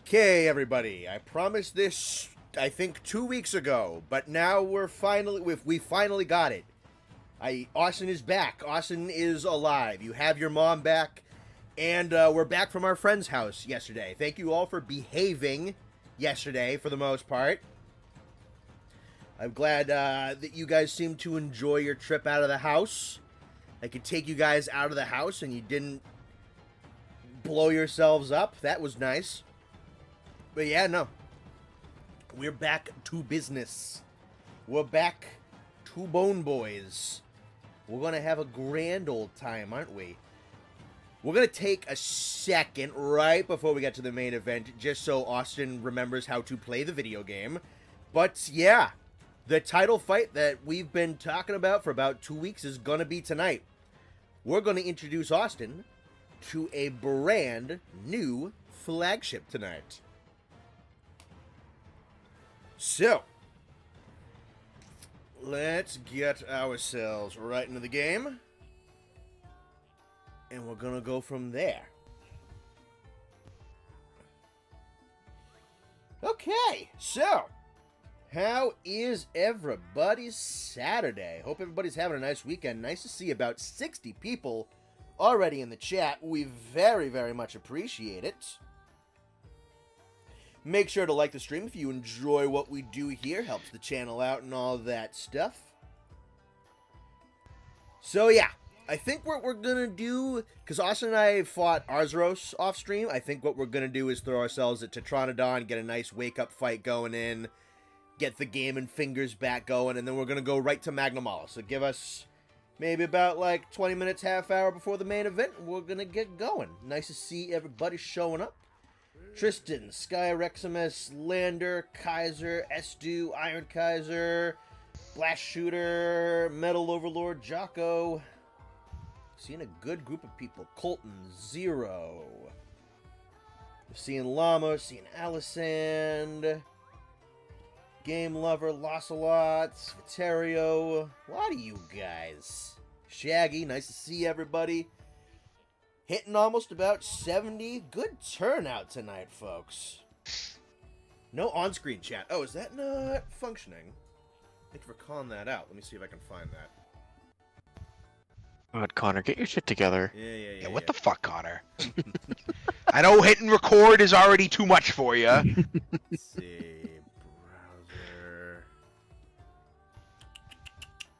Okay, everybody. I promised this, I think, 2 weeks ago, but now we finally got it. Austin is back. Austin is alive. You have your mom back, and we're back from our friend's house yesterday. Thank you all for behaving yesterday, for the most part. I'm glad that you guys seemed to enjoy your trip out of the house. I could take you guys out of the house, and you didn't blow yourselves up. That was nice. But yeah, no. We're back to business. We're back to Bone Boys. We're going to have a grand old time, aren't we? We're going to take a second right before we get to the main event, just so Austin remembers how to play the video game. But yeah, the title fight that we've been talking about for about 2 weeks is going to be tonight. We're going to introduce Austin to a brand new flagship tonight. So, let's get ourselves right into the game, and we're gonna go from there. Okay, so, how is everybody's Saturday? Hope everybody's having a nice weekend. Nice to see about 60 people already in the chat. We very, very much appreciate it. Make sure to like the stream if you enjoy what we do here. Helps the channel out and all that stuff. So yeah, I think what we're going to do, because Austin and I fought Arzuros off stream, I think what we're going to do is throw ourselves at Tetranodon, get a nice wake-up fight going in, get the game and fingers back going, and then we're going to go right to Magnamalo. So give us maybe about like 20 minutes, half hour before the main event, and we're going to get going. Nice to see everybody showing up. Tristan, Sky Reximus, Lander, Kaiser, Estu, Iron Kaiser, Blast Shooter, Metal Overlord, Jocko. Seeing a good group of people. Colton, Zero. Seeing Llama, seeing Alisand, Game Lover, Lossalots, Viterio. A lot of you guys. Shaggy, nice to see everybody. Hitting almost about 70. Good turnout tonight, folks. No on-screen chat. Oh, is that not functioning? Thank you for calling that out. Let me see if I can find that. God, Connor, get your shit together. Yeah, what the fuck, Connor? I know hitting record is already too much for you. Let's see. Browser.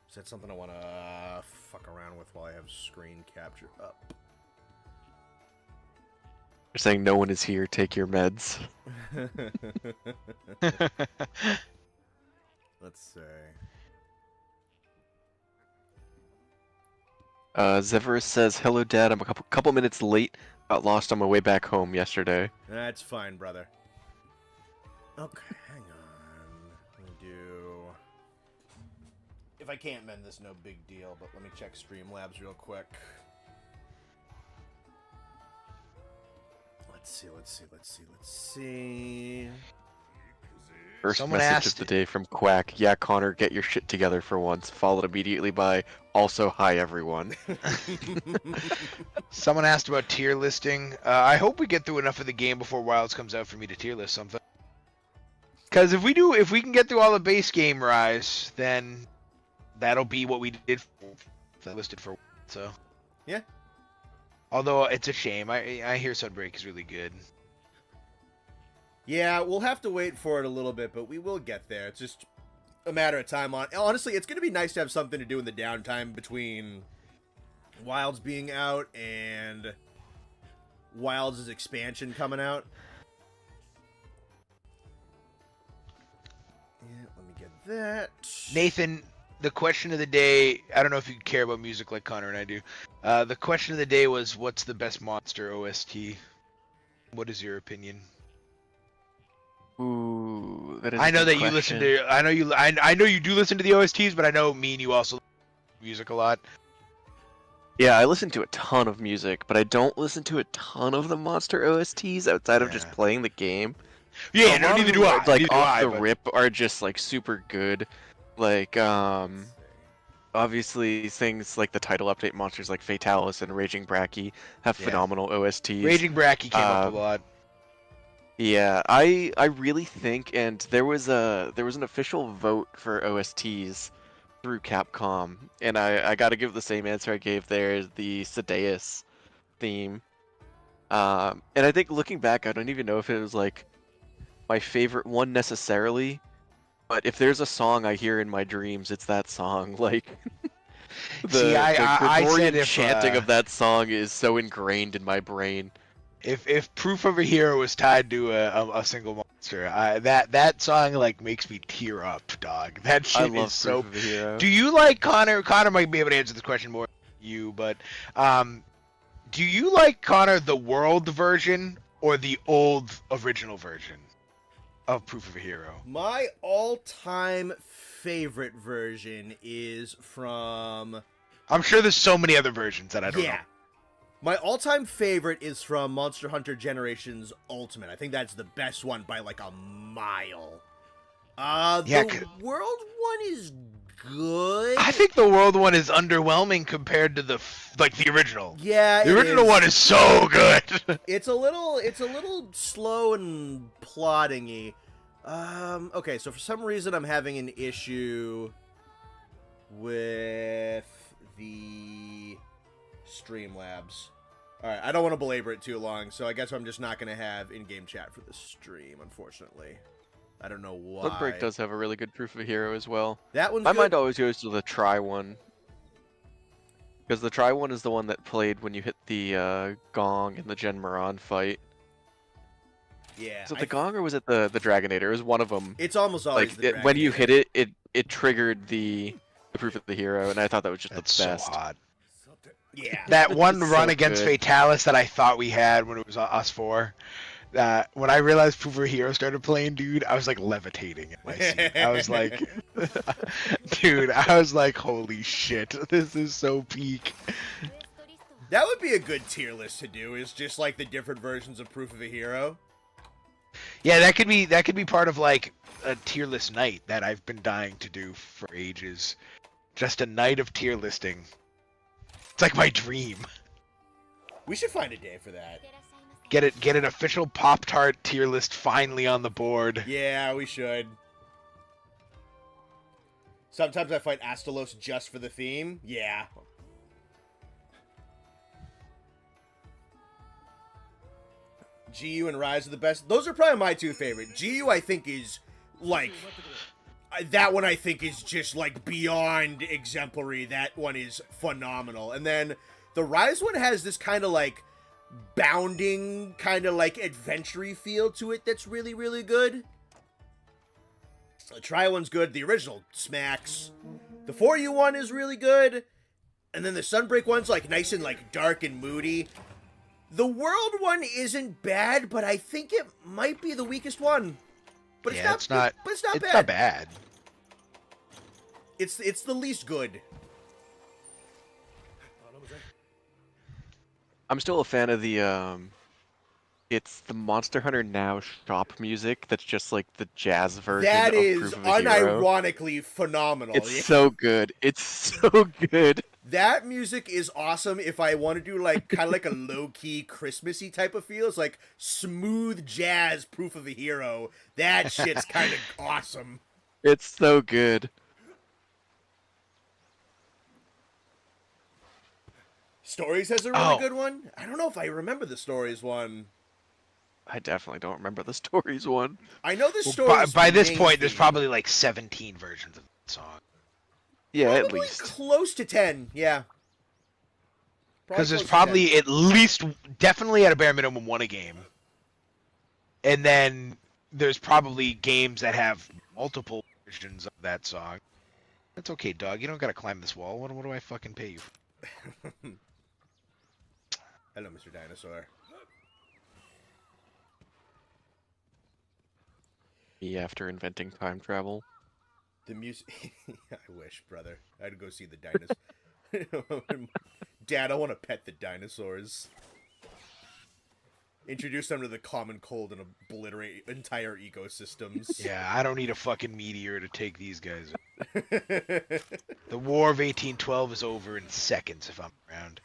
Is that something I want to fuck around with while I have screen capture up? You're saying no one is here, take your meds. Let's see. Zeverus says, hello dad, I'm a couple minutes late. Got lost on my way back home yesterday. That's fine, brother. Okay, hang on. Let me do... If I can't mend this, no big deal, but let me check Streamlabs real quick. Let's see. First Someone message asked of the day from Quack. Yeah, Connor, get your shit together for once. Followed immediately by, also, hi everyone. Someone asked about tier listing. I hope we get through enough of the game before Wilds comes out for me to tier list something. Because if we can get through all the base game Rise, then that'll be what we did listed for. So Yeah. Although it's a shame. I hear Sunbreak is really good. Yeah, we'll have to wait for it a little bit, but we will get there. It's just a matter of time. Honestly, it's going to be nice to have something to do in the downtime between Wilds being out and Wilds' expansion coming out. Yeah, let me get that. Nathan, the question of the day, I don't know if you care about music like Connor and I do. The question of the day was, what's the best monster OST? What is your opinion? Ooh, that is I know a good that you question. listen to. I know you do listen to the OSTs, but I know me and you also listen to music a lot. Yeah, I listen to a ton of music, but I don't listen to a ton of the monster OSTs outside of just Yeah. playing the game. Yeah, A lot no, of neither them do I. are, like Neither do off I, the but- rip are just like super good. Like obviously things like the title update monsters like Fatalis and Raging Bracky have Yeah. phenomenal OSTs. Raging Bracky came up a lot. Yeah, I really think, and there was an official vote for OSTs through Capcom, and I got to give the same answer I gave there, the Sadeas theme. And I think looking back, I don't even know if it was like my favorite one necessarily, but if there's a song I hear in my dreams, it's that song. Like See, the I said Gregorian chanting of that song is so ingrained in my brain. if Proof of a Hero was tied to a single monster, that song like makes me tear up, dog. That I shit is love Proof so. of a Hero. Do you like Connor? Connor might be able to answer this question more than you, but do you like Connor the world version or the old original version of Proof of a Hero? My all-time favorite version is from... I'm sure there's so many other versions that I don't know. My all-time favorite is from Monster Hunter Generations Ultimate. I think that's the best one by like a mile. The world one is good. I think the world one is underwhelming compared to the original. Yeah, the original one is so good. It's a little slow and plodding-y. Okay, so for some reason I'm having an issue with the Streamlabs. Alright, I don't want to belabor it too long, so I guess I'm just not going to have in-game chat for this stream, unfortunately. I don't know why. Bloodbreak does have a really good Proof of a Hero as well. That one's My good. mind always goes to the Try one. Because the Try one is the one that played when you hit the gong in the Gen Moran fight. Yeah. Was it the gong or was it the Dragonator? It was one of them. It's almost always Like, the when you Dragonator. hit it, it triggered the Proof of the Hero, and I thought that was just That's the so best. hot. Yeah. That one It's run so against good. Fatalis that I thought we had when it was us four. When I realized Proof of a Hero started playing, dude, I was like levitating in my seat. I was like, dude, I was like, holy shit, this is so peak. That would be a good tier list to do, is just like the different versions of Proof of a Hero. Yeah, that could be part of like a tier list night that I've been dying to do for ages. Just a night of tier listing. It's like my dream. We should find a day for that. Get an official Pop-Tart tier list finally on the board. Yeah, we should. Sometimes I fight Astalos just for the theme. Yeah. GU and Rise are the best. Those are probably my two favorite. GU, I think, is like... that one, I think, is just like beyond exemplary. That one is phenomenal. And then the Rise one has this kind of like bounding, kind of like adventure-y feel to it that's really, really good. The Try one's good. The original smacks. The 4U one is really good. And then the Sunbreak one's like nice and like dark and moody. The World one isn't bad, but I think it might be the weakest one. But Yeah, it's not bad. It's not bad. It's the least good. I'm still a fan of the it's the Monster Hunter Now shop music that's just like the jazz version That of is Proof of a Hero. unironically phenomenal. It's so good. It's so good. That music is awesome if I want to do like kind of like a low-key Christmassy type of feel. It's like smooth jazz Proof of a Hero. That shit's kind of awesome. It's so good. Stories has a really good one. I don't know if I remember the Stories one. I definitely don't remember the stories one. I know the Well, Stories. by this main point, there's theme. probably like 17 versions of the song. Yeah, at Probably least. close to 10. Yeah. Because there's close to 10. probably at least, definitely at a bare minimum, one a game. And then there's probably games that have multiple versions of that song. That's okay, dog. You don't gotta climb this wall. What do I fucking pay you for? Hello, Mr. Dinosaur. Me after inventing time travel. The music. I wish, brother. I'd go see the dinosaurs. Dad, I want to pet the dinosaurs. Introduce them to the common cold and obliterate entire ecosystems. Yeah, I don't need a fucking meteor to take these guys out. The War of 1812 is over in seconds if I'm around.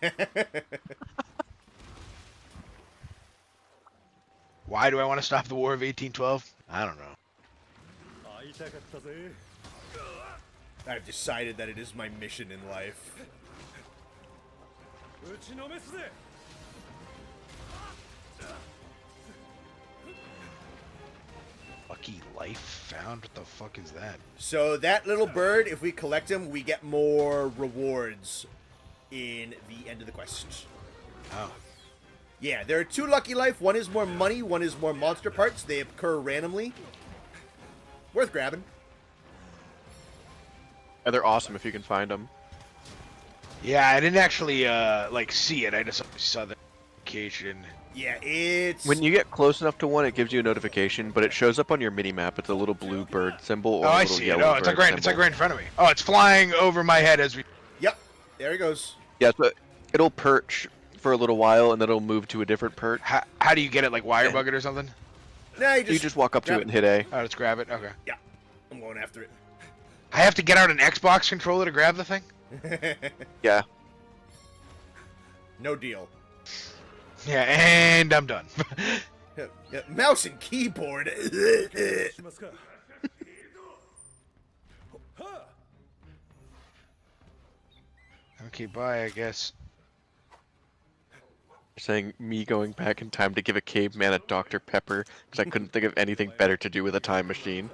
Why do I want to stop the War of 1812? I don't know. I've decided that it is my mission in life. Lucky life found? What the fuck is that? So that little bird, if we collect him, we get more rewards in the end of the quest. Oh. Yeah, there are 2 lucky life. One is more money, one is more monster parts. They occur randomly. Worth grabbing. And they're awesome if you can find them. Yeah, I didn't actually like see it. I just saw the notification. Yeah, it's... When you get close enough to one, it gives you a notification, but it shows up on your mini map. It's a little blue bird symbol or Oh, a I little see it. yellow Oh, it's like bird right symbol. in front of me. Oh, it's flying over my head as we. Yep, there he goes. Yeah, so it'll perch for a little while, and then it'll move to a different perch. How do you get it? Like wire bug it or something? Nah, You just walk up to it and hit A. Oh, let's grab it. Okay. Yeah, I'm going after it. I have to get out an Xbox controller to grab the thing. Yeah. No deal. Yeah, and I'm done. Yeah, mouse and keyboard. Okay, bye. I guess. Saying me going back in time to give a caveman a Dr. Pepper because I couldn't think of anything better to do with a time machine.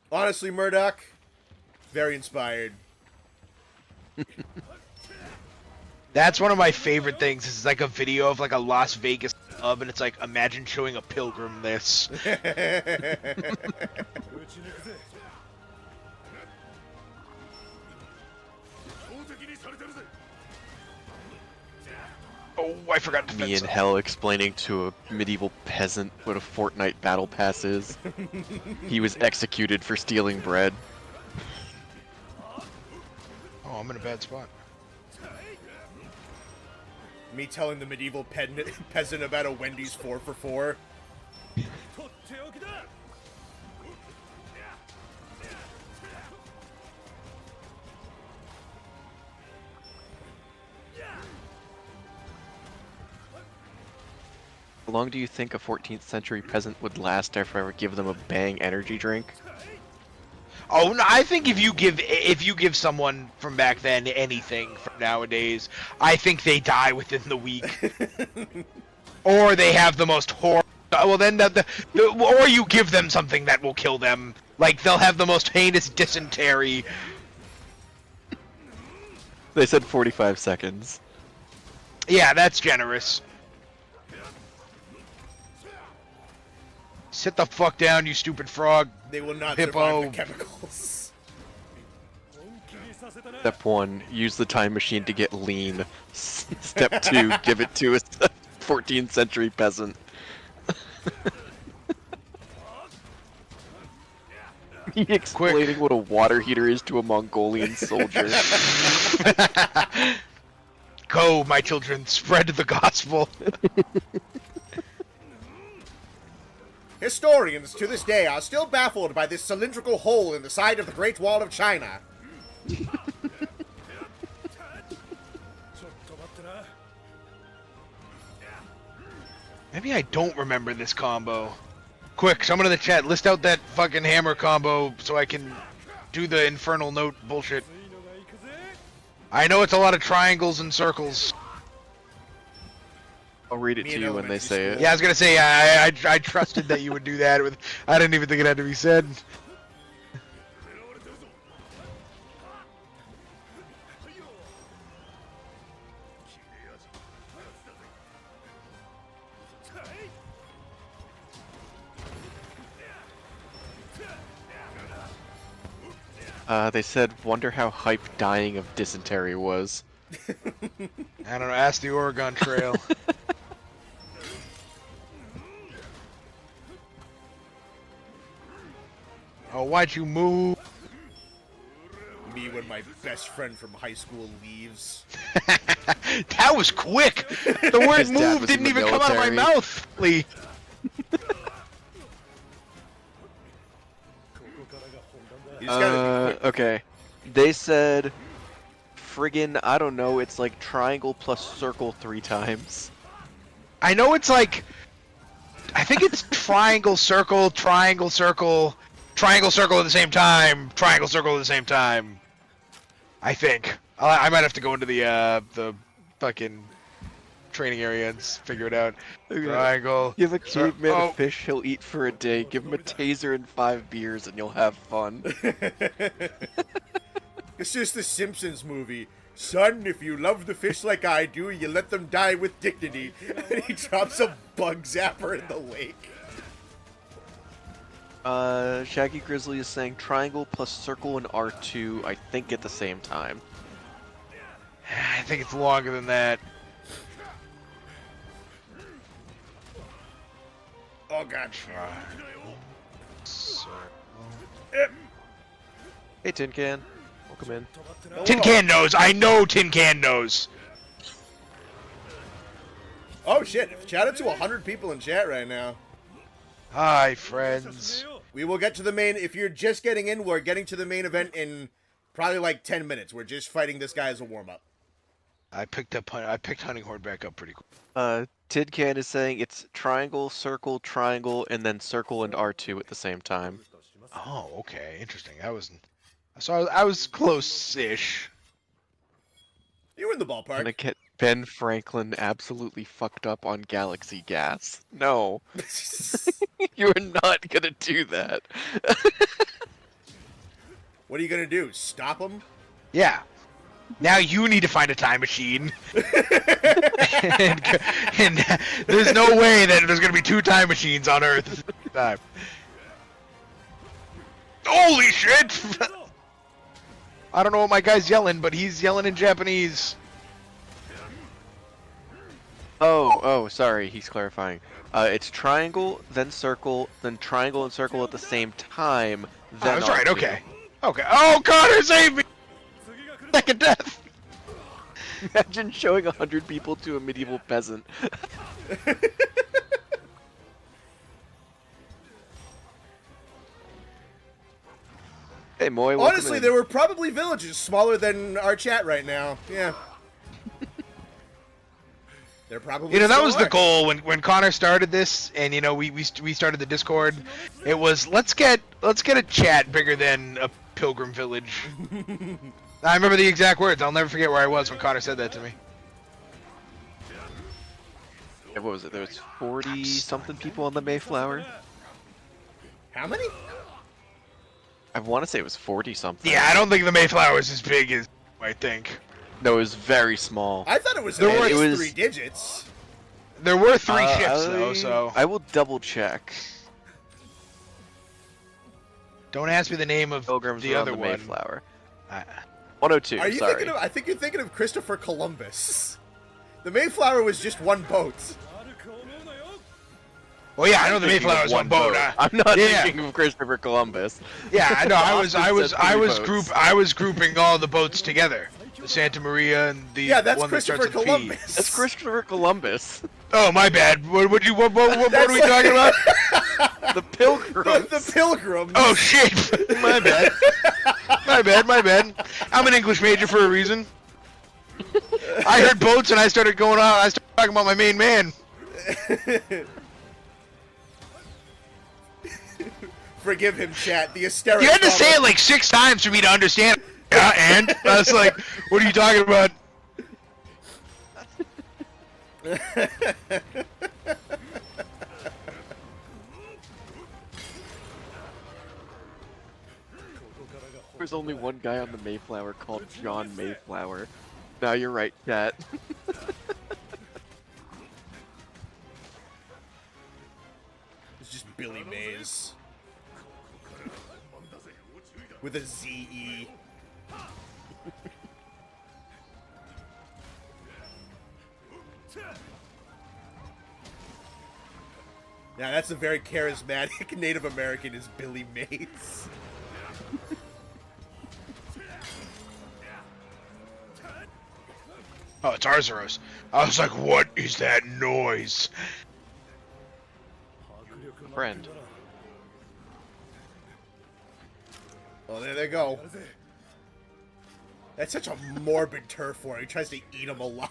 Honestly, Murdoch, very inspired. That's one of my favorite things. It's like a video of like a Las Vegas club, and it's like, imagine showing a pilgrim this. Oh, I forgot to Me fence in up. hell explaining to a medieval peasant what a Fortnite battle pass is. He was executed for stealing bread. Oh, I'm in a bad spot. Me telling the medieval peasant about a Wendy's 4 for 4. How long do you think a 14th century peasant would last after I would give them a Bang energy drink? Oh no, I think if you give someone from back then anything from nowadays, I think they die within the week, or they have the most horrible. Well, then or you give them something that will kill them. Like they'll have the most heinous dysentery. They said 45 seconds. Yeah, that's generous. Sit the fuck down, you stupid frog. They will not Hippo. survive the chemicals. Step 1, use the time machine to get lean. Step 2, give it to a 14th century peasant. He explaining what a water heater is to a Mongolian soldier. Go, my children, spread the gospel. Historians to this day are still baffled by this cylindrical hole in the side of the Great Wall of China. Maybe I don't remember this combo. Quick, someone in the chat, list out that fucking hammer combo so I can do the infernal note bullshit. I know it's a lot of triangles and circles. I'll read it Me to in you when they elementary say school. it. Yeah, I was gonna say I trusted that you would do that. I didn't even think it had to be said. They said, wonder how hype dying of dysentery was. I don't know. Ask the Oregon Trail. Oh, why'd you move? Me when my best friend from high school leaves. That was quick. The word His dad move was in didn't the even come out of my military. mouth. Lee. You just gotta be quick. Okay. They said, friggin', I don't know, it's like triangle plus circle 3 times. I know it's like, I think it's triangle, circle, triangle, circle, triangle, circle at the same time, triangle, circle at the same time. I think. I might have to go into the fucking training area and figure it out. Okay. Triangle. Give a caveman Oh. a fish he'll eat for a day. Give him a taser and 5 beers, and you'll have fun. It's just the Simpsons movie. Son, if you love the fish like I do, you let them die with dignity. And he drops a bug zapper in the lake. Shaggy Grizzly is saying triangle plus circle and R2, I think at the same time. I think it's longer than that. Oh god. Hey, Tin Can. Welcome in. Tin Can knows. I know Tin Can knows. Oh shit, shout out to 100 people in chat right now. Hi, friends. We will get to the main, if you're just getting in, we're getting to the main event in probably like 10 minutes. We're just fighting this guy as a warm-up. I picked Hunting Horde back up pretty quick. Tin Can is saying it's triangle, circle, triangle, and then circle and R2 at the same time. Oh, okay, interesting. I was close-ish. You were in the ballpark. Gonna get Ben Franklin absolutely fucked up on Galaxy Gas. No. You are not gonna do that. What are you gonna do? Stop him? Yeah. Now you need to find a time machine. and there's no way that there's gonna be 2 time machines on Earth at the same time. Holy shit! I don't know what my guy's yelling, but he's yelling in Japanese. Oh, sorry, he's clarifying. It's triangle, then triangle and circle at the same time, then That's right, R2. okay. Okay. Oh, Connor, save me! Second death! Imagine showing 100 people to a medieval peasant. Hey, Moy, welcome Honestly, in. there were probably villages smaller than our chat right now. Yeah. They're probably That still was the are. goal when Connor started this, and we started the Discord. It was let's get a chat bigger than a pilgrim village. I remember the exact words. I'll never forget where I was when Connor said that to me. Yeah, what was it? There was 40 something people on the Mayflower. How many? I want to say it was 40 something. Yeah, I don't think the Mayflower is as big as I think. No, it was very small. I thought it was There at were- least it was- 3 digits. There were 3 ships though, so I will double check. don't ask me the name of Pilgrims the were other on the one. Mayflower. I- 102. Are you sorry. thinking of? I think you're thinking of Christopher Columbus. The Mayflower was just one boat. Well, yeah, I know the Thinking Mayflower of was one boat. I'm not Yeah. thinking of Christopher Columbus. Yeah, I know. Austin said 3 boats. I was grouping all the boats together. The Santa Maria and the Yeah, that's one that Christopher starts with Columbus. P. That's Christopher Columbus. Oh, my bad. What are we talking about? The Pilgrims. The Pilgrims. Oh shit! My bad. My bad. I'm an English major for a reason. I heard boats and I started going on. I started talking about my main man. Forgive him, chat. The hysterics. You had to say it like 6 times for me to understand. Yeah, and I was like, "What are you talking about?" There's only one guy on the Mayflower called John Mayflower. Now you're right, chat. It's just Billy Mays. With a Z-E. Now that's a very charismatic Native American is Billy Mays. Oh, it's Arzuros. I was like, "What is that noise?" Friend. Oh, there they go. That's such a morbid turf war. He tries to eat him alive.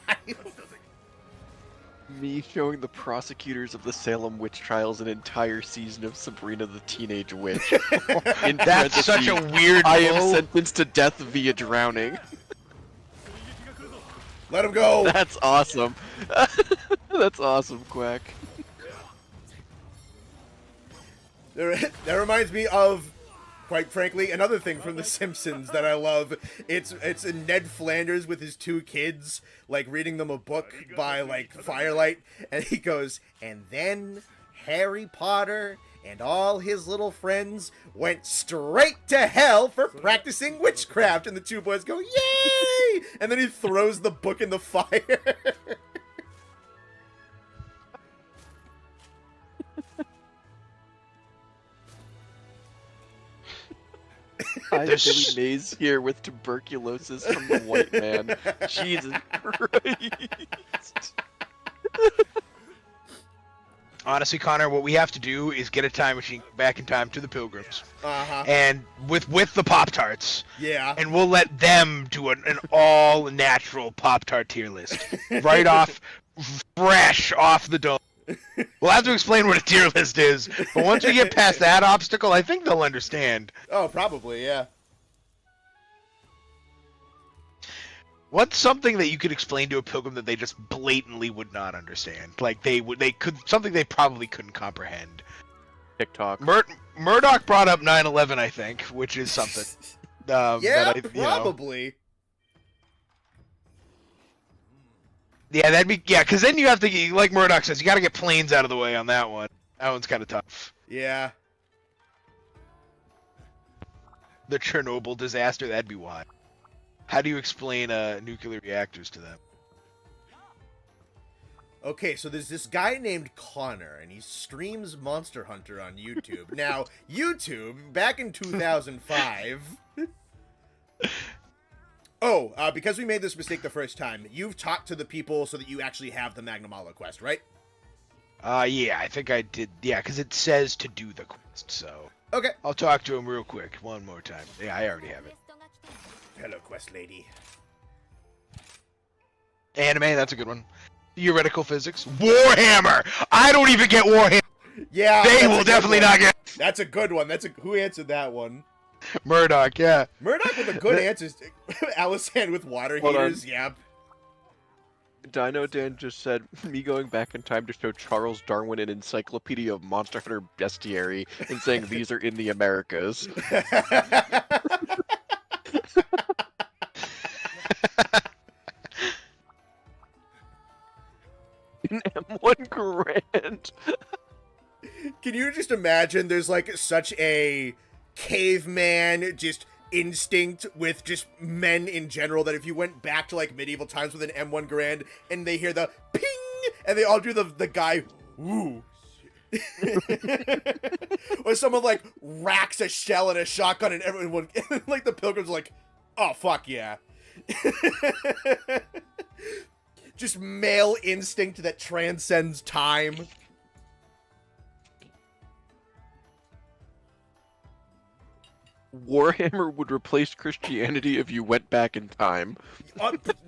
Me showing the prosecutors of the Salem witch trials an entire season of Sabrina the Teenage Witch. In That's such a parentheses, weird I am pull. sentenced to death via drowning. Let him go. That's awesome. That's awesome, Quack. That reminds me of, quite frankly, another thing from The Simpsons that I love. It's Ned Flanders with his two kids, like reading them a book by like firelight, and he goes, and then Harry Potter and all his little friends went straight to hell for practicing witchcraft, and the two boys go, yay! And then he throws the book in the fire. I have Billy Mays here with tuberculosis from the white man. Jesus Christ. Honestly, Connor, what we have to do is get a time machine back in time to the Pilgrims, Uh-huh. and with the Pop-Tarts, Yeah. and we'll let them do an all-natural Pop-Tart tier list, right off, fresh off the dome. We'll have to explain what a tier list is, but once we get past that obstacle, I think they'll understand. Oh, probably, yeah. What's something that you could explain to a pilgrim that they just blatantly would not understand? Like they could something they probably couldn't comprehend. TikTok. Murdoch brought up 9/11, I think, which is something. Yeah, that probably. Yeah, that'd be because then you have to, like Murdoch says, you got to get planes out of the way on that one. That one's kind of tough. Yeah. The Chernobyl disaster, that'd be why. How do you explain nuclear reactors to them? Okay, so there's this guy named Connor, and he streams Monster Hunter on YouTube. Now, YouTube, back in 2005... because we made this mistake the first time, you've talked to the people so that you actually have the Magnamalo quest, right? Yeah, I think I did. Yeah, because it says to do the quest, so... Okay. I'll talk to him real quick, one more time. Yeah, I already have it. Hello, quest lady. Anime, that's a good one. Theoretical physics. Warhammer! I don't even get Warhammer! Yeah, They that's a will good definitely one. not get... That's a good one. Who answered that one? Murdoch, yeah. Murdoch with a good answers. Alisand with water Hold on. heaters, yep. Dino Dan just said, me going back in time to show Charles Darwin an encyclopedia of Monster Hunter bestiary and saying these are in the Americas. An M1 Grand. Can you just imagine there's like such a caveman just instinct with just men in general that if you went back to like medieval times with an M1 Grand and they hear the ping and they all do the guy woo. Or someone like racks a shell and a shotgun and everyone like the pilgrims are like, oh fuck yeah. Just male instinct that transcends time. Warhammer would replace Christianity if you went back in time.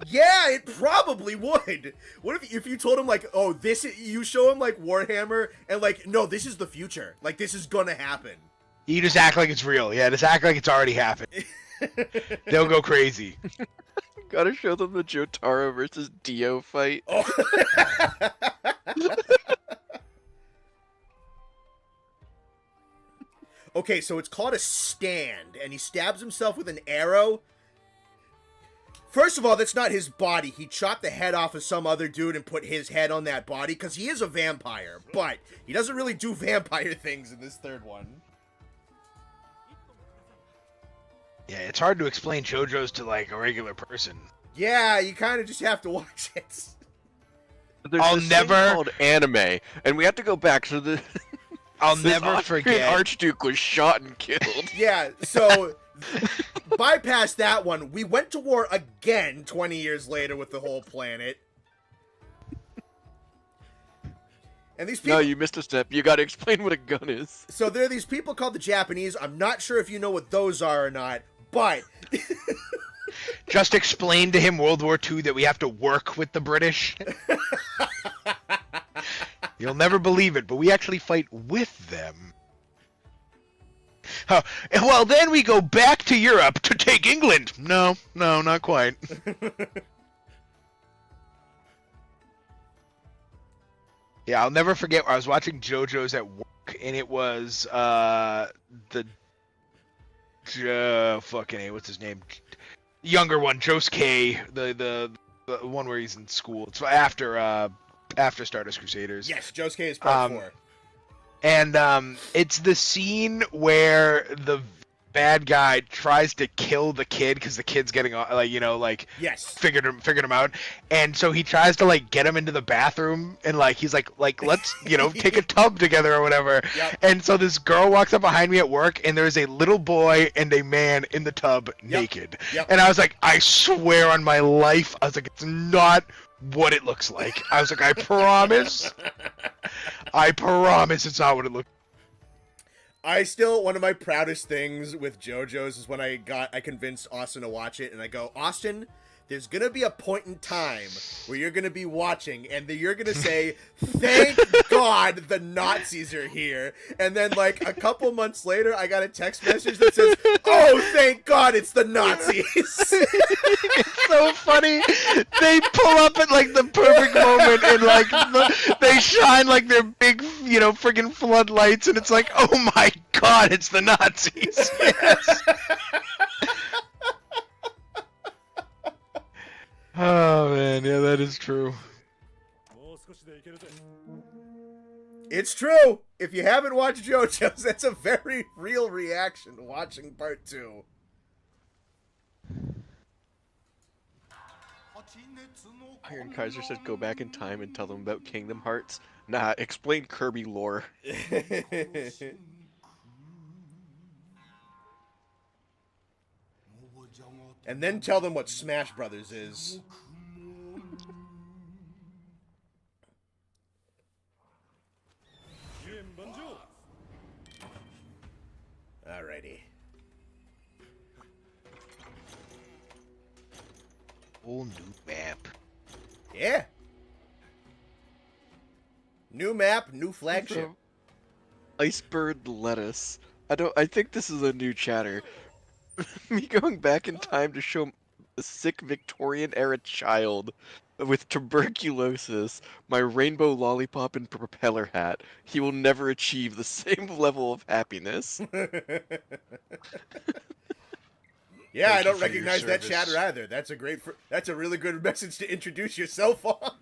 Yeah, it probably would. What if you told him like, oh, you show him like Warhammer and like, no, this is the future. Like this is gonna happen. You just act like it's real. Yeah, just act like it's already happened. They'll go crazy. Gotta show them the Jotaro versus Dio fight. Oh. Okay, so it's called a stand, and he stabs himself with an arrow. First of all, that's not his body. He chopped the head off of some other dude and put his head on that body, because he is a vampire, but he doesn't really do vampire things in this third one. Yeah, it's hard to explain JoJo's to like a regular person. Yeah, you kind of just have to watch it. There's I'll this never- thing called anime, and we have to go back to the. I'll this never Austrian forget. Archduke was shot and killed. Yeah, so bypass that one. We went to war again 20 years later with the whole planet. And these people... No, you missed a step. You gotta explain what a gun is. So there are these people called the Japanese. I'm not sure if you know what those are or not, but... Just explain to him World War II that we have to work with the British. You'll never believe it, but we actually fight with them. Well, then we go back to Europe to take England. No, not quite. Yeah, I'll never forget. I was watching JoJo's at work, and it was fucking A, what's his name? Younger one, Josuke, the one where he's in school. It's after Stardust Crusaders. Yes, Josuke is part 4. And it's the scene where the bad guy tries to kill the kid because the kid's getting Yes, figured him out, and so he tries to get him into the bathroom, and he's like let's take a tub together or whatever. Yep. And so this girl walks up behind me at work, and there's a little boy and a man in the tub naked. Yep. And I was like, I swear on my life, I was like, it's not what it looks like. I was like, I promise it's not what it looks. One of my proudest things with JoJo's is when I convinced Austin to watch it, and I go, Austin, there's gonna be a point in time where you're gonna be watching, and you're gonna say, thank God the Nazis are here. And then a couple months later, I got a text message that says, oh, thank God it's the Nazis. It's so funny. They pull up at the perfect moment, and they shine their big, friggin' floodlights, and it's like, oh my God, it's the Nazis. Yes. Oh man, yeah, that is true. It's true. If you haven't watched JoJo's, that's a very real reaction to watching part 2. Iron Kaiser said go back in time and tell them about Kingdom Hearts. Nah, explain Kirby lore. And then tell them what Smash Brothers is. Alrighty. Whole new map. Yeah. New map, new flagship. Icebird lettuce. I think this is a new chatter. Me going back in time to show a sick Victorian era child with tuberculosis my rainbow lollipop and propeller hat. He will never achieve the same level of happiness. Yeah, I don't for your recognize that service. chatter either. That's a really good message to introduce yourself on.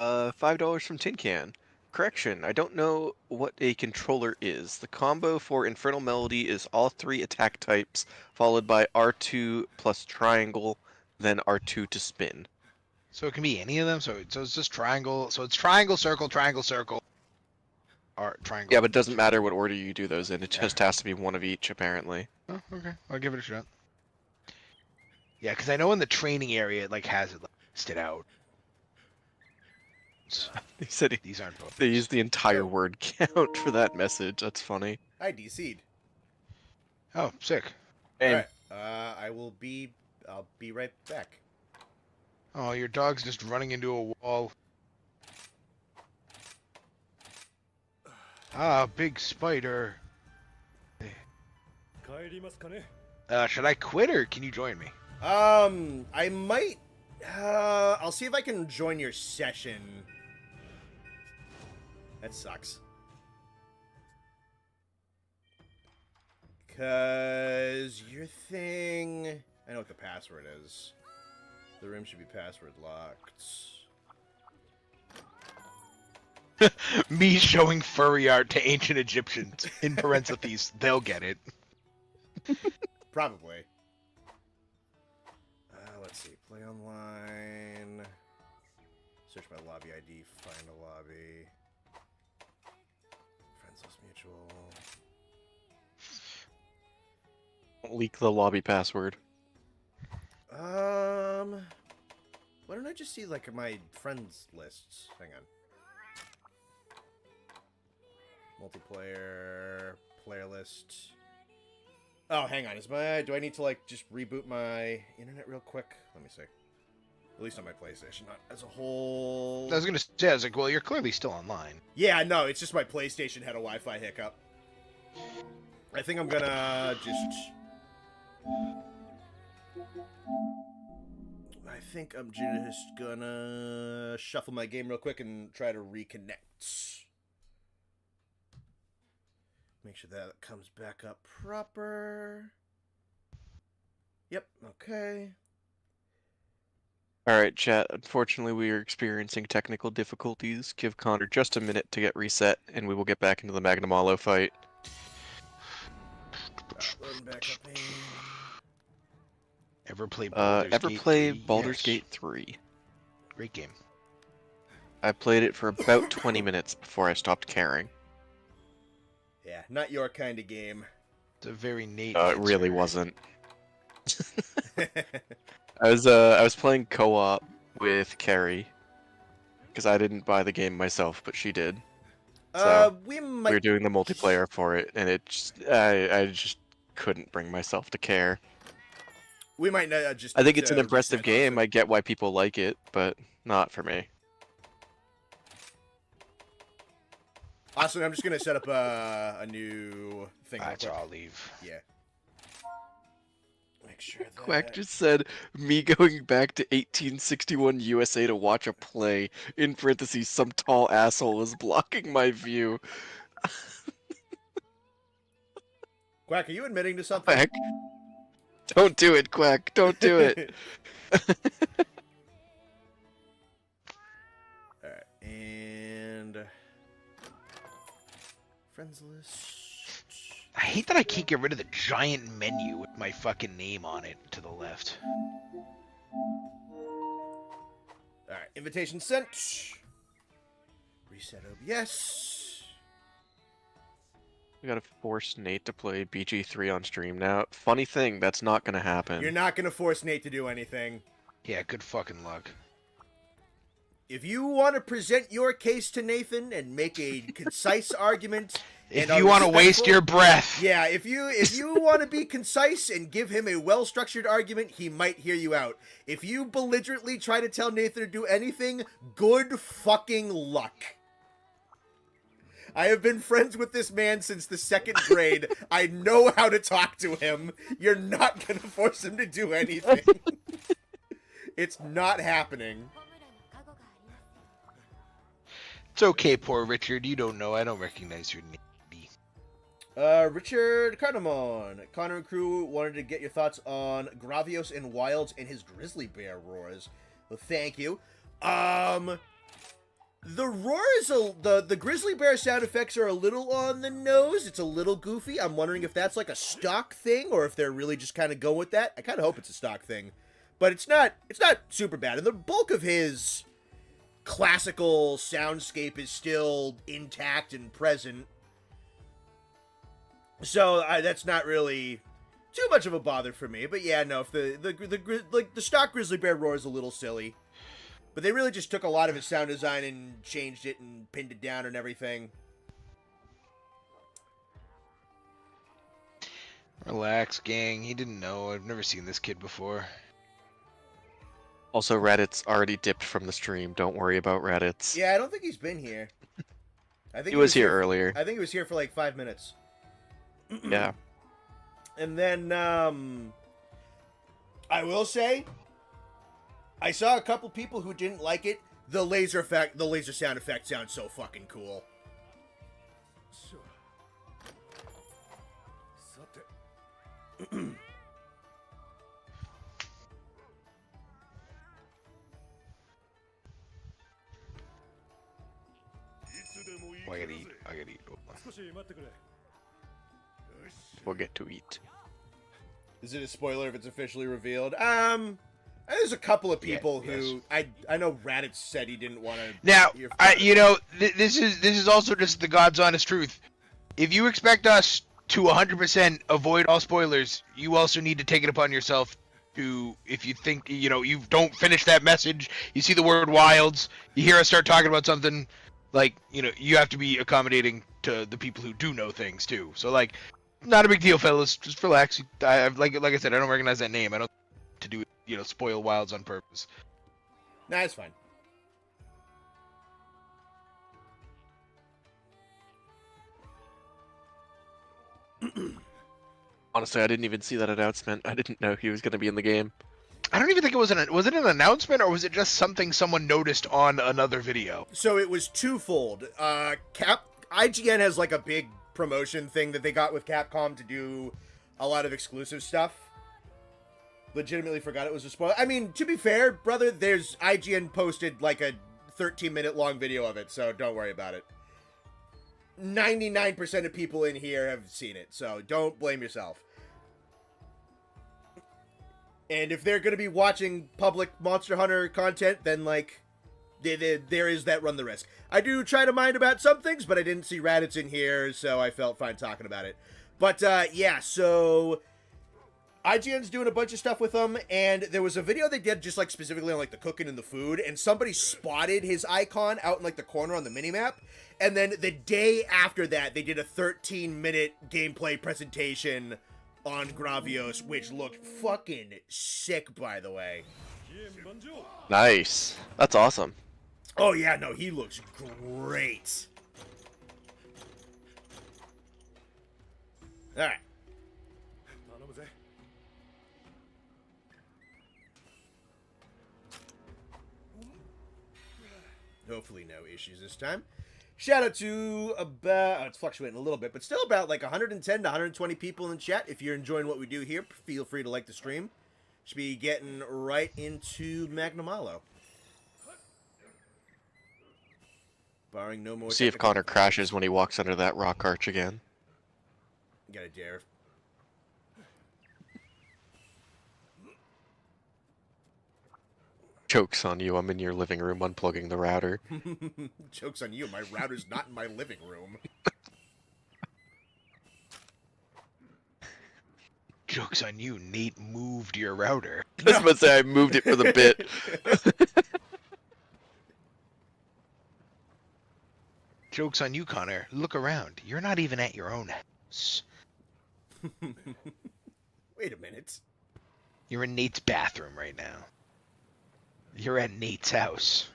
$5 from Tin Can. Correction, I don't know what a controller is. The combo for Infernal Melody is all 3 attack types, followed by R2 plus triangle, then R2 to spin. So it can be any of them. So it's just triangle. So it's triangle, circle, or triangle. Yeah, but it doesn't matter what order you do those in. It just has to be one of each, apparently. Oh, okay. I'll give it a shot. Yeah, because I know in the training area it has it listed out. He said These aren't both. they used the entire word count for that message. That's funny. I DC'd. Oh, sick. And I'll be right back. Oh, your dog's just running into a wall. Ah, big spider. Should I quit or can you join me? I might. I'll see if I can join your session. That sucks. Cause your thing. I know what the password is. The room should be password locked. Me showing furry art to ancient Egyptians in parentheses. They'll get it. Probably. Let's see. Play online. Search by lobby ID. Find a lobby. Friends list mutual. don't leak the lobby password. Why don't I just see my friends lists? Hang on. Multiplayer, player list. Oh, hang on. Do I need to just reboot my internet real quick? Let me see. At least on my PlayStation, not as a whole. I was gonna say, I was like, well, you're clearly still online. Yeah, no, it's just my PlayStation had a Wi-Fi hiccup. I think I'm gonna just... I think I'm just gonna shuffle my game real quick and try to reconnect. Make sure that comes back up proper. Yep, okay. Alright, chat. Unfortunately, we are experiencing technical difficulties. Give Connor just a minute to get reset, and we will get back into the Magnamalo fight. Loading back up in. Ever play Baldur's Gate 3? Great game. I played it for about 20 minutes before I stopped caring. Yeah, not your kind of game. It's a very neat. It really wasn't. I was playing co-op with Carrie because I didn't buy the game myself, but she did. So we were doing the multiplayer for it, and I just couldn't bring myself to care. We might just. I think it's an impressive game. I get why people like it, but not for me. Austin, I'm just gonna set up a new thing. That's where I'll leave. Yeah. Make sure that... Quack just said, me going back to 1861 USA to watch a play. In parentheses, some tall asshole was blocking my view. Quack, are you admitting to something? Quack. Don't do it, Quack. Don't do it. Alright, and... Friends list... I hate that I can't get rid of the giant menu with my fucking name on it to the left. Alright, invitation sent. Reset OBS. We gotta force Nate to play BG3 on stream now. Funny thing, that's not gonna happen. You're not gonna force Nate to do anything. Yeah, good fucking luck. If you want to present your case to Nathan and make a concise argument... If you want to waste your breath. Yeah, if you want to be concise and give him a well-structured argument, he might hear you out. If you belligerently try to tell Nathan to do anything, good fucking luck. I have been friends with this man since the 2nd grade. I know how to talk to him. You're not going to force him to do anything. It's not happening. It's okay, poor Richard. You don't know. I don't recognize your name. Richard Cardamon. Connor and crew wanted to get your thoughts on Gravios and Wilds and his grizzly bear roars. Well, thank you. The roars, the grizzly bear sound effects are a little on the nose. It's a little goofy. I'm wondering if that's like a stock thing or if they're really just kind of going with that. I kind of hope it's a stock thing, but it's not super bad. And the bulk of his classical soundscape is still intact and present. So that's not really too much of a bother for me. But yeah, no, if the stock grizzly bear roar is a little silly, but they really just took a lot of his sound design and changed it and pinned it down and everything. Relax, gang. He didn't know. I've never seen this kid before. Also, Reddit's already dipped from the stream. Don't worry about Reddit's. Yeah, I don't think he's been here. I think he was here earlier. I think he was here for like 5 minutes. Yeah. And then, I will say, I saw a couple people who didn't like it. The laser sound effect sounds so fucking cool. Oh, I gotta eat. Hold on. We'll get to eat. Is it a spoiler if it's officially revealed? There's a couple of people who I know Raditz said he didn't want to. Now, this is also just the God's honest truth. If you expect us to 100% avoid all spoilers, you also need to take it upon yourself to, if you think you don't finish that message, you see the word wilds, you hear us start talking about something, like you have to be accommodating to the people who do know things too. So like, not a big deal, fellas. Just relax. Like I said, I don't recognize that name. I don't to do spoil wilds on purpose. Nah, it's fine. Honestly, I didn't even see that announcement. I didn't know he was going to be in the game. I don't even think it was was it an announcement or was it just something someone noticed on another video? So it was twofold. IGN has like a big promotion thing that they got with Capcom to do a lot of exclusive stuff. Legitimately forgot it was a spoiler. I mean, to be fair, brother, there's IGN posted like a 13-minute long video of it, so don't worry about it. 99% of people in here have seen it, so don't blame yourself. And if they're going to be watching public Monster Hunter content, then, like, there is that run the risk. I do try to mind about some things, but I didn't see Raditz in here, so I felt fine talking about it. But, yeah, so IGN's doing a bunch of stuff with them, and there was a video they did just, like, specifically on, like, the cooking and the food, and somebody spotted his icon out in, like, the corner on the minimap, and then the day after that, they did a 13-minute gameplay presentation on Gravios, which looked fucking sick, by the way. Nice. That's awesome. Oh, yeah, no, he looks great. Alright. Hopefully no issues this time. Shout out to about, it's fluctuating a little bit, but still about like 110 to 120 people in the chat. If you're enjoying what we do here, feel free to like the stream. Should be getting right into Magnamalo. Barring no more... See if Connor crashes when he walks under that rock arch again. Gotta dare. Joke's on you, I'm in your living room unplugging the router. Joke's on you, my router's not in my living room. Joke's on you, Nate moved your router. I was about to say I moved it for the bit. Joke's on you, Connor. Look around. You're not even at your own house. Wait a minute. You're in Nate's bathroom right now. You're at Nate's house.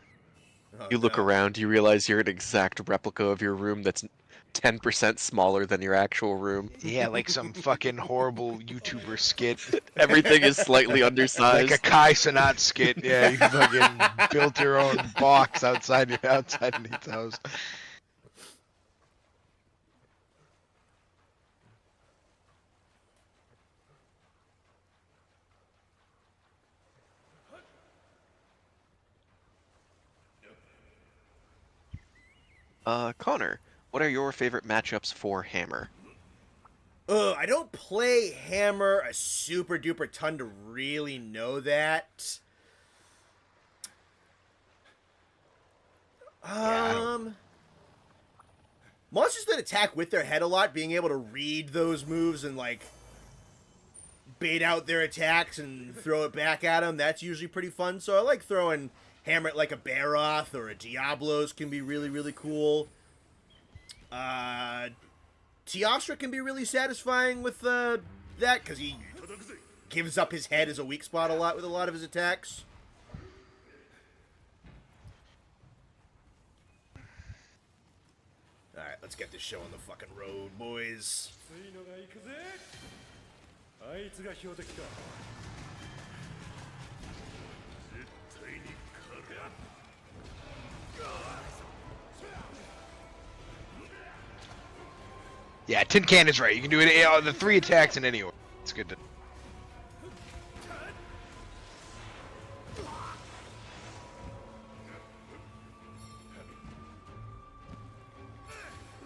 Oh, You look no. around, you realize you're an exact replica of your room that's 10% smaller than your actual room. Yeah, like some fucking horrible YouTuber skit. Everything is slightly Like undersized. a Kai Cenat skit. Yeah, you fucking built your own box outside Nate's house. Connor, what are your favorite matchups for Hammer? I don't play Hammer a super duper ton to really know that. Monsters that attack with their head a lot, being able to read those moves and, like, bait out their attacks and throw it back at them, that's usually pretty fun. So I like throwing Hammer at, like, a Baroth or a Diablos can be really, really cool. Teostra can be really satisfying with that, because he gives up his head as a weak spot a lot with a lot of his attacks. Alright, let's get this show on the fucking road, boys. Yeah, Tin Can is right. You can do it the 3 attacks in any order. It's good to...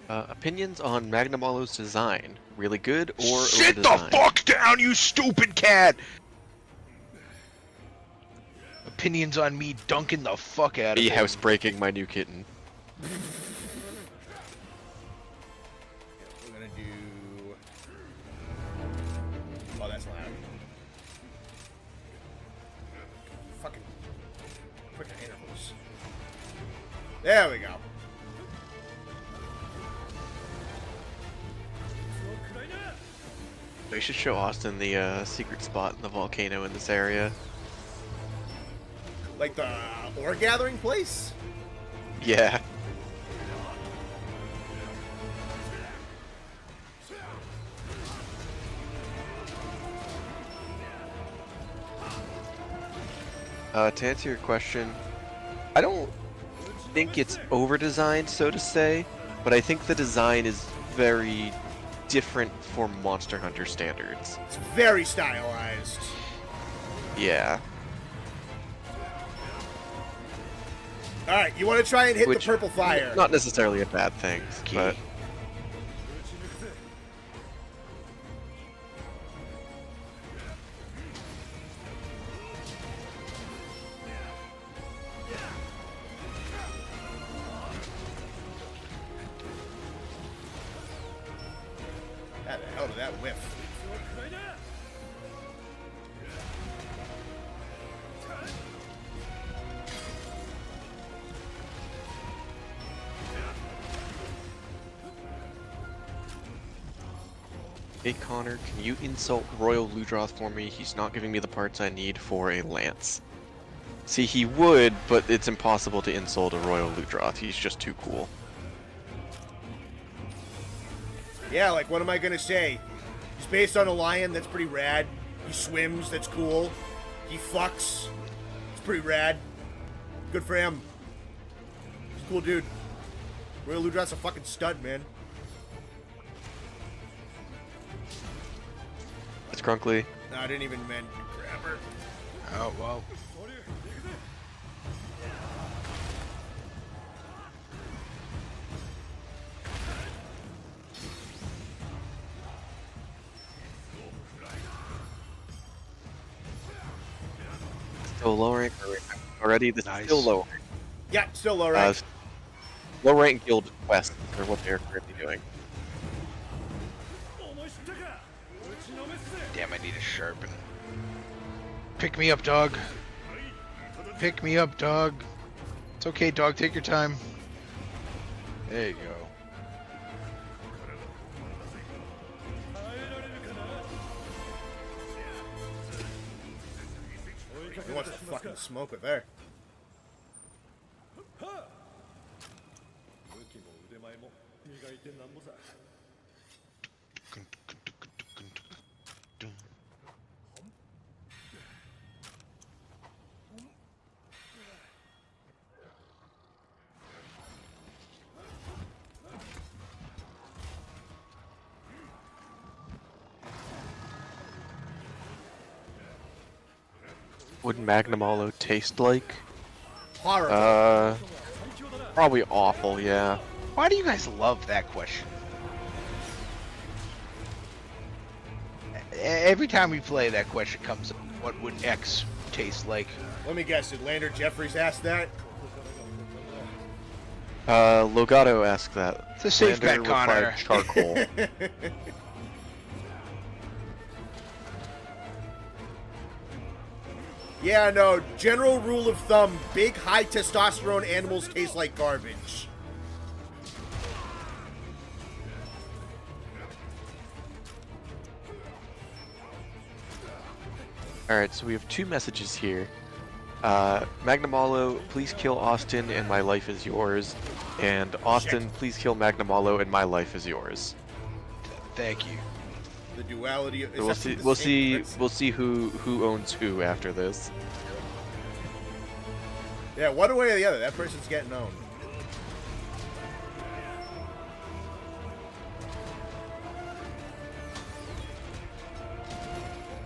Opinions on Magnamalo's design? Really good or Sit the over-designed? fuck down, you stupid cat! Opinions on me dunking the fuck out of Me him. housebreaking my new kitten. We're gonna do... Oh, that's loud. Fucking... quicker intervals. There we go. We should show Austin the secret spot in the volcano in this area. Like the ore gathering place? Yeah. To answer your question, I don't think it's over-designed, so to say, but I think the design is very different for Monster Hunter standards. It's very stylized. Yeah. Alright, you want to try and hit Which, the purple fire. not necessarily a bad thing, but... How the hell did that whiff? Hey Connor, can you insult Royal Ludroth for me? He's not giving me the parts I need for a lance. See, he would, but it's impossible to insult a Royal Ludroth. He's just too cool. Yeah, like, what am I gonna say? He's based on a lion, that's pretty rad. He swims, that's cool. He fucks. It's pretty rad. Good for him. He's a cool dude. Royal Ludroth's a fucking stud, man. It's Crunkly. No, I didn't even mean to grab her. Oh, well. Still low rank already? This Nice. is still low rank. Yeah, still low rank. Low rank guild quest are what they're currently doing. Damn, I need a sharpen. Pick me up, dog. Pick me up, dog. It's okay, dog. Take your time. There you go. He wants to fucking smoke with her. Would Magnamalo taste like? Horrible. Probably awful, yeah. Why do you guys love that question? Every time we play, that question comes up. What would X taste like? Let me guess, did Lander Jeffries ask that? Logato asked that. It's a safe Lander bet, Connor. replied charcoal. Yeah, no, general rule of thumb, big high testosterone animals taste like garbage. Alright, so we have two messages here. Magnamalo, please kill Austin and my life is yours. And Austin, please kill Magnamalo and my life is yours. Thank you. The duality of... So we'll see who owns who after this. Yeah, one way or the other, that person's getting owned.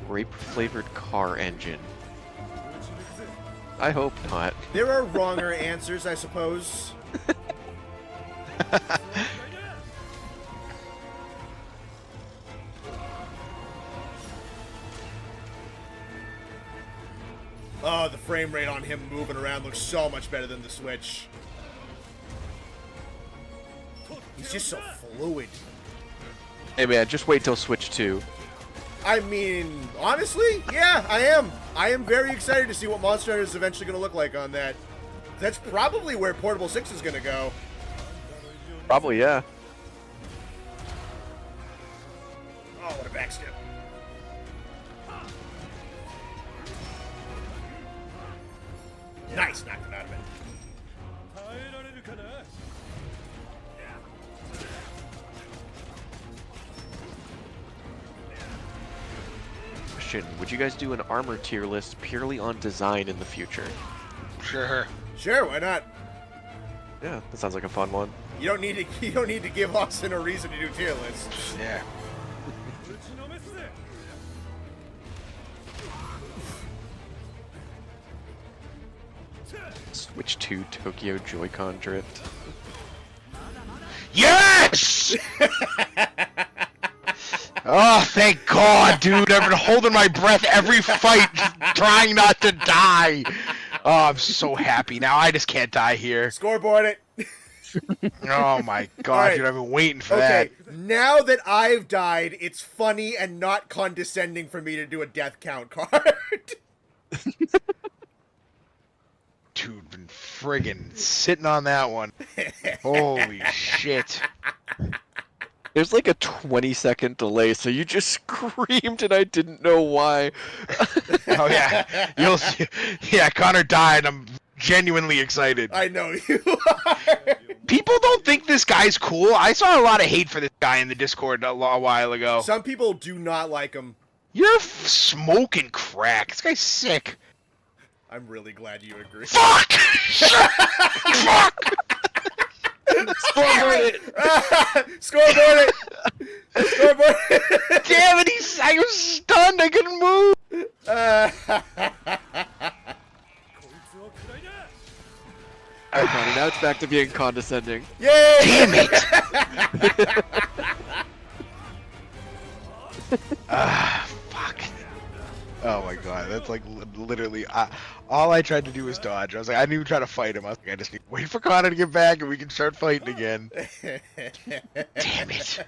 Grape-flavored car engine. I hope not. There are wronger answers, I suppose. Oh, the frame rate on him moving around looks so much better than the Switch. He's just so fluid. Hey man, just wait till Switch 2. I mean, honestly, yeah, I am. I am very excited to see what Monster Hunter is eventually going to look like on that. That's probably where Portable 6 is going to go. Probably, yeah. Oh, what a backstep. Nice, knocked him out of it. Question, would you guys do an armor tier list purely on design in the future? Sure. Sure, why not? Yeah, that sounds like a fun one. You don't need to give Austin a reason to do tier lists. Yeah. Switch to Tokyo Joy-Con drift. Yes! Oh, thank God, dude. I've been holding my breath every fight, trying not to die. Oh, I'm so happy. Now I just can't die here. Scoreboard it. Oh my God, Right. dude. I've been waiting for Okay, that. now that I've died, it's funny and not condescending for me to do a death count card. Dude, been friggin' sitting on that one. Holy shit. There's like a 20-second delay, so you just screamed and I didn't know why. Oh yeah, you'll see. Yeah, Connor died. I'm genuinely excited. I know you are. People don't think this guy's cool. I saw a lot of hate for this guy in the Discord a while ago. Some people do not like him. You're smoking crack. This guy's sick. I'm really glad you agree. Fuck! Fuck! Scoreboard it! Scoreboard it! Scoreboard it! Damn it! I was stunned. I couldn't move. Alright, Connie, now it's back to being condescending. Yay! Damn it! Fuck. Oh my God, that's like literally. All I tried to do was dodge. I was like, I didn't even try to fight him. I was like, I just need to wait for Connor to get back and we can start fighting again. Damn it.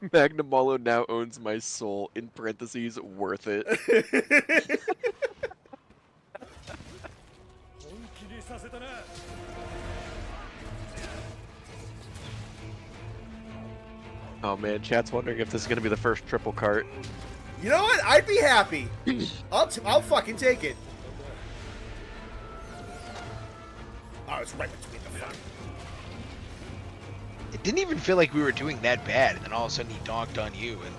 Magnamalo now owns my soul, in parentheses, worth it. Oh man, chat's wondering if this is gonna be the first triple cart. You know what? I'd be happy. I'll fucking take it. Oh, it's right between the front. It didn't even feel like we were doing that bad, and then all of a sudden he donked on you, and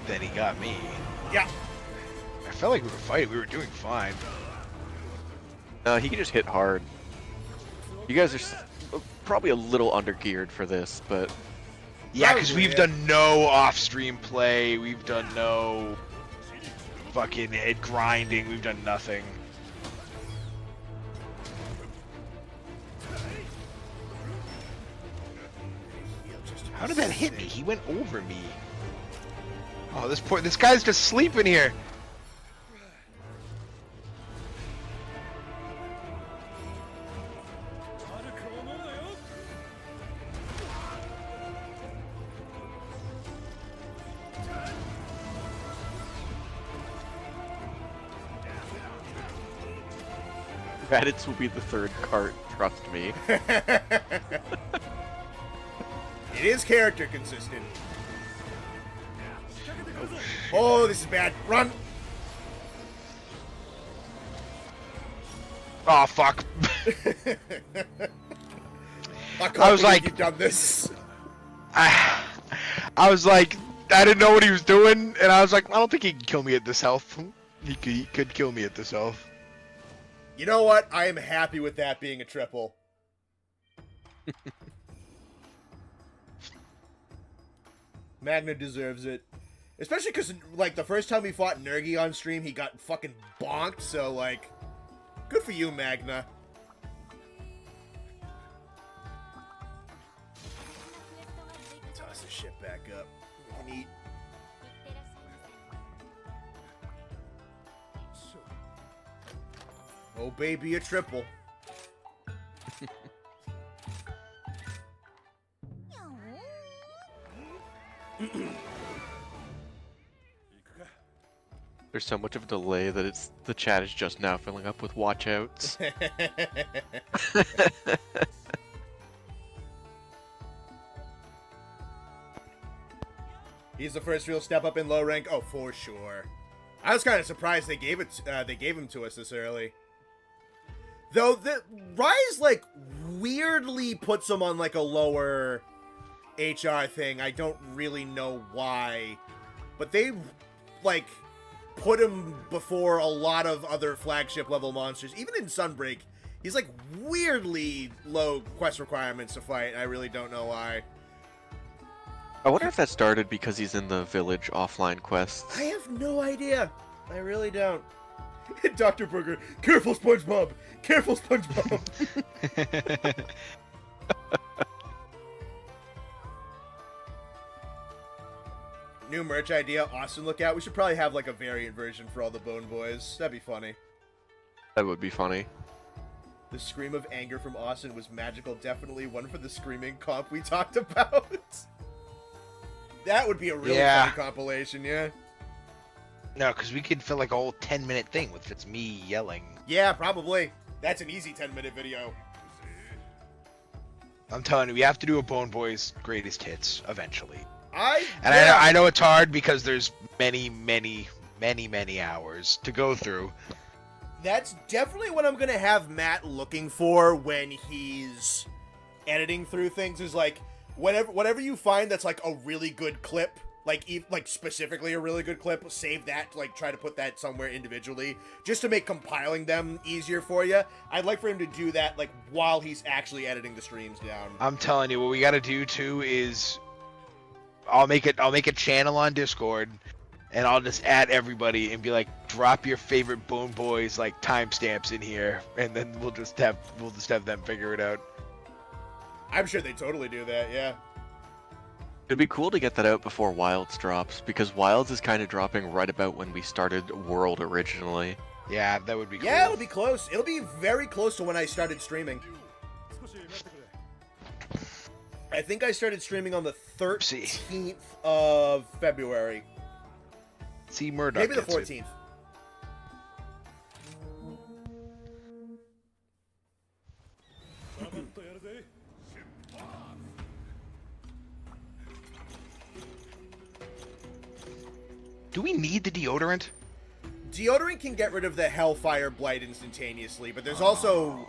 then he got me. Yeah. I felt like we were fighting. We were doing fine. He can just hit hard. You guys are probably a little undergeared for this, but Yeah, because Probably, we've yeah. done no off-stream play. We've done no fucking grinding. We've done nothing. How did that hit me? He went over me. Oh, this guy's just sleeping here. Raditz will be the third cart, trust me. It is character consistent. Oh, this is bad. Run! Oh, fuck. I was like- you've done this. I was like, I didn't know what he was doing, and I was like, I don't think he can kill me at this health. He could kill me at this health. You know what? I am happy with that being a triple. Magna deserves it. Especially because, like, the first time we fought Nergi on stream, he got fucking bonked, so, like, good for you, Magna. Toss this shit back up. We can eat. Oh, baby, a triple. There's so much of a delay that the chat is just now filling up with watchouts. He's the first real step up in low rank. Oh, for sure. I was kind of surprised they gave him to us this early. Though the Rise like weirdly puts him on like a lower HR thing. I don't really know why, but they like put him before a lot of other flagship level monsters. Even in Sunbreak, he's like weirdly low quest requirements to fight. I really don't know why. I wonder if that started because he's in the village offline quests. I have no idea. I really don't. Dr. Burger, careful SpongeBob! Careful SpongeBob! New merch idea, Austin look out. We should probably have like a variant version for all the Bone Boys. That'd be funny. That would be funny. The scream of anger from Austin was magical. Definitely one for the screaming comp we talked about. That would be a really funny compilation, yeah. No, because we could fill like a whole 10-minute thing with just me yelling. Yeah, probably. That's an easy 10-minute video. I'm telling you, we have to do a Bone Boys greatest hits eventually. I know it's hard because there's many hours to go through. That's definitely what I'm gonna have Matt looking for when he's editing through things. Is like whatever you find that's like a really good clip, like specifically a really good clip, save that. Like try to put that somewhere individually, just to make compiling them easier for you. I'd like for him to do that like while he's actually editing the streams down. I'm telling you, what we got to do too is I'll make a channel on Discord, and I'll just add everybody and be like, drop your favorite Bone Boys like timestamps in here, and then we'll just have them figure it out. I'm sure they totally do that, yeah. It'd be cool to get that out before Wilds drops, because Wilds is kind of dropping right about when we started World originally. Yeah, that would be cool. Yeah, it'll be close. It'll be very close to when I started streaming. I think I started streaming on the 13th of February. See, Murdoch. Maybe the 14th. Do we need the deodorant? Deodorant can get rid of the Hellfire Blight instantaneously, but there's also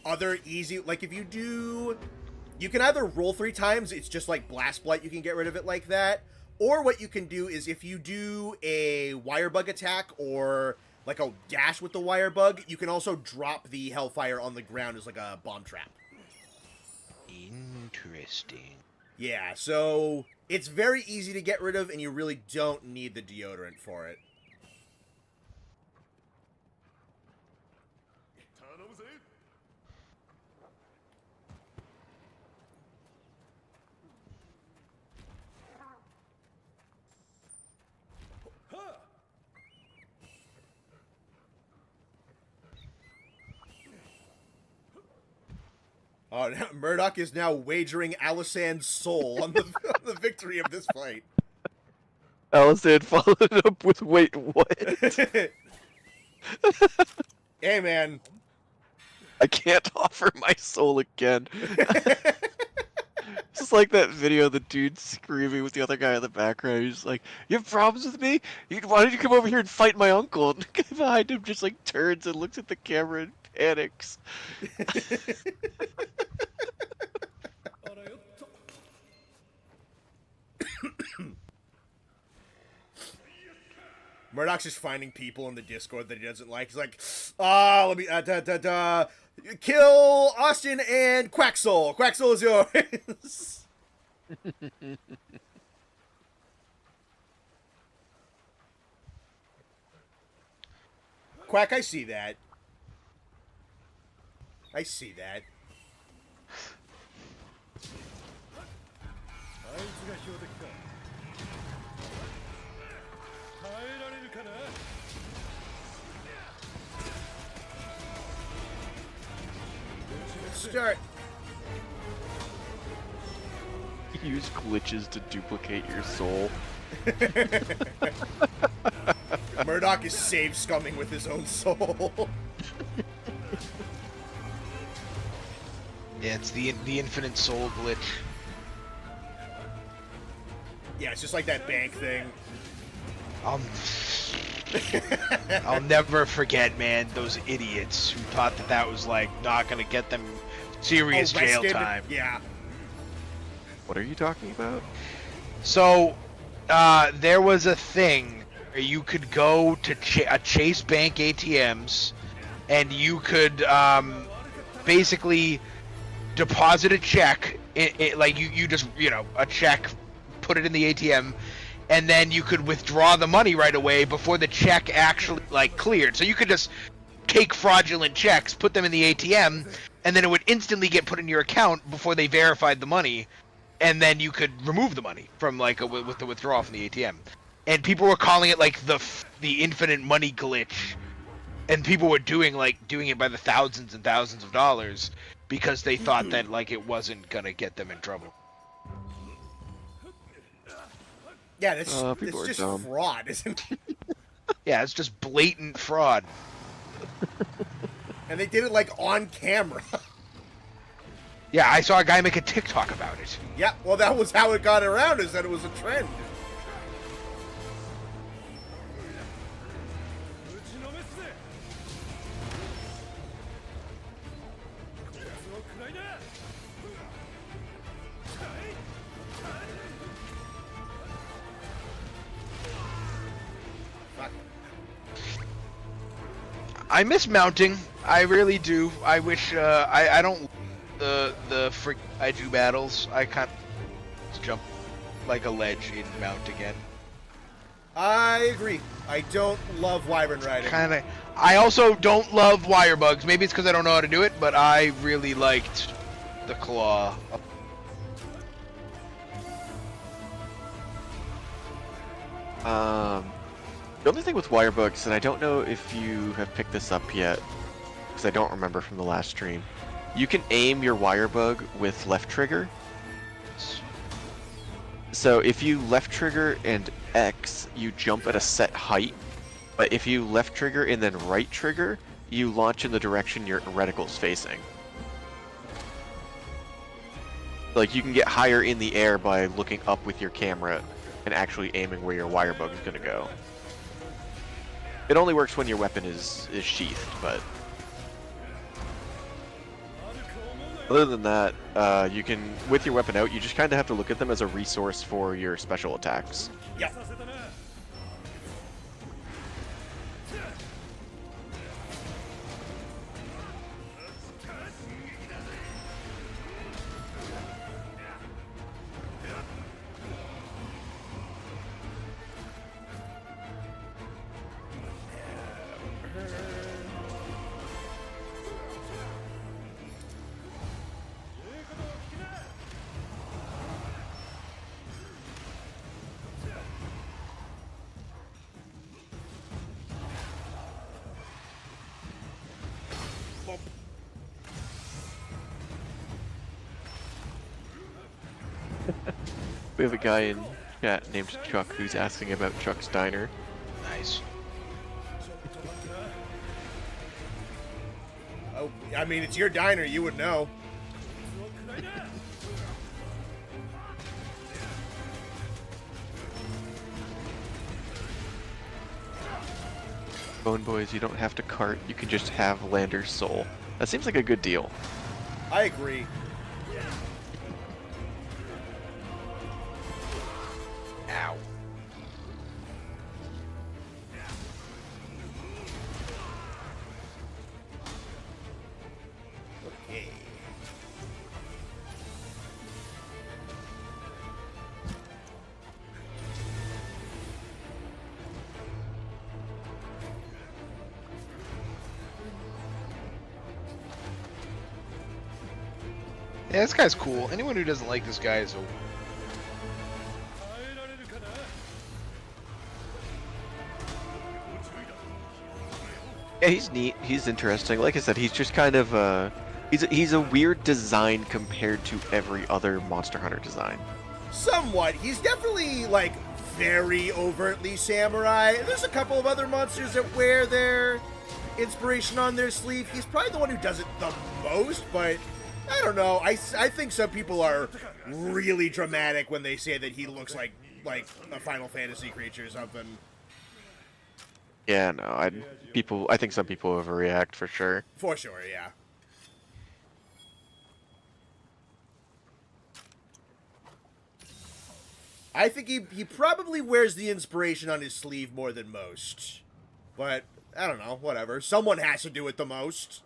other easy... Like, if you do... You can either roll 3 times, it's just like Blast Blight, you can get rid of it like that. Or what you can do is if you do a Wire Bug attack or like a dash with the Wire Bug, you can also drop the Hellfire on the ground as like a bomb trap. Interesting. Yeah, so it's very easy to get rid of, and you really don't need the deodorant for it. Oh, now Murdoch is now wagering Alisan's soul on the victory of this fight. Alisan followed up with, wait, what? Hey, man. I can't offer my soul again. It's just like that video of the dude screaming with the other guy in the background. He's like, you have problems with me? Why don't you come over here and fight my uncle? And the guy behind him just like turns and looks at the camera and panics. Murdoch's just finding people in the Discord that he doesn't like. He's like, let me, kill Austin and Quaxel. Quaxel is yours. Quack, I see that. I see that. Start. Use glitches to duplicate your soul. Murdoch is save scumming with his own soul. Yeah, it's the infinite soul glitch. Yeah, it's just like that bank thing. I'll never forget, man, those idiots who thought that that was like not gonna get them serious jail Arrested. time. Yeah. What are you talking about? So, there was a thing where you could go to a Chase Bank ATMs, and you could basically deposit a check. Like you just a check, put it in the ATM, and then you could withdraw the money right away before the check actually like cleared. So you could just take fraudulent checks, put them in the ATM, and then it would instantly get put in your account before they verified the money, and then you could remove the money from with the withdrawal from the ATM. And people were calling it like the infinite money glitch, and people were doing it by the thousands and thousands of dollars because they thought that like it wasn't gonna get them in trouble. Yeah, that's People are just dumb. fraud, isn't it? Yeah, it's just blatant fraud. And they did it like on camera. Yeah, I saw a guy make a TikTok about it. Yeah, well, that was how it got around, is that it was a trend. I miss mounting. I really do. I wish I don't the freak I do battles. I can't jump like a ledge in mount again. I agree. I don't love wyvern riding. Kinda. I also don't love wire bugs. Maybe it's because I don't know how to do it, but I really liked the claw. The only thing with wire bugs, and I don't know if you have picked this up yet, because I don't remember from the last stream, you can aim your wire bug with left trigger. So if you left trigger and X, you jump at a set height, but if you left trigger and then right trigger, you launch in the direction your reticle's facing. Like, you can get higher in the air by looking up with your camera and actually aiming where your wire bug is going to go. It only works when your weapon is sheathed, but other than that, you can, with your weapon out, you just kind of have to look at them as a resource for your special attacks. Yep. We have a guy in chat named Chuck who's asking about Chuck's Diner. Nice. Oh, I mean, it's your diner, you would know. Bone Boys, you don't have to cart, you can just have Lander's soul. That seems like a good deal. I agree. Ow. Okay. Yeah, this guy's cool. Anyone who doesn't like this guy is a... Yeah, he's neat. He's interesting. Like I said, he's just kind of he's a weird design compared to every other Monster Hunter design. Somewhat. He's definitely, like, very overtly samurai. There's a couple of other monsters that wear their inspiration on their sleeve. He's probably the one who does it the most, but I don't know. I think some people are really dramatic when they say that he looks like a Final Fantasy creature or something. Yeah, no, I think some people overreact for sure. For sure, yeah. I think he probably wears the inspiration on his sleeve more than most. But, I don't know, whatever. Someone has to do it the most.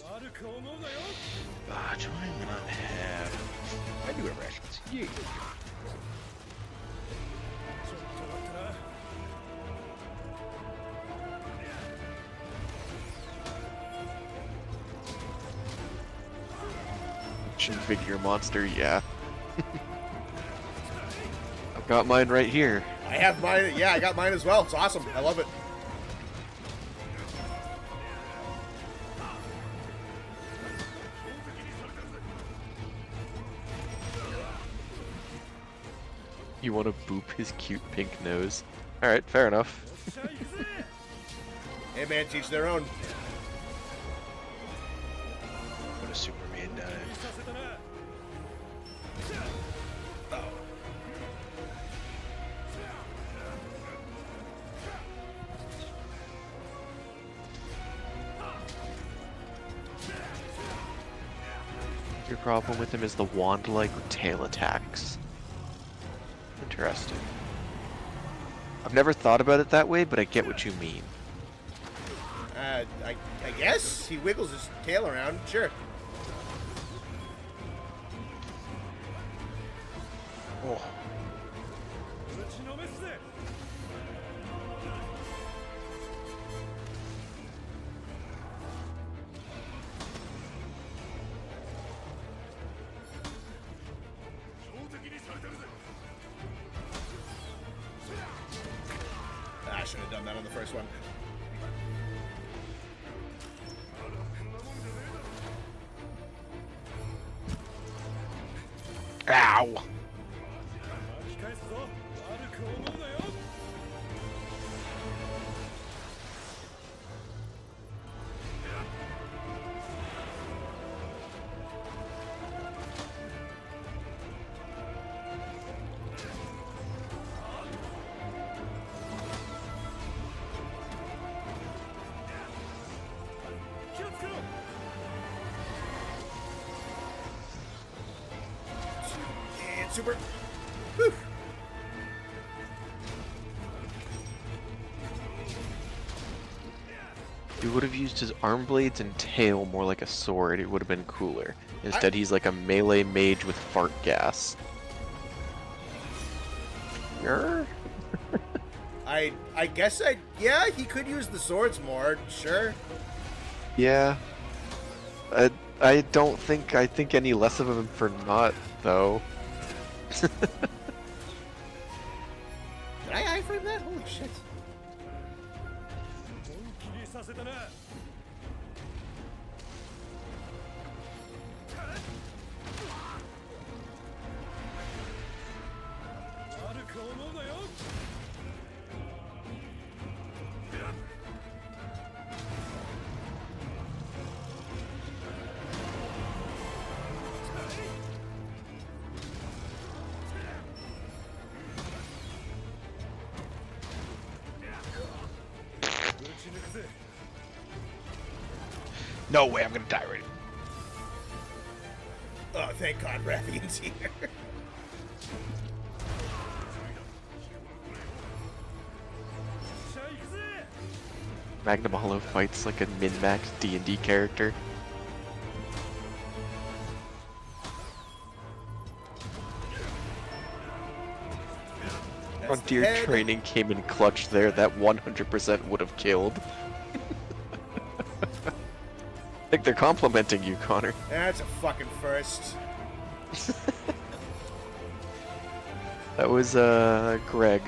Do I not have... I do have rations. Yeah. Action figure monster, yeah. I've got mine right here. I have mine, yeah, I got mine as well. It's awesome. I love it. You want to boop his cute pink nose? Alright, fair enough. Hey man, teach their own. What a Superman dive. Your problem with him is the wand-like tail attacks. Interesting. I've never thought about it that way, but I get what you mean. I guess he wiggles his tail around. Sure. Oh. I should have done that on the first one. Ow! And super. Whew. He would have used his arm blades and tail more like a sword. It would have been cooler. Instead, he's like a melee mage with fart gas. Grr. I guess yeah, he could use the swords more, sure. Yeah. I don't think I think any less of him for not, though. Did I iframe that? Holy shit. No way, I'm gonna die right now. Oh, thank God Rathian's here. Magnamalo fights like a min-max D&D character. Frontier head. training came in clutch there. That 100% would have killed. I think they're complimenting you, Connor. That's a fucking first. That was, Greg.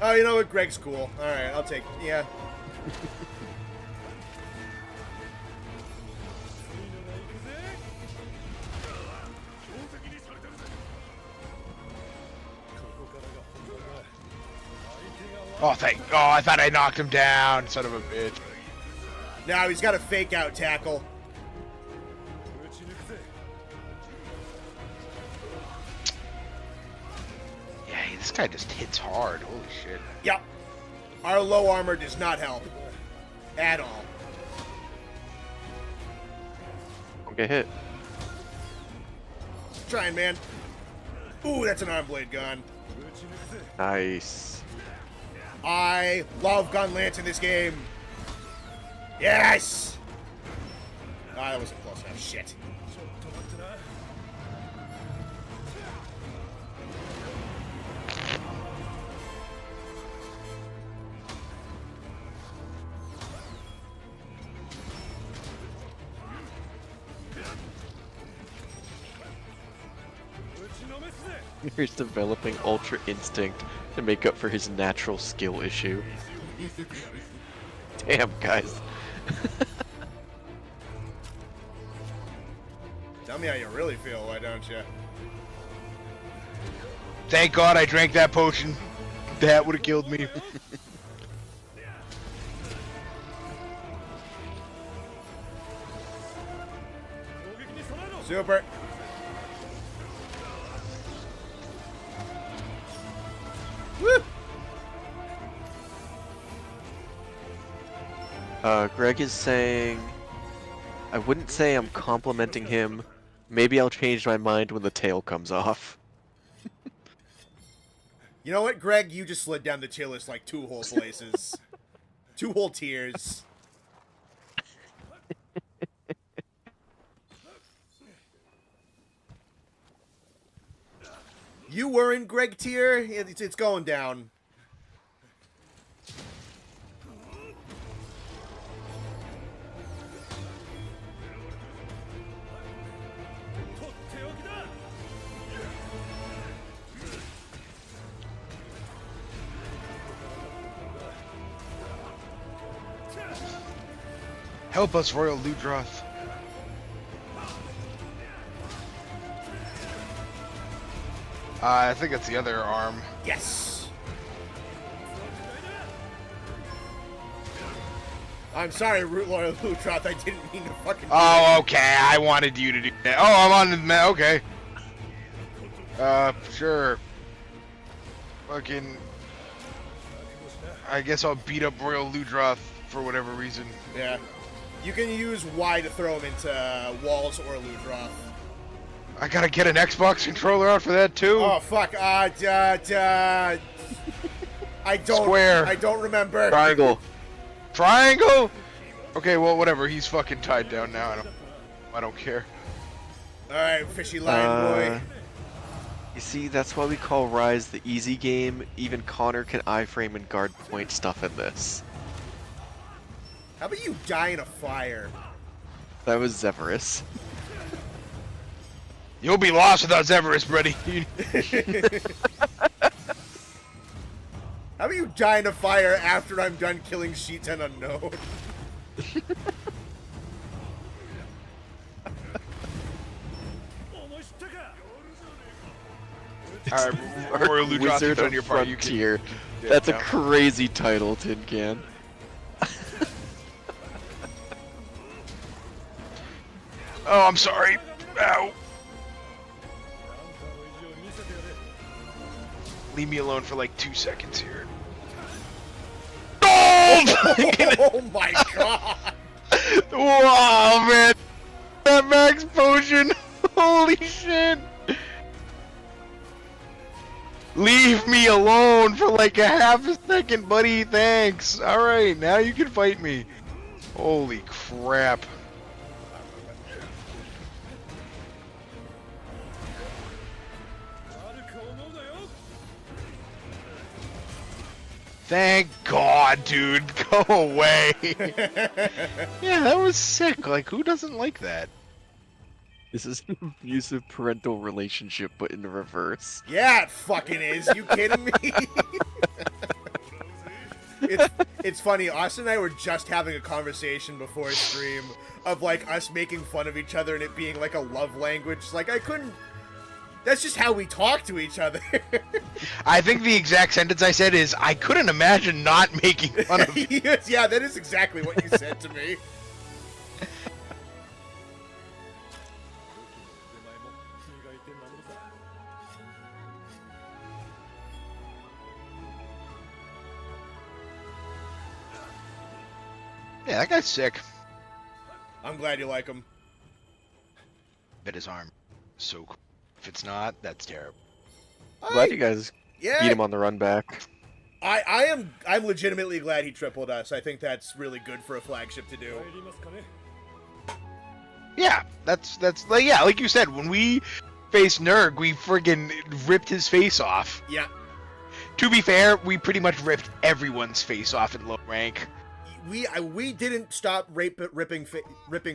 Oh, you know what? Greg's cool. Alright, I'll take... Yeah. Oh, I thought I knocked him down, son of a bitch. Now he's got a fake out tackle. Yeah, This guy just hits hard. Holy shit. Yep. Our low armor does not help. At all. Don't get hit. Trying, man. Ooh, that's an arm blade gun. Nice. I love gun lance in this game. Yes! Ah, that wasn't close enough. Shit. He's developing Ultra Instinct to make up for his natural skill issue. Damn, guys. Tell me how you really feel, why don't you? Thank God I drank that potion. That would have killed me. Super. Woo! Greg is saying, I wouldn't say I'm complimenting him. Maybe I'll change my mind when the tail comes off. You know what, Greg? You just slid down the tier list like 2 whole places. 2 whole tiers. You were in Greg tier. It's going down. Help us, Royal Ludroth. I think it's the other arm. Yes. I'm sorry, Root Loyal Lutroth. I didn't mean to fucking. Oh, okay. I wanted you to do that. Oh, I'm on the map. Okay. Sure. Fucking. I guess I'll beat up Royal Ludroth for whatever reason. Yeah. You can use Y to throw him into walls or Ludroth. I gotta get an Xbox controller out for that too. Oh fuck! I don't. Square. I don't remember. Triangle. Triangle. Okay, well, whatever. He's fucking tied down now. I don't care. All right, fishy lion boy. You see, that's why we call Rise the easy game. Even Connor can iframe and guard point stuff in this. How about you die in a fire? That was Zephyrus. You'll be lost without Zephyrus, buddy. How about you die in a fire after I'm done killing Sheets and Unknown? Alright, Royal Ludroth, Wizard you've done of your part. You Frontier. can, That's a yeah. crazy title, Tin Can. Oh, I'm sorry. Ow. Leave me alone for like 2 seconds here. Oh my god! Wow, man. That max potion. Holy shit. Leave me alone for like a half a second, buddy. Thanks. Alright, now you can fight me. Holy crap. Thank God, dude. Go away. Yeah, that was sick. Like, who doesn't like that? This is an abusive parental relationship, but in reverse. Yeah, it fucking is. You kidding me? It's funny. Austin and I were just having a conversation before stream of like us making fun of each other and it being like a love language. Like I couldn't. That's just how we talk to each other. I think the exact sentence I said is, I couldn't imagine not making fun of you. Yeah, that is exactly what you said to me. Yeah, that guy's sick. I'm glad you like him. Bet his arm is so cool. If it's not, that's terrible. Glad you guys Yeah, beat him on the run back. I'm legitimately glad he tripled us. I think that's really good for a flagship to do. Yeah, that's like like you said, when we faced Nurg, we friggin' ripped his face off. Yeah. To be fair, we pretty much ripped everyone's face off in low rank. We didn't stop ripping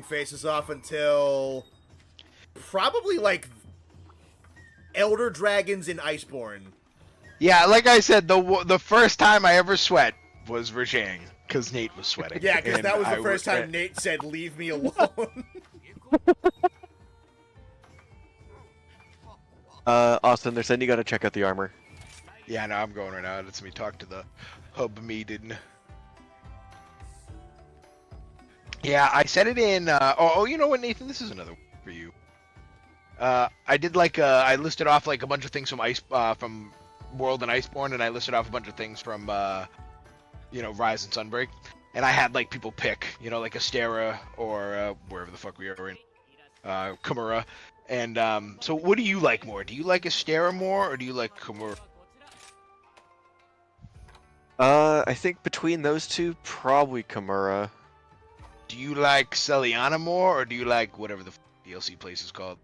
faces off until probably like Elder Dragons in Iceborne. Yeah, like I said, the first time I ever sweat was Rajang, because Nate was sweating. Yeah, because that was the I first time Nate said, "Leave me alone." Austin, they're saying you gotta check out the armor. Yeah, no, I'm going right now. Let's me talk to the hub meeting. Yeah, I said it in. You know what, Nathan? This is another one for you. I did I listed off like a bunch of things from World and Iceborne, and I listed off a bunch of things from Rise and Sunbreak, and I had like people pick, like Astera or wherever the fuck we are in, Kimura, and so what do you like more? Do you like Astera more, or do you like Kimura? I think between those two, probably Kimura. Do you like Celiana more, or do you like whatever the DLC place is called?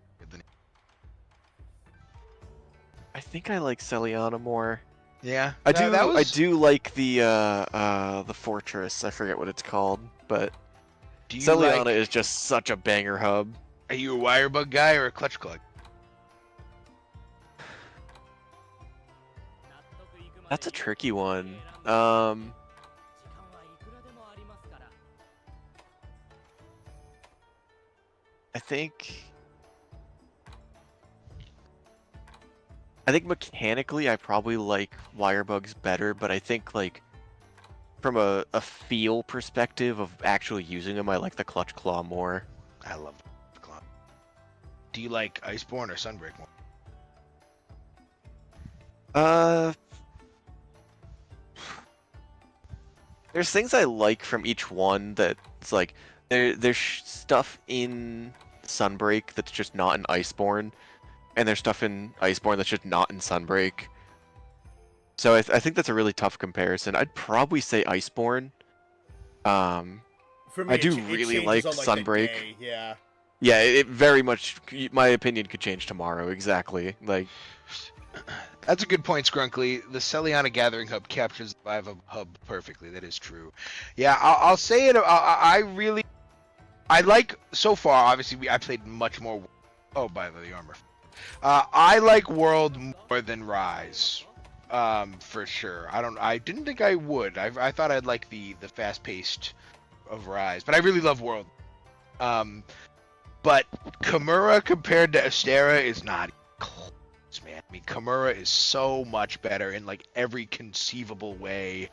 I think I like Celiana more. Yeah, I do like the fortress. I forget what it's called, but Celiana is just such a banger hub. Are you a Wirebug guy or a Clutch Cluck? That's a tricky one. I think mechanically I probably like Wirebugs better, but I think like from a feel perspective of actually using them, I like the Clutch Claw more. I love the Claw. Do you like Iceborne or Sunbreak more? There's things I like from each one that's like there's stuff in Sunbreak that's just not in Iceborne, and there's stuff in Iceborne that's just not in Sunbreak. So I think that's a really tough comparison. I'd probably say Iceborne. For me, I do it really changes like on, Sunbreak. the day, yeah. Yeah, it very much. My opinion could change tomorrow. Exactly. Like. That's a good point, Scrunkly. The Celiana Gathering Hub captures the vibe of hub perfectly. That is true. Yeah, I'll say it. I like so far. Obviously, I played much more. Oh, by the armor. I like World more than Rise, for sure. I didn't think I would. I thought I'd like the fast paced of Rise, but I really love World. But Kimura compared to Astera is not close, man. I mean, Kimura is so much better in like every conceivable way.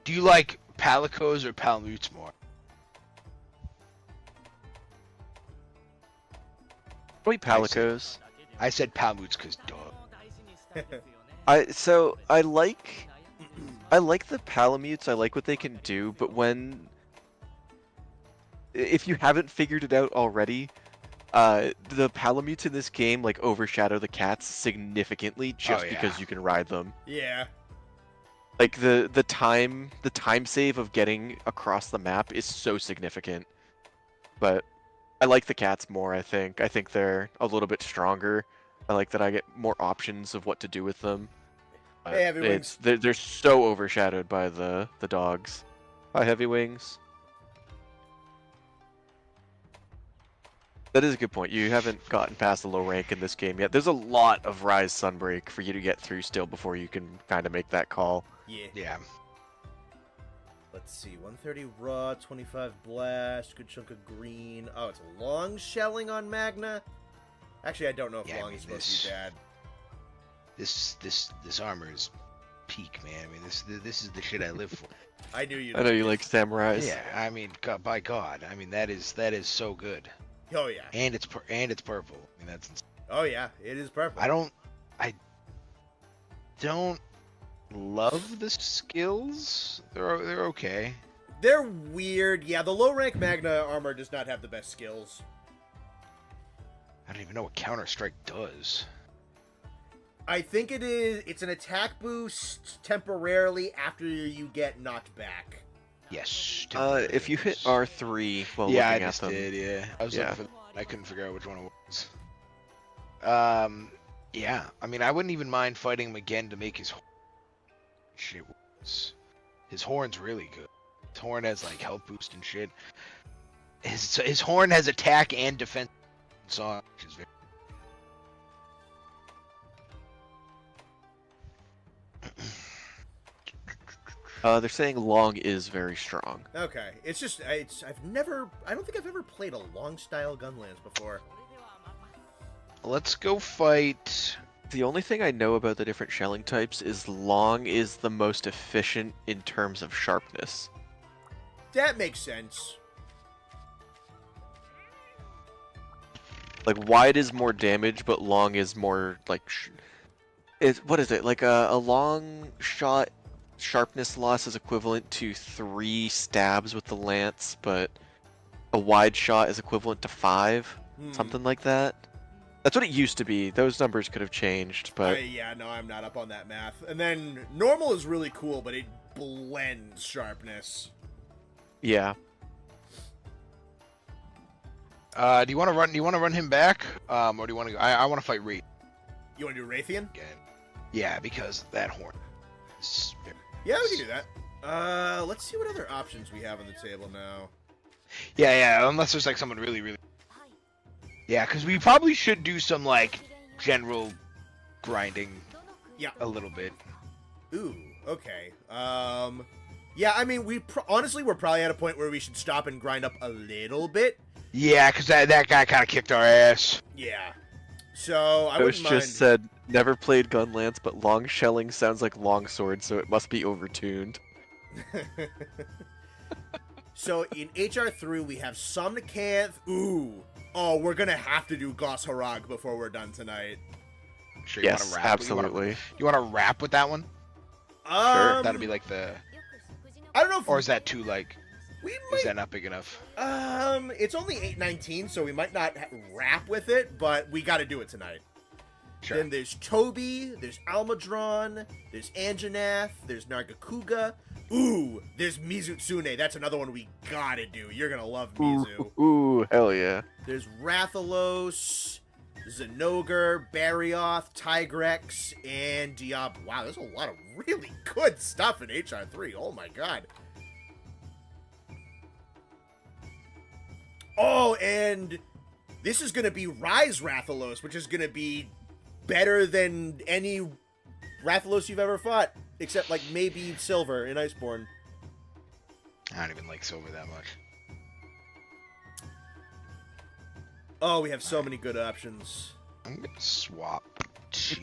Do you like Palicos or Palamutes more? Probably Palicos. I said Palamutes because duh. I like the Palamutes. I like what they can do, but if you haven't figured it out already, the Palamutes in this game like overshadow the cats significantly just because you can ride them. Yeah. Like the time save of getting across the map is so significant. But I like the cats more, I think. I think they're a little bit stronger. I like that I get more options of what to do with them. Hey, Heavy Wings. They're so overshadowed by the dogs. Hi, Heavy Wings. That is a good point. You haven't gotten past the low rank in this game yet. There's a lot of Rise Sunbreak for you to get through still before you can kind of make that call. Yeah. Let's see, 130 raw, 25 blast, good chunk of green. Oh, it's a long shelling on Magna. Actually, I don't know if long is supposed to be bad. This armor is peak, man. I mean, this is the shit I live for. I knew you. I know you like samurais. Yeah, I mean, by God, I mean that is so good. Oh yeah. And it's purple. I mean that's insane. Oh yeah, it is purple. I don't love the skills. They're okay. They're weird. Yeah, the low rank Magna armor does not have the best skills. I don't even know what Counter-Strike does. I think it's an attack boost temporarily after you get knocked back. Yes. If you hit R3 while yeah, I looking at just them. did. Yeah, I was Yeah. looking for. I couldn't figure out which one it was. Yeah. I mean, I wouldn't even mind fighting him again to make his shit worse. His horn's really good. His horn has like health boost and shit. His horn has attack and defense on, which is very. They're saying long is very strong. Okay, I don't think I've ever played a long style Gunlands before. Let's go fight. The only thing I know about the different shelling types is long is the most efficient in terms of sharpness. That makes sense. Like wide is more damage, but long is more like. What is it? Like a long shot sharpness loss is equivalent to 3 stabs with the lance, but a wide shot is equivalent to 5, something like that. That's what it used to be. Those numbers could have changed, but Yeah, no, I'm not up on that math. And then normal is really cool, but it blends sharpness. yeah. Do you want to run? Do you want to run him back? Or do you want to go? I want to fight Wraith You want to do Raytheon? again. Yeah, because that horn. Is very Yeah, we can do that. Let's see what other options we have on the table now. Yeah. Unless there's like someone really, really. Yeah, because we probably should do some like general grinding. Yeah. A little bit. Ooh, okay. Yeah, I mean, honestly, we're probably at a point where we should stop and grind up a little bit. Yeah, because that guy kind of kicked our ass. Yeah. So, I Ghost wouldn't mind... just said, never played Gunlance, but long shelling sounds like longsword, so it must be overtuned. So, in HR3, we have Somnicanth. Ooh. Oh, we're gonna have to do Gos Harag before we're done tonight. Sure, you Yes, want to rap? absolutely. You want to rap with that one? Sure. That'd be like the. I don't know if... Or is that too like? we Is might... that not big enough? It's only 8:19, so we might not rap with it, but we gotta do it tonight. Sure. Then there's Toby, there's Almadron, there's Anjanath, there's Nargacuga. Ooh, there's Mizutsune. That's another one we gotta do. You're gonna love Mizu. Ooh, hell yeah. There's Rathalos, Zenogre, Barioth, Tigrex, and Diablo. Wow, there's a lot of really good stuff in HR3. Oh my god. Oh, and this is gonna be Rise Rathalos, which is gonna be better than any Rathalos you've ever fought, except like maybe Silver in Iceborne. I don't even like Silver that much. Oh, we have so many good options. I'm gonna swap to.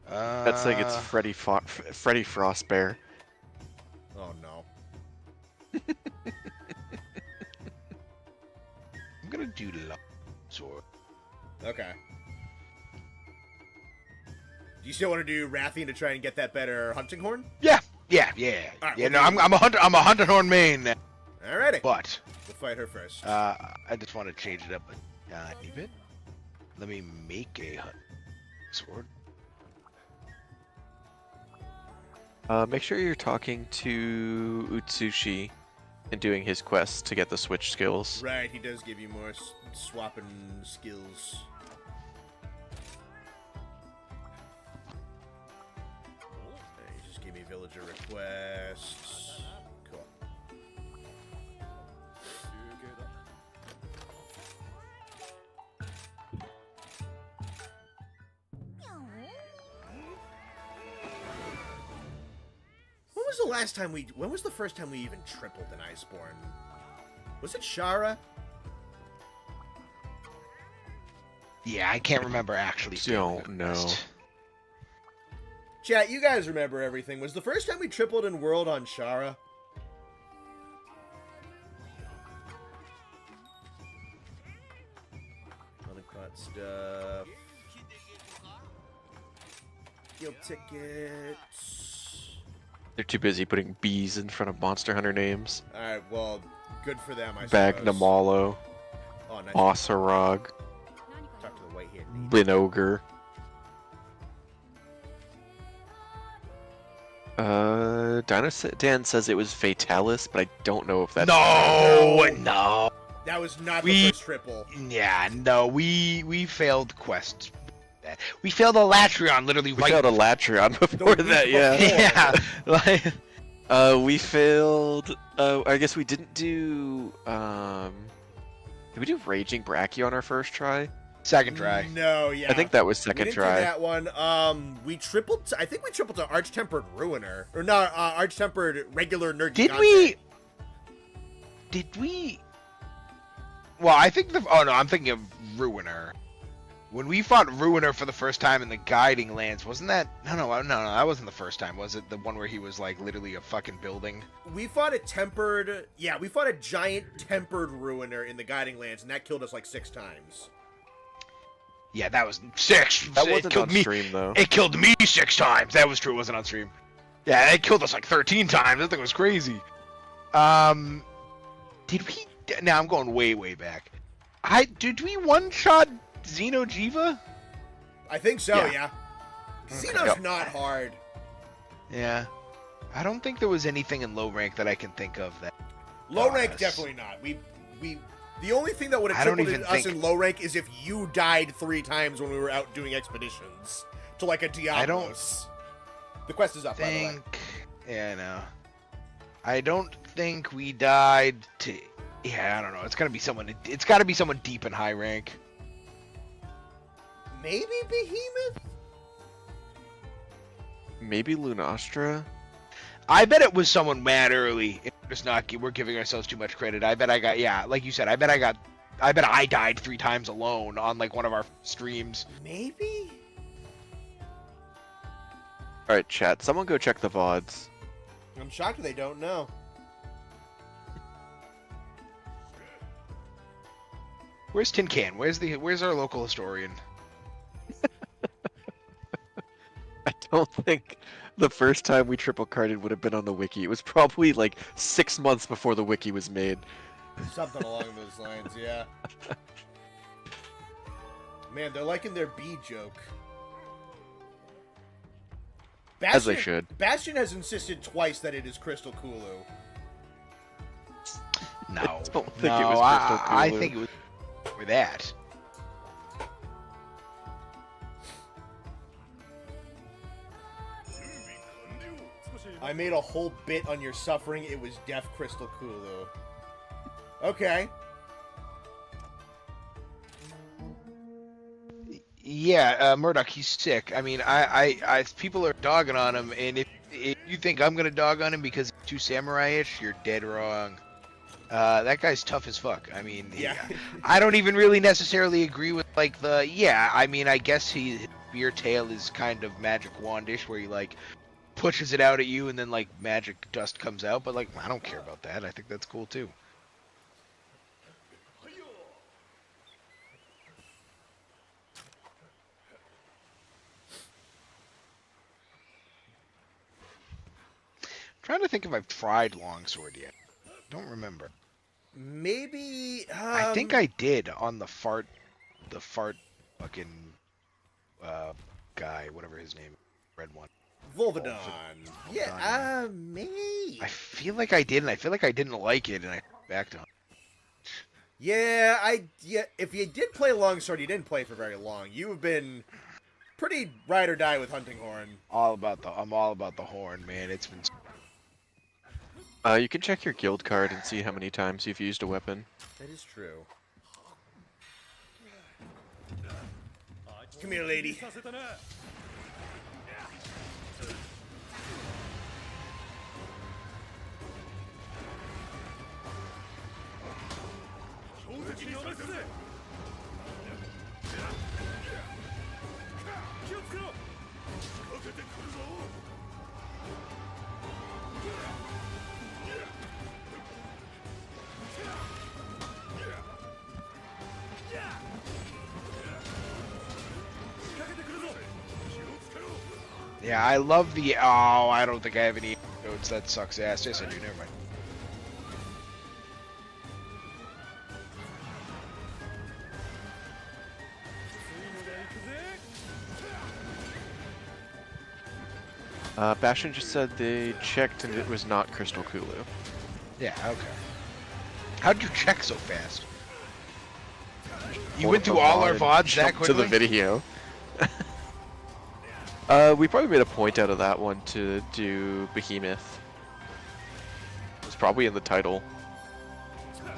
That's like it's Freddy Frostbear. Oh no. I'm gonna do Sword. Okay. Do you still want to do Rathian to try and get that better hunting horn? Yeah. All right, Yeah. we'll No, do- I'm a hunter horn main. Now. Alrighty. But We'll fight her first. I just want to change it up a tiny bit. Let me make a sword. Make sure you're talking to Utsushi and doing his quest to get the switch skills. Right, he does give you more swapping skills. He just gave me villager requests. Cool. When was the first time we even tripled in Iceborne? Was it Shara? Yeah, I can't remember actually. doing Don't the know. rest. Chat, you guys remember everything. Was the first time we tripled in World on Shara? Honeypot stuff. guild tickets. They're too busy putting bees in front of Monster Hunter names. Alright, well, good for them, I suppose. Magnamalo, Oh, nice. Ossarog, Talk to the white-haired lady. Binogre. Dan says it was Fatalis, but I don't know if that's No. That was not the first triple. Yeah, no, we failed quests. We failed a Latreon literally We right failed a Latreon before week that, yeah. before. Yeah. Like, We failed. I guess we didn't do. Did we do Raging Brachio on our first try? second try. No, yeah. I think that was we second didn't try. do that one. We tripled. I think we tripled to Arch-Tempered Ruiner, or not Arch-Tempered regular Nerd. Did we? Well, I think oh no, I'm thinking of Ruiner. When we fought Ruiner for the first time in the Guiding Lands, wasn't that? No, that wasn't the first time. Was it the one where he was like literally a fucking building? We fought a tempered. Yeah, we fought a giant tempered Ruiner in the Guiding Lands, and that killed us like 6 times. Yeah, that was 6. That It wasn't killed on me. stream though. It killed me 6 times. That was true. It wasn't on stream. Yeah, it killed us like 13 times. That thing was crazy. Did we? Now I'm going way back. Did we one-shot Xeno'jiva? I think so. Yeah. Yeah. Xeno's not hard. Yeah. I don't think there was anything in low rank that I can think of that. Low rank, us. definitely not. We. The only thing that would I have don't tripled even us think- in low rank is if you died 3 times when we were out doing expeditions to like a Diablos. The quest is up, by the way. Yeah, no. I don't think we died to. Yeah, I don't know. It's gotta be someone. It's gotta be someone deep in high rank. Maybe Behemoth. Maybe Lunastra. I bet it was someone mad early. It's not. We're giving ourselves too much credit. I bet I got. Yeah, like you said. I bet I died 3 times alone on like one of our streams. Maybe. All right, chat. Someone go check the VODs. I'm shocked they don't know. Where's Tin Can? Where's our local historian? I don't think the first time we triple carded would have been on the wiki. It was probably like 6 months before the wiki was made. Something along those lines, yeah. Man, they're liking their bee joke. As they should. Bastion has insisted twice that it is Crystal Kulu. No, I don't think no, it was Crystal I Kulu. think it was for that. I made a whole bit on your suffering. It was Deaf Crystal Kulu. Okay. Yeah, Murdoch, he's sick. I mean, I people are dogging on him, and if you think I'm gonna dog on him because he's too samurai-ish, you're dead wrong. That guy's tough as fuck. I mean, Yeah. I don't even really necessarily agree with like the. Yeah, I mean, I guess his spear tail is kind of magic wandish, where he like pushes it out at you, and then like magic dust comes out. But like, I don't care about that. I think that's cool too. Trying to think if I've tried longsword yet. Don't remember. Maybe. I think I did on the fart fucking guy, whatever his name, red one. Volvidon. Yeah, maybe. I feel like I did, and I feel like I didn't like it, and I backed on. Yeah, if you did play Longsword, you didn't play for very long. You have been pretty ride or die with Hunting Horn. I'm all about the horn, man. It's been. You can check your guild card and see how many times you've used a weapon. That is true. Come here, lady. Yeah, I love the. Oh, I don't think I have any notes. That sucks ass. Yes, I do. Never mind. Bastion just said they checked and it was not Crystal Kulu. Yeah. Okay. How'd you check so fast? You Pulled went up through the all VOD our and VODs that jumped quickly? to the video. We probably made a point out of that one to do Behemoth. It was probably in the title.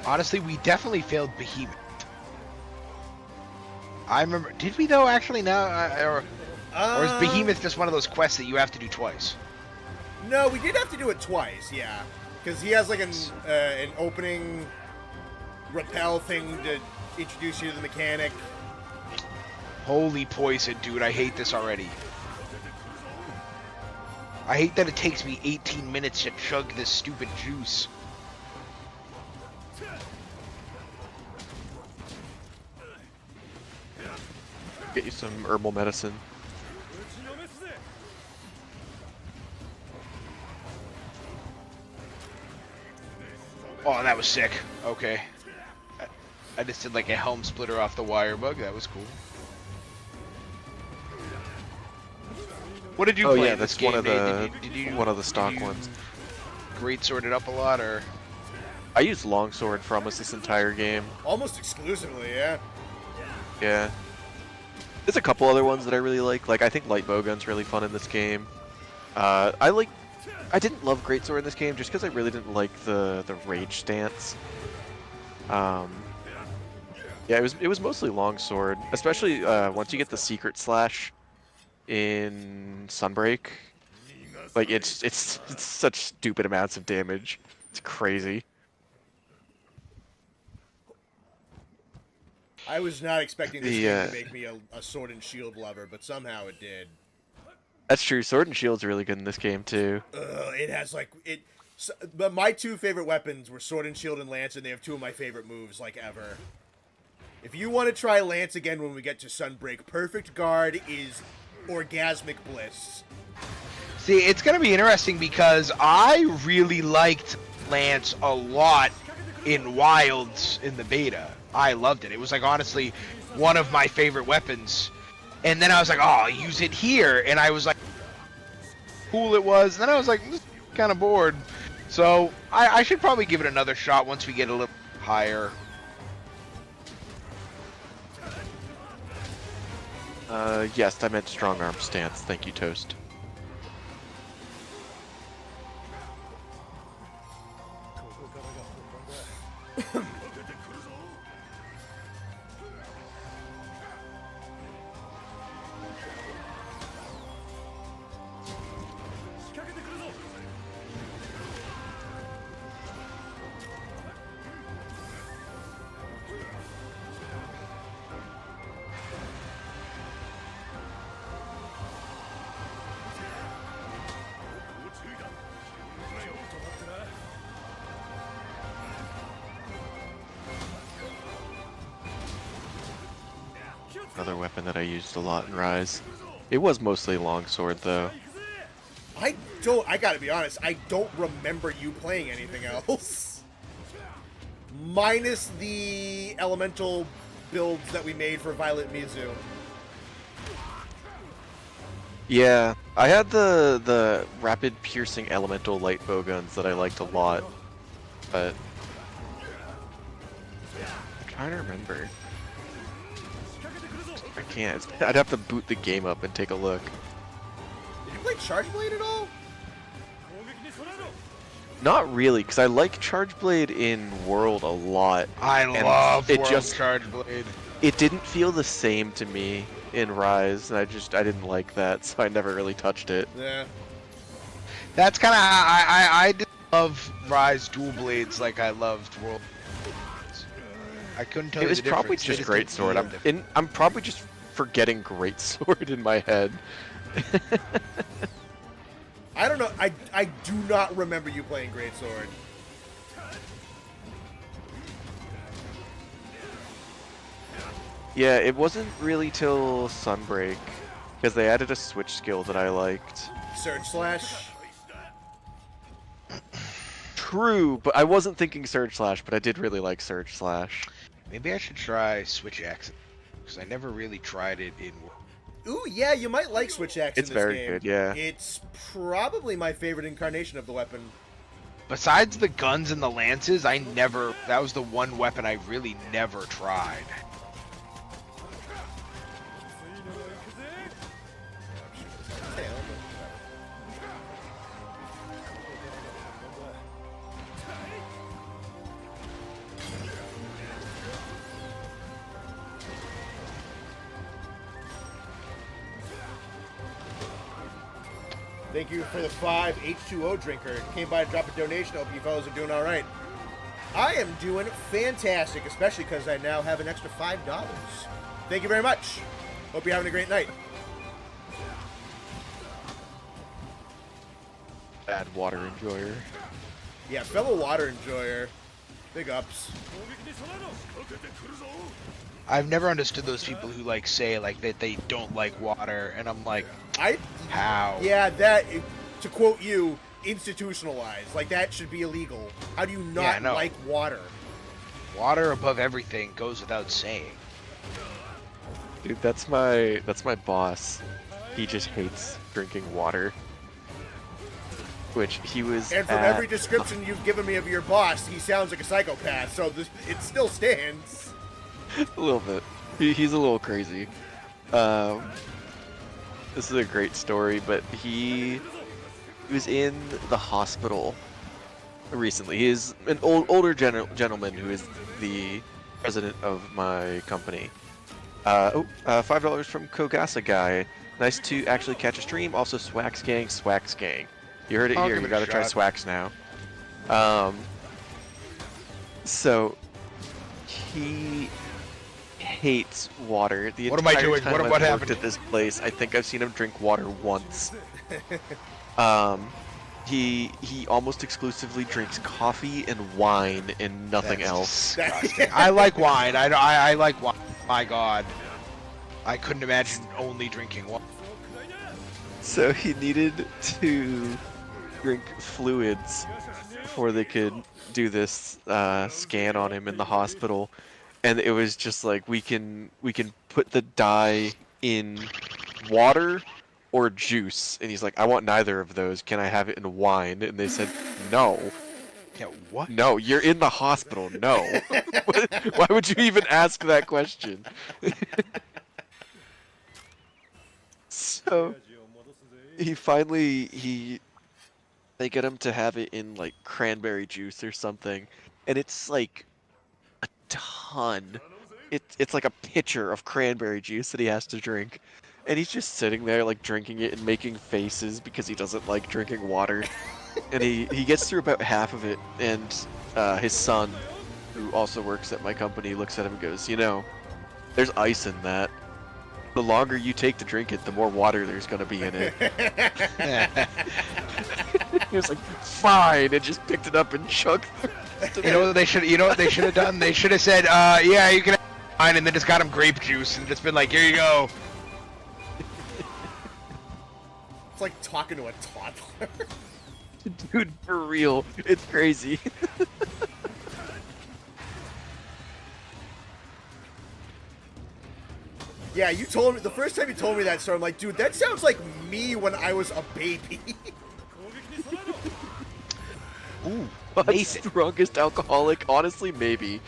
Honestly, we definitely failed Behemoth. I remember. Did we though? Actually, no. Or is Behemoth just one of those quests that you have to do twice? No, we did have to do it twice, yeah. Because he has like an opening rappel thing to introduce you to the mechanic. Holy poison, dude! I hate this already. I hate that it takes me 18 minutes to chug this stupid juice. Get you some herbal medicine. Oh, that was sick. Okay. I just did like a helm splitter off the wire bug. That was cool. What did you Oh play yeah, in this that's game, one of Nate? the one of the stock ones. Great sorted up a lot, or? I used longsword for almost this entire game. Almost exclusively, yeah. Yeah. There's a couple other ones that I really like. Like I think light bowgun's really fun in this game. I didn't love greatsword in this game just because I really didn't like the rage stance. Yeah, it was mostly longsword, especially once you get the secret slash in Sunbreak. Like it's such stupid amounts of damage. It's crazy. I was not expecting this game to make me a sword and shield lover, but somehow it did. That's true. Sword and shield's really good in this game too. It has like it. But my two favorite weapons were sword and shield and lance, and they have two of my favorite moves like ever. If you want to try lance again when we get to Sunbreak, perfect guard is orgasmic bliss. See, it's gonna be interesting because I really liked Lance a lot in Wilds in the beta. I loved it. It was like honestly one of my favorite weapons. And then I was like, oh, I'll use it here. And I was like, cool it was. And then I was like, kind of bored. So I should probably give it another shot once we get a little higher. Yes, I meant strong arm stance. Thank you, Toast. Another weapon that I used a lot in Rise. It was mostly longsword though. I gotta be honest, I don't remember you playing anything else. Minus the elemental builds that we made for Violet Mizu. Yeah, I had the rapid piercing elemental light bowguns that I liked a lot, but I'm trying to remember. I can't. I'd have to boot the game up and take a look. Did you play Charge Blade at all? Not really, because I like Charge Blade in World a lot. I love World Charge Blade. It didn't feel the same to me in Rise, and I didn't like that, so I never really touched it. Yeah. That's kind of I didn't love Rise dual blades like I loved World. I couldn't tell you the difference. It was probably just Greatsword. I'm probably just forgetting Greatsword in my head. I don't know. I do not remember you playing Greatsword. Yeah, it wasn't really till Sunbreak. Because they added a switch skill that I liked. Surge slash. True, but I wasn't thinking Surge Slash, but I did really like Surge Slash. Maybe I should try Switch Axe, because I never really tried it in... Ooh, yeah, you might like Switch Axe It's in this very game. good, yeah. It's probably my favorite incarnation of the weapon. Besides the guns and the lances, that was the one weapon I really never tried. Thank you for the 5 H2O drinker. Came by to drop a donation. Hope you fellas are doing all right. I am doing fantastic, especially because I now have an extra $5. Thank you very much. Hope you're having a great night. Bad water enjoyer. Yeah, fellow water enjoyer. Big ups. I've never understood those people who say that they don't like water, and I'm like, how? Yeah, that, to quote you, institutionalized. Like, that should be illegal. How do you not like water? Water above everything goes without saying. Dude, that's my boss. He just hates drinking water. Which he was. And from every description you've given me of your boss, he sounds like a psychopath. So it still stands. A little bit. He's a little crazy. This is a great story, but he was in the hospital recently. He is an older gentleman who is the president of my company. $5 from Kogasa guy. Nice to actually catch a stream. Also, Swax Gang. You heard it here. You gotta try Swax now. So he hates water. The What am I doing? entire time What I've happened? worked at this place, I think I've seen him drink water once. He almost exclusively drinks coffee and wine and nothing else. Disgusting. I like wine. I like wine. My God, I couldn't imagine only drinking wine. So he needed to drink fluids before they could do this scan on him in the hospital, and it was just like, we can put the dye in water or juice, and he's like, I want neither of those. Can I have it in wine? And they said no. Yeah, what? No, you're in the hospital. No. Why would you even ask that question? So they get him to have it in like cranberry juice or something, and it's like a ton. It's like a pitcher of cranberry juice that he has to drink, and he's just sitting there like drinking it and making faces because he doesn't like drinking water. And he gets through about half of it, and his son, who also works at my company, looks at him and goes, you know, there's ice in that. The longer you take to drink it, the more water there's gonna be in it. He was like, fine, and just picked it up and chugged it. You know what they should have done? They should have said, yeah, you can have wine, and then just got him grape juice and just been like, here you go. It's like talking to a toddler. Dude, for real, it's crazy. Yeah, you told me the first time you told me that story. I'm like, dude, that sounds like me when I was a baby. Ooh, Nathan. Strongest alcoholic, honestly, maybe.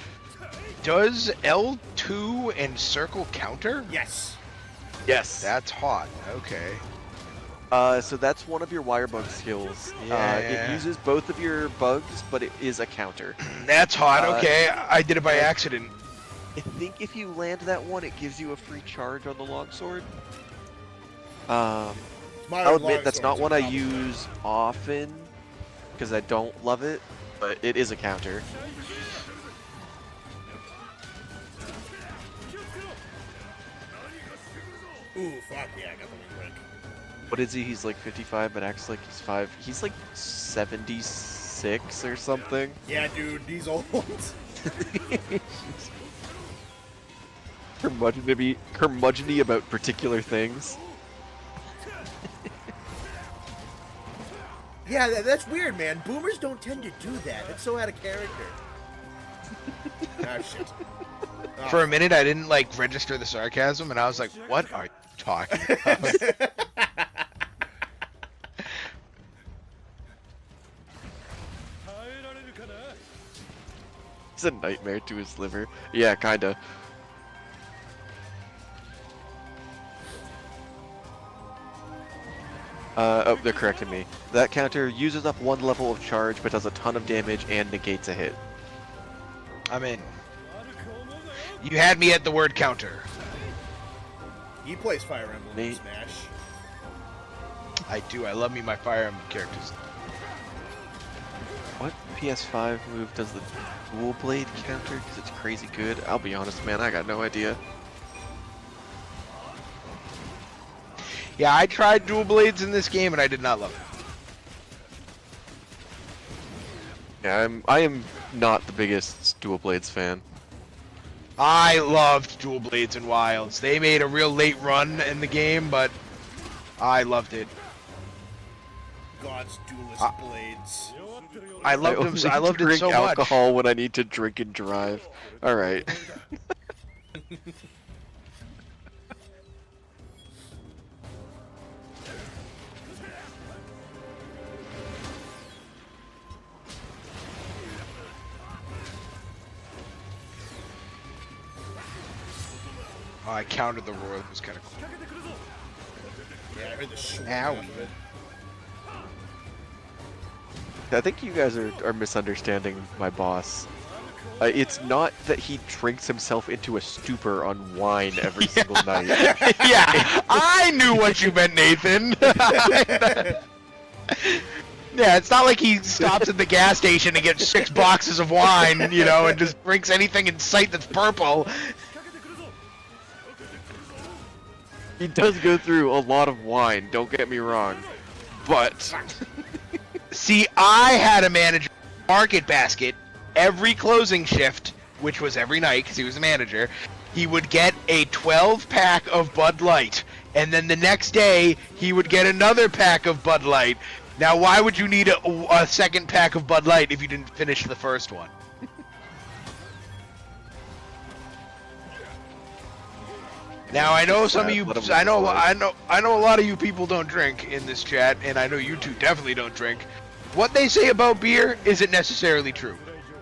Does L2 and circle counter? Yes. Yes. That's hot. Okay. So that's one of your wire bug skills. Yeah. It uses both of your bugs, but it is a counter. That's hot. Okay, I did it by accident. I think if you land that one, it gives you a free charge on the longsword. I'll admit that's not one I use often, because I don't love it, but it is a counter. Ooh, fuck yeah, I got the quick. What is he? He's like 55, but acts like he's 5. He's like 76 or something. Yeah, dude, he's old. Curmudgeony about particular things. Yeah, that's weird, man. Boomers don't tend to do that. It's so out of character. Ah, shit. Oh. For a minute, I didn't like register the sarcasm, and I was like, "What are you talking about?" It's a nightmare to his liver. Yeah, kinda. Oh, they're correcting me. That counter uses up 1 level of charge, but does a ton of damage and negates a hit. I'm in. You had me at the word counter. He plays Fire Emblem in Nate. Smash. I do. I love me my Fire Emblem characters. What PS5 move does the dual blade counter? Because it's crazy good. I'll be honest, man, I got no idea. Yeah, I tried dual blades in this game, and I did not love it. Yeah, I am not the biggest dual blades fan. I loved dual blades in Wilds. They made a real late run in the game, but I loved it. God's duelist blades. I loved them. only I loved it drink so much. alcohol when I need to drink and drive. All right. Oh, I countered the roar. It was kind of cool. Yeah, I heard the short Ow. of it. I think you guys are misunderstanding my boss. It's not that he drinks himself into a stupor on wine every single night. Yeah, I knew what you meant, Nathan. Yeah, it's not like he stops at the gas station and gets 6 boxes of wine, you know, and just drinks anything in sight that's purple. He does go through a lot of wine, don't get me wrong. But See, I had a manager market basket every closing shift, which was every night because he was a manager. He would get a 12-pack of Bud Light, and then the next day he would get another pack of Bud Light. Now, why would you need a second pack of Bud Light if you didn't finish the first one? Now I know some of you. I know a lot of you people don't drink in this chat, and I know you two definitely don't drink. What they say about beer isn't necessarily true.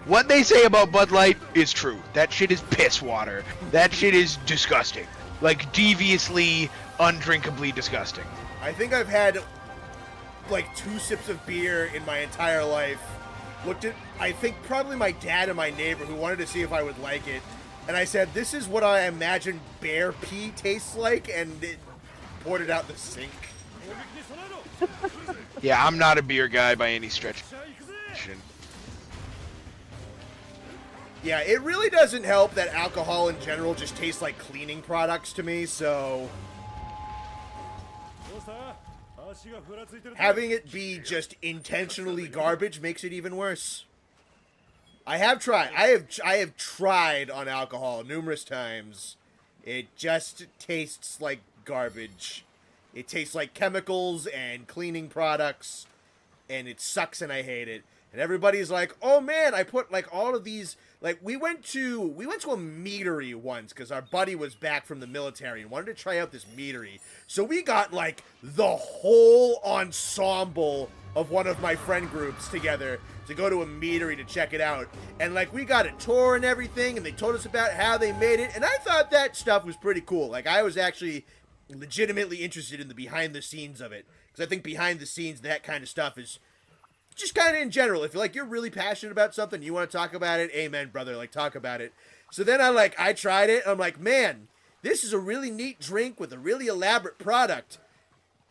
What they say about Bud Light is true. That shit is piss water. That shit is disgusting. Like, deviously, undrinkably disgusting. I think I've had like 2 sips of beer in my entire life. Looked at, I think, probably my dad and my neighbor who wanted to see if I would like it. And I said, this is what I imagine bear pee tastes like, and it poured it out the sink. Yeah, I'm not a beer guy by any stretch. Yeah, it really doesn't help that alcohol in general just tastes like cleaning products to me, so having it be just intentionally garbage makes it even worse. I have tried. I have tried on alcohol numerous times. It just tastes like garbage. It tastes like chemicals and cleaning products, and it sucks and I hate it. And everybody's like, "Oh man, I put like all of these." Like we went to a meadery once because our buddy was back from the military and wanted to try out this meadery. So we got like the whole ensemble of one of my friend groups together to go to a meadery to check it out. And like we got a tour and everything, and they told us about how they made it, and I thought that stuff was pretty cool. Like I was actually legitimately interested in the behind the scenes of it, because I think behind the scenes that kind of stuff is just kind of in general. If you're really passionate about something, you want to talk about it, amen, brother, like talk about it. So then I tried it, I'm like, man, this is a really neat drink with a really elaborate product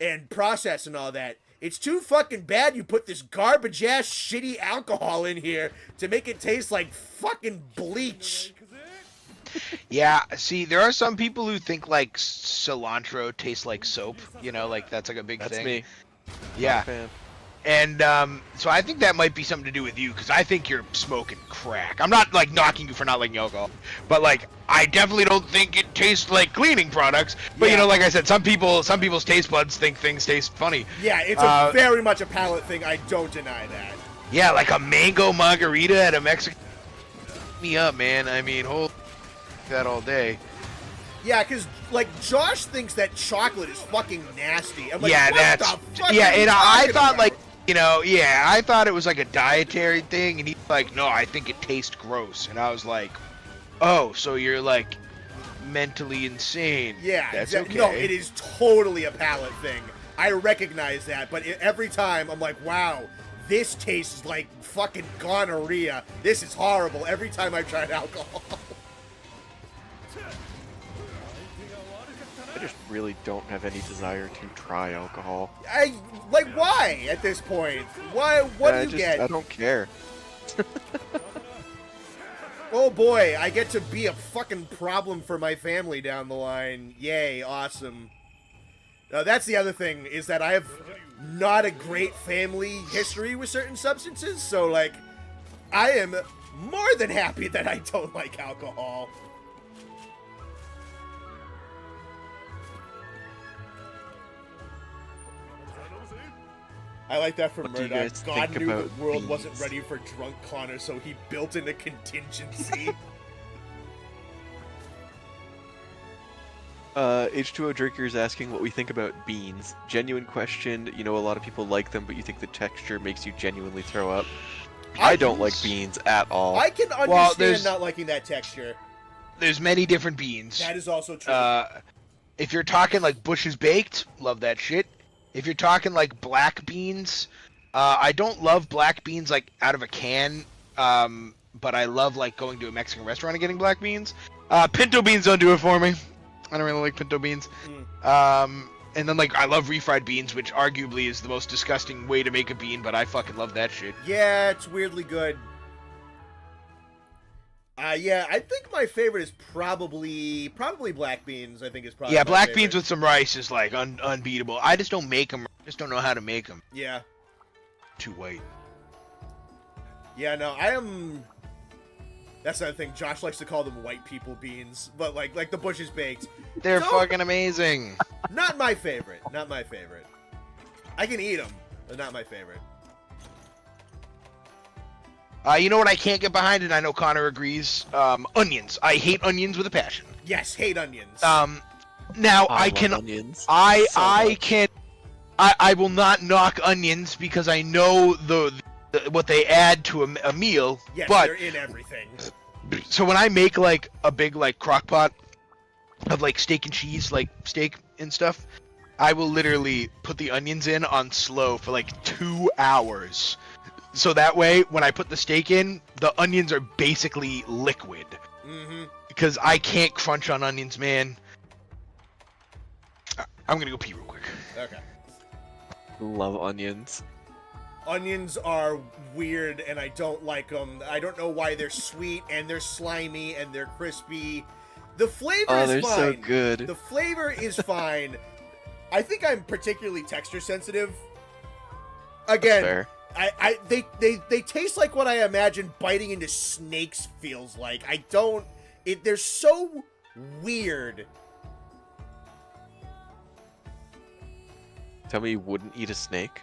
and process and all that. It's too fucking bad you put this garbage ass shitty alcohol in here to make it taste like fucking bleach. Yeah, see, there are some people who think like cilantro tastes like soap. You know, like that's like a big thing. That's me. Yeah. Fan. And so I think that might be something to do with you, because I think you're smoking crack. I'm not like knocking you for not liking alcohol, but like I definitely don't think it tastes like cleaning products. But you know, like I said, some people's taste buds think things taste funny. Yeah, it's a very much a palate thing. I don't deny that. Yeah, like a mango margarita at a Mexican. Me up, man. I mean, hold that all day. Yeah, because like Josh thinks that chocolate is fucking nasty. I'm like, Yeah, what that's the fuck yeah. are you And I talking thought about? like, you know, yeah, I thought it was like a dietary thing, and he's like, no, I think it tastes gross, and I was like, oh, so you're like mentally insane. Yeah, that's exactly. okay. No, it is totally a palate thing. I recognize that, but every time I'm like, wow, this tastes like fucking gonorrhea. This is horrible. Every time I've tried alcohol. I just really don't have any desire to try alcohol. Why at this point? Why? What do you get? I don't care. Oh boy, I get to be a fucking problem for my family down the line. Yay, awesome. That's the other thing, is that I have not a great family history with certain substances, so like, I am more than happy that I don't like alcohol. I like that from What do you Murdoch. guys God think knew the about world wasn't bees? ready for drunk Connor, so he built in a contingency. H2O Drinker is asking what we think about beans. Genuine question. You know, a lot of people like them, but you think the texture makes you genuinely throw up. I don't like beans at all. I can understand not liking that texture. There's many different beans. That is also true. If you're talking like Bush's baked, love that shit. If you're talking like black beans, I don't love black beans like out of a can, but I love like going to a Mexican restaurant and getting black beans. Pinto beans don't do it for me. I don't really like pinto beans. And then like I love refried beans, which arguably is the most disgusting way to make a bean, but I fucking love that shit. Yeah, it's weirdly good. Yeah, I think my favorite is probably black beans. I think is probably Yeah, my black favorite. beans with some rice is like unbeatable. I just don't make them. I just don't know how to make them. Yeah. Too white. Yeah, no, I am. That's the other thing. Josh likes to call them white people beans, but like the Bush's baked. They're So- fucking amazing. Not my favorite. Not my favorite. I can eat them, but not my favorite. You know what I can't get behind, and I know Connor agrees. Onions. I hate onions with a passion. Yes, hate onions. Now I I love can. onions so I much. can. I will not knock onions because I know the what they add to a meal. Yes, but they're in everything. so when I make like a big like crock pot of like steak and cheese, like steak and stuff, I will literally put the onions in on slow for like 2 hours. So that way, when I put the steak in, the onions are basically liquid. Mm-hmm. Because I can't crunch on onions, man. I'm gonna go pee real quick. Okay. Love onions. Onions are weird, and I don't like them. I don't know why they're sweet, and they're slimy, and they're crispy. The flavor Oh, is they're fine. so good. The flavor is fine. I think I'm particularly texture sensitive. Again, Fair. they taste like what I imagine biting into snakes feels like. I don't. They're so weird. Tell me you wouldn't eat a snake?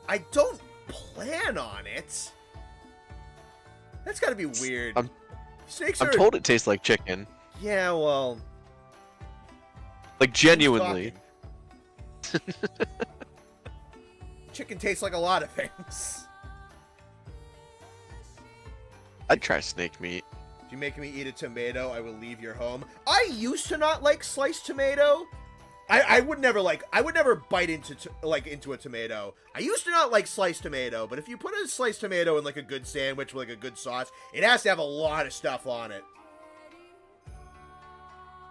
I don't plan on it. That's got to be weird. Snakes I'm are. told it tastes like chicken. Yeah, well. Like genuinely. Chicken tastes like a lot of things. I'd try snake meat. If you make me eat a tomato, I will leave your home. I used to not like sliced tomato. I would never bite into a tomato. I used to not like sliced tomato, but if you put a sliced tomato in like a good sandwich with like a good sauce, it has to have a lot of stuff on it.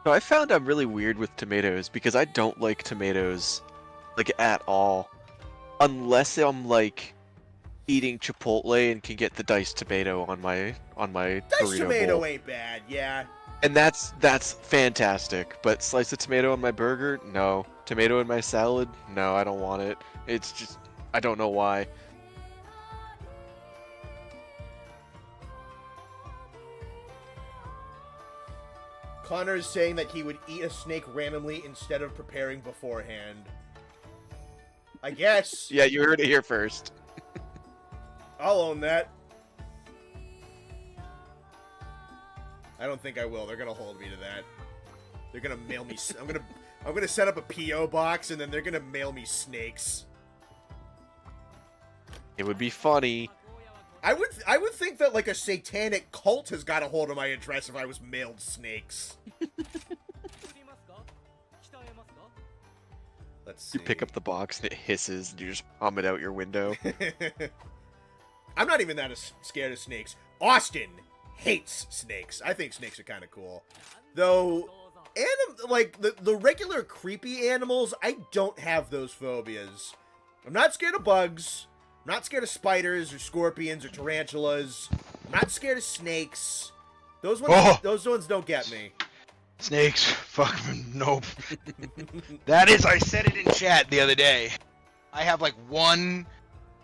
So I found I'm really weird with tomatoes because I don't like tomatoes like at all. Unless I'm like eating Chipotle and can get the diced tomato on my Diced burrito tomato bowl. ain't bad, yeah. And that's fantastic. But slice of tomato on my burger? No. Tomato in my salad? No, I don't want it. It's just I don't know why. Connor is saying that he would eat a snake randomly instead of preparing beforehand. I guess. Yeah, you heard it here first. I'll own that. I don't think I will. They're gonna hold me to that. They're gonna mail me. I'm gonna set up a PO box and then they're gonna mail me snakes. It would be funny. I would think that like a satanic cult has got a hold of my address if I was mailed snakes. Let's see. You pick up the box and it hisses and you just hum it out your window. I'm not even that scared of snakes. Austin hates snakes. I think snakes are kind of cool. Though, like, the regular creepy animals, I don't have those phobias. I'm not scared of bugs. I'm not scared of spiders or scorpions or tarantulas. I'm not scared of snakes. Those ones don't get me. Snakes. Fuck. Nope. That is, I said it in chat the other day. I have like one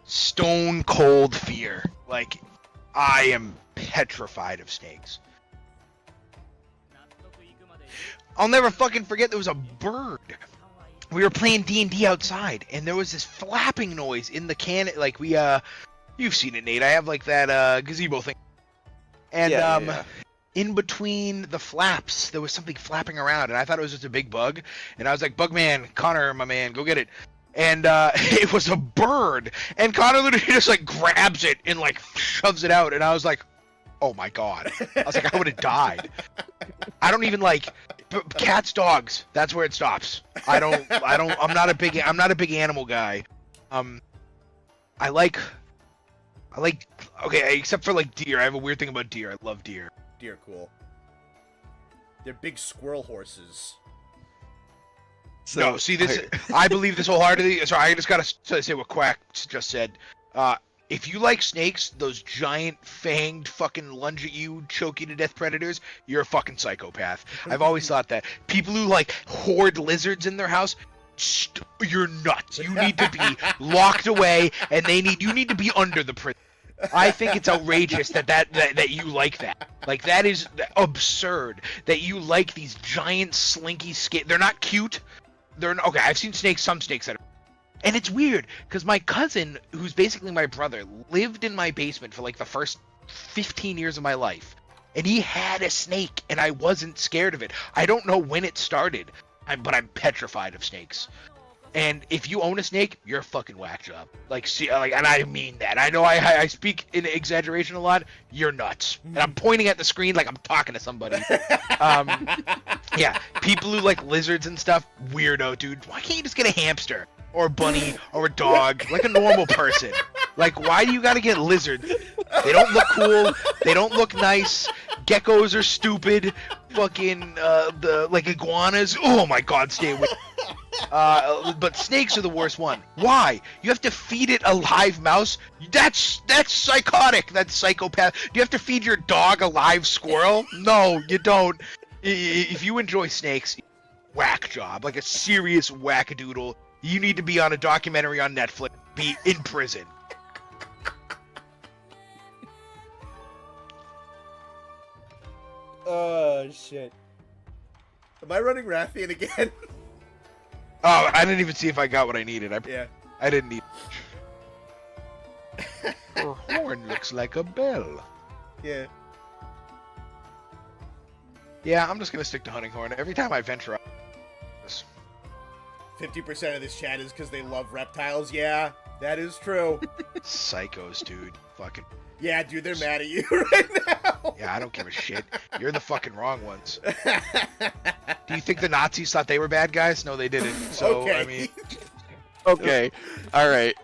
stone cold fear. Like, I am petrified of snakes. I'll never fucking forget there was a bird. We were playing D&D outside, and there was this flapping noise in the can. Like, you've seen it, Nate. I have, like, that, gazebo thing. And, yeah. In between the flaps, there was something flapping around, and I thought it was just a big bug. And I was like, Bugman, Connor, my man, go get it. And, it was a bird. And Connor literally just, like, grabs it and, like, shoves it out. And I was like, oh, my God. I was like, I would have died. I don't even, like... Cats, dogs. That's where it stops. I'm not a big animal guy. I like. Okay, except for like deer. I have a weird thing about deer. I love deer. Deer, cool. They're big squirrel horses. So, no, see this. I believe this wholeheartedly. Sorry, I just gotta say what Quack just said. If you like snakes, those giant fanged fucking lunge at you, choke you to death predators, you're a fucking psychopath. I've always thought that. People who like hoard lizards in their house, you're nuts. You need to be locked away, and you need to be under the prison. I think it's outrageous that you like that. Like, that is absurd that you like these giant slinky skin. They're not cute. Okay, I've seen some snakes that are. And it's weird, because my cousin, who's basically my brother, lived in my basement for like the first 15 years of my life. And he had a snake, and I wasn't scared of it. I don't know when it started, but I'm petrified of snakes. And if you own a snake, you're a fucking whack job. Like, see, and I mean that. I know I speak in exaggeration a lot. You're nuts. And I'm pointing at the screen like I'm talking to somebody. Yeah, people who like lizards and stuff, weirdo, dude. Why can't you just get a hamster? Or a bunny, or a dog, like a normal person. Like, why do you gotta get lizards? They don't look cool, they don't look nice, geckos are stupid, fucking, like iguanas, oh my god, stay away. But snakes are the worst one. Why? You have to feed it a live mouse? That's psychotic, that's psychopath. Do you have to feed your dog a live squirrel? No, you don't. If you enjoy snakes, whack job, like a serious wackadoodle. You need to be on a documentary on Netflix. Be in prison. Oh, shit. Am I running Rathian again? Oh, I didn't even see if I got what I needed. Yeah. I didn't need. Her horn looks like a bell. Yeah. Yeah, I'm just gonna stick to hunting horn. Every time I venture out. 50% of this chat is because they love reptiles. Yeah, that is true. Psychos, dude. Fucking. Yeah, dude, they're mad at you right now. Yeah, I don't give a shit. You're the fucking wrong ones. Do you think the Nazis thought they were bad guys? No, they didn't. So, okay. I mean. Okay. All right.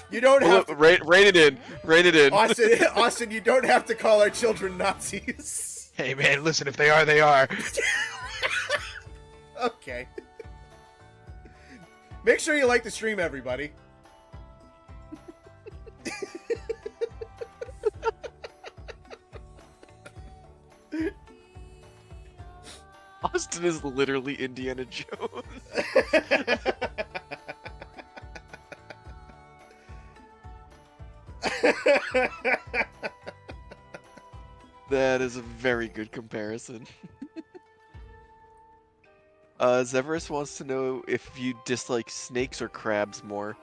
You don't have to... Rate it in. Rate it in. Austin, you don't have to call our children Nazis. Hey, man, listen, if they are, they are. Okay. Make sure you like the stream, everybody. Austin is literally Indiana Jones. That is a very good comparison. Zeverus wants to know if you dislike snakes or crabs more.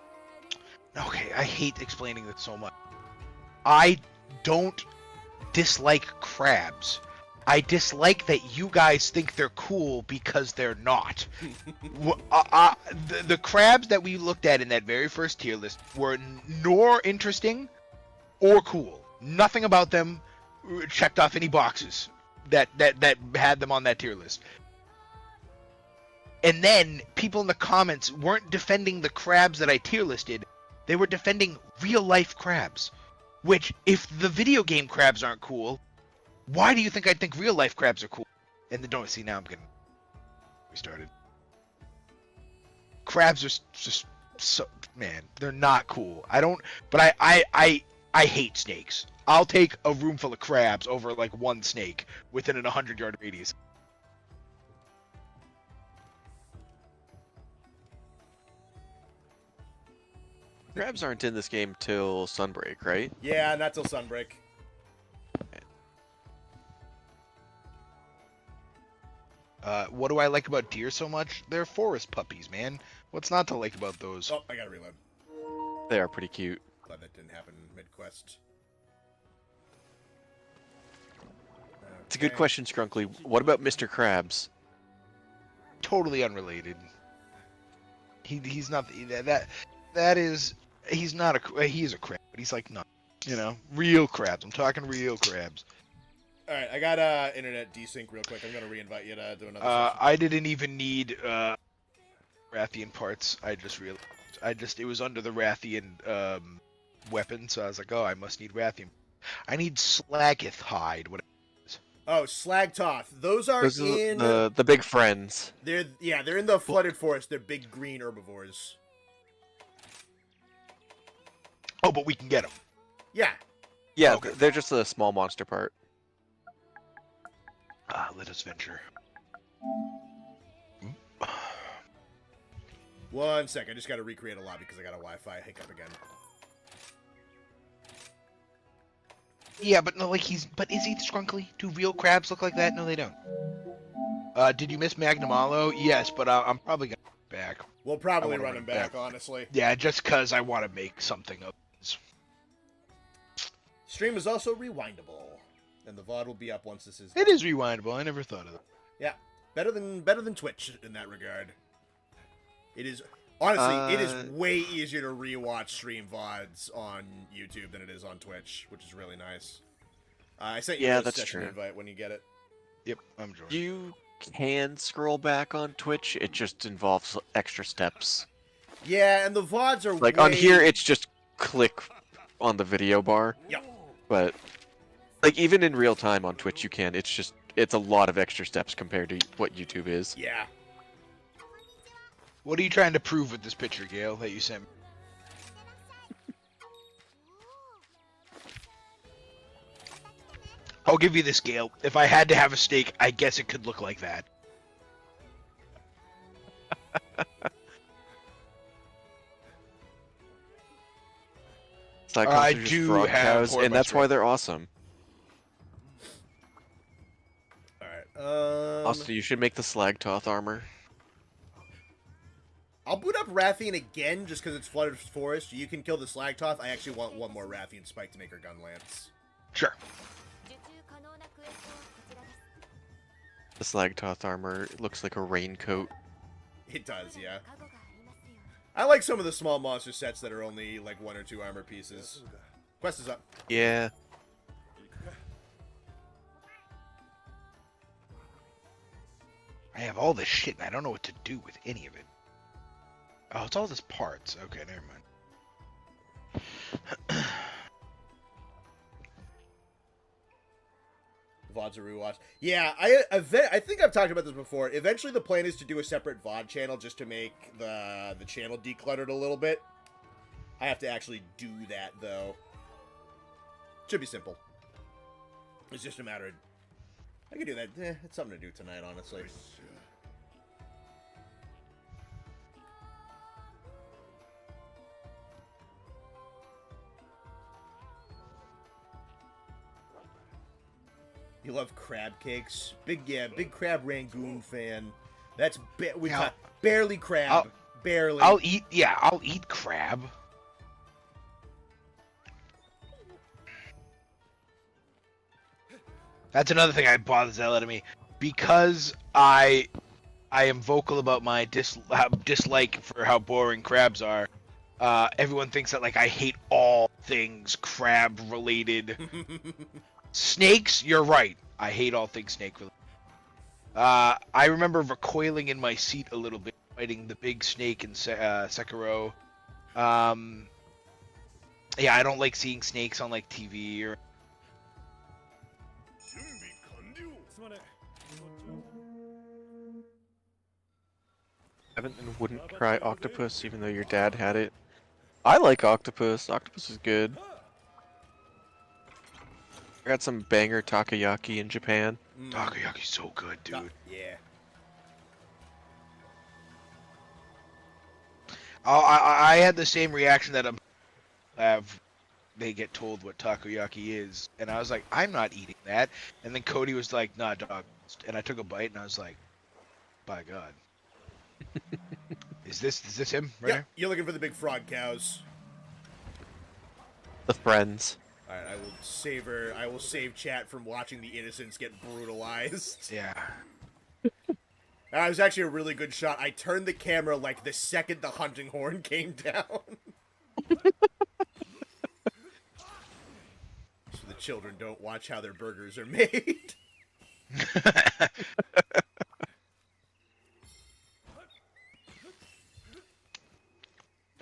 Okay, I hate explaining this so much. I don't dislike crabs. I dislike that you guys think they're cool because they're not. The crabs that we looked at in that very first tier list were nor interesting or cool. Nothing about them checked off any boxes that had them on that tier list. And then people in the comments weren't defending the crabs that I tier listed. They were defending real life crabs. Which, if the video game crabs aren't cool, why do you think I'd think real life crabs are cool? And don't see, now I'm getting restarted. Crabs are just so, man, they're not cool. I don't, but I hate snakes. I'll take a room full of crabs over like one snake within an 100-yard radius. Crabs aren't in this game till Sunbreak, right? Yeah, not till Sunbreak. What do I like about deer so much? They're forest puppies, man. What's not to like about those? Oh, I gotta reload. They are pretty cute. Glad that didn't happen mid-quest. It's a good question, Scrunkly. What about Mr. Krabs? Totally unrelated. He's not that is he's not a he is a crab, but he's like not, you know, real crabs. I'm talking real crabs. All right, I got internet desync real quick. I'm gonna reinvite you to do another session. I didn't even need Rathian parts. I just realized it was under the Rathian weapon, so I was like, oh, I must need Rathian. I need Slagith hide. What? Oh, Slagtoth. Those are in the big friends. They're in the flooded forest. They're big green herbivores. Oh, but we can get them. Yeah. Yeah, Okay. they're just a small monster part. Let us venture. 1 sec. I just got to recreate a lobby because I got a Wi-Fi hiccup again. Yeah, but no, like but is he Scrunkly? Do real crabs look like that? No, they don't. Did you miss Magnamalo? Yes, but I'm probably gonna run him back. We'll probably run him back, honestly. Yeah, just cause I want to make something of this. Stream is also rewindable, and the VOD will be up once this is. It is rewindable. I never thought of that. Yeah, better than Twitch in that regard. It is honestly, it is way easier to rewatch stream VODs on YouTube than it is on Twitch, which is really nice. I sent you a that's session true. invite when you get it. Yep, I'm joining. You can scroll back on Twitch. It just involves extra steps. Yeah, and the VODs are Like way... on here, it's just click on the video bar. Yep. But like even in real time on Twitch, you can. It's a lot of extra steps compared to what YouTube is. Yeah. What are you trying to prove with this picture, Gale, that you sent me? I'll give you this, Gale. If I had to have a steak, I guess it could look like that. I do have cows, and that's why they're awesome. Alright, Also, you should make the Slagtoth armor. I'll boot up Rathian again just because it's flooded forest. You can kill the Slagtoth. I actually want one more Rathian spike to make her gun lance. Sure. The Slagtoth armor looks like a raincoat. It does, yeah. I like some of the small monster sets that are only like 1 or 2 armor pieces. Quest is up. Yeah. I have all this shit and I don't know what to do with any of it. Oh, it's all this parts. Okay, never mind. VODs are rewatched. Yeah, I think I've talked about this before. Eventually the plan is to do a separate VOD channel just to make the channel decluttered a little bit. I have to actually do that, though. Should be simple. It's just a matter of... I could do that. It's something to do tonight, honestly. You love crab cakes. Big crab Rangoon fan. That's barely crab. Barely. I'll eat crab. That's another thing that bothers the hell out of me. Because I am vocal about my dislike for how boring crabs are. Everyone thinks that like I hate all things crab related. Snakes, you're right. I hate all things snake related. I remember recoiling in my seat a little bit fighting the big snake in Sekiro. Yeah, I don't like seeing snakes on like TV or. Haven't and wouldn't try octopus even though your dad had it. I like octopus. Octopus is good. I got some banger takoyaki in Japan. Takoyaki's so good, dude. Yeah. I had the same reaction that they get told what takoyaki is, and I was like, I'm not eating that. And then Cody was like, nah, dog. And I took a bite, and I was like, by God. Is this him right here? You're looking for the big frog cows. The friends. Alright, I will save chat from watching the innocents get brutalized. Yeah. That was actually a really good shot. I turned the camera like the second the hunting horn came down. So the children don't watch how their burgers are made.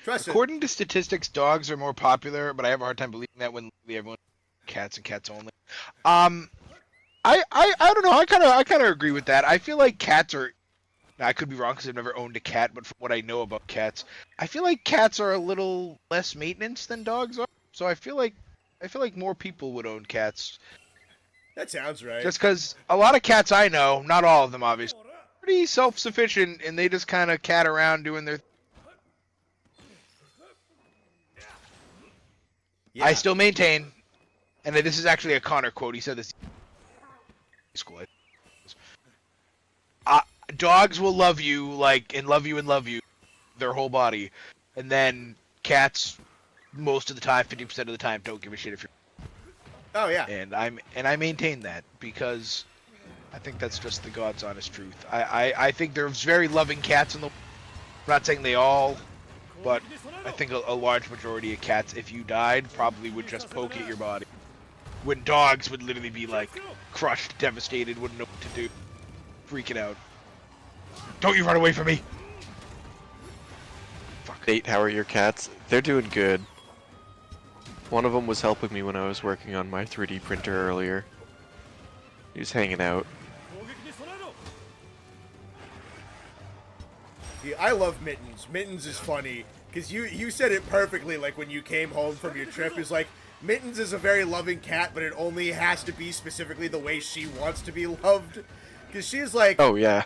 According to statistics, dogs are more popular, but I have a hard time believing that when everyone cats and cats only. I don't know. I kind of agree with that. I feel like cats are. Now, I could be wrong because I've never owned a cat, but from what I know about cats, I feel like cats are a little less maintenance than dogs are. So I feel like more people would own cats. That sounds right. Just because a lot of cats I know, not all of them obviously, pretty self-sufficient, and they just kind of cat around doing their. Yeah. I still maintain, and this is actually a Connor quote. He said this. School. Dogs will love you and love you, their whole body, and then cats, most of the time, 50% of the time, don't give a shit if you're. Oh yeah. And I maintain that because I think that's just the God's honest truth. I think there's very loving cats in the. I'm not saying they all. But I think a large majority of cats, if you died, probably would just poke at your body. When dogs would literally be like crushed, devastated, wouldn't know what to do, freaking out. Don't you run away from me! Fuck. Nate, how are your cats? They're doing good. One of them was helping me when I was working on my 3D printer earlier. He was hanging out. Yeah, I love Mittens. Mittens is funny because you said it perfectly. Like when you came home from your trip, is like Mittens is a very loving cat, but it only has to be specifically the way she wants to be loved. Because she's like, oh yeah,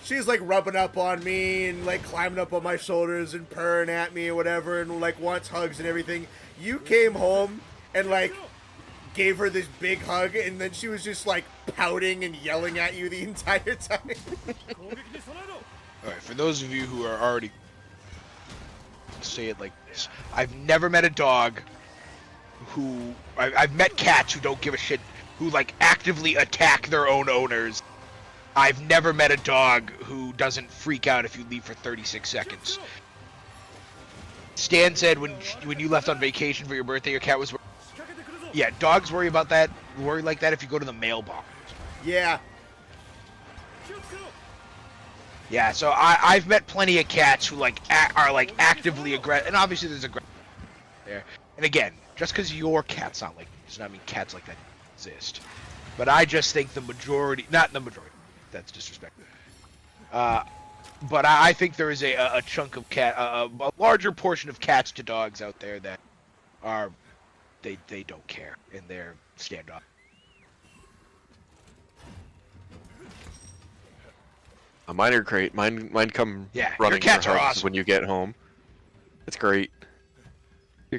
she's like rubbing up on me and like climbing up on my shoulders and purring at me or whatever, and like wants hugs and everything. You came home and like gave her this big hug, and then she was just like pouting and yelling at you the entire time. Alright, for those of you who are already say it like this, I've never met a dog who I've met cats who don't give a shit, who like actively attack their own owners. I've never met a dog who doesn't freak out if you leave for 36 seconds. Stan said when you left on vacation for your birthday, your cat was. Yeah, dogs worry like that if you go to the mailbox. Yeah. Yeah, so I've met plenty of cats who like are like actively aggressive, and obviously there's aggression there. And again, just because your cat's not like, does not mean cats like that exist. But I just think the majority, not the majority, that's disrespectful. But I think there is a chunk of a larger portion of cats to dogs out there that are, they don't care and they're standoff. Mine are great. Mine come Yeah, running your cats for are hugs awesome. when you get home. It's great.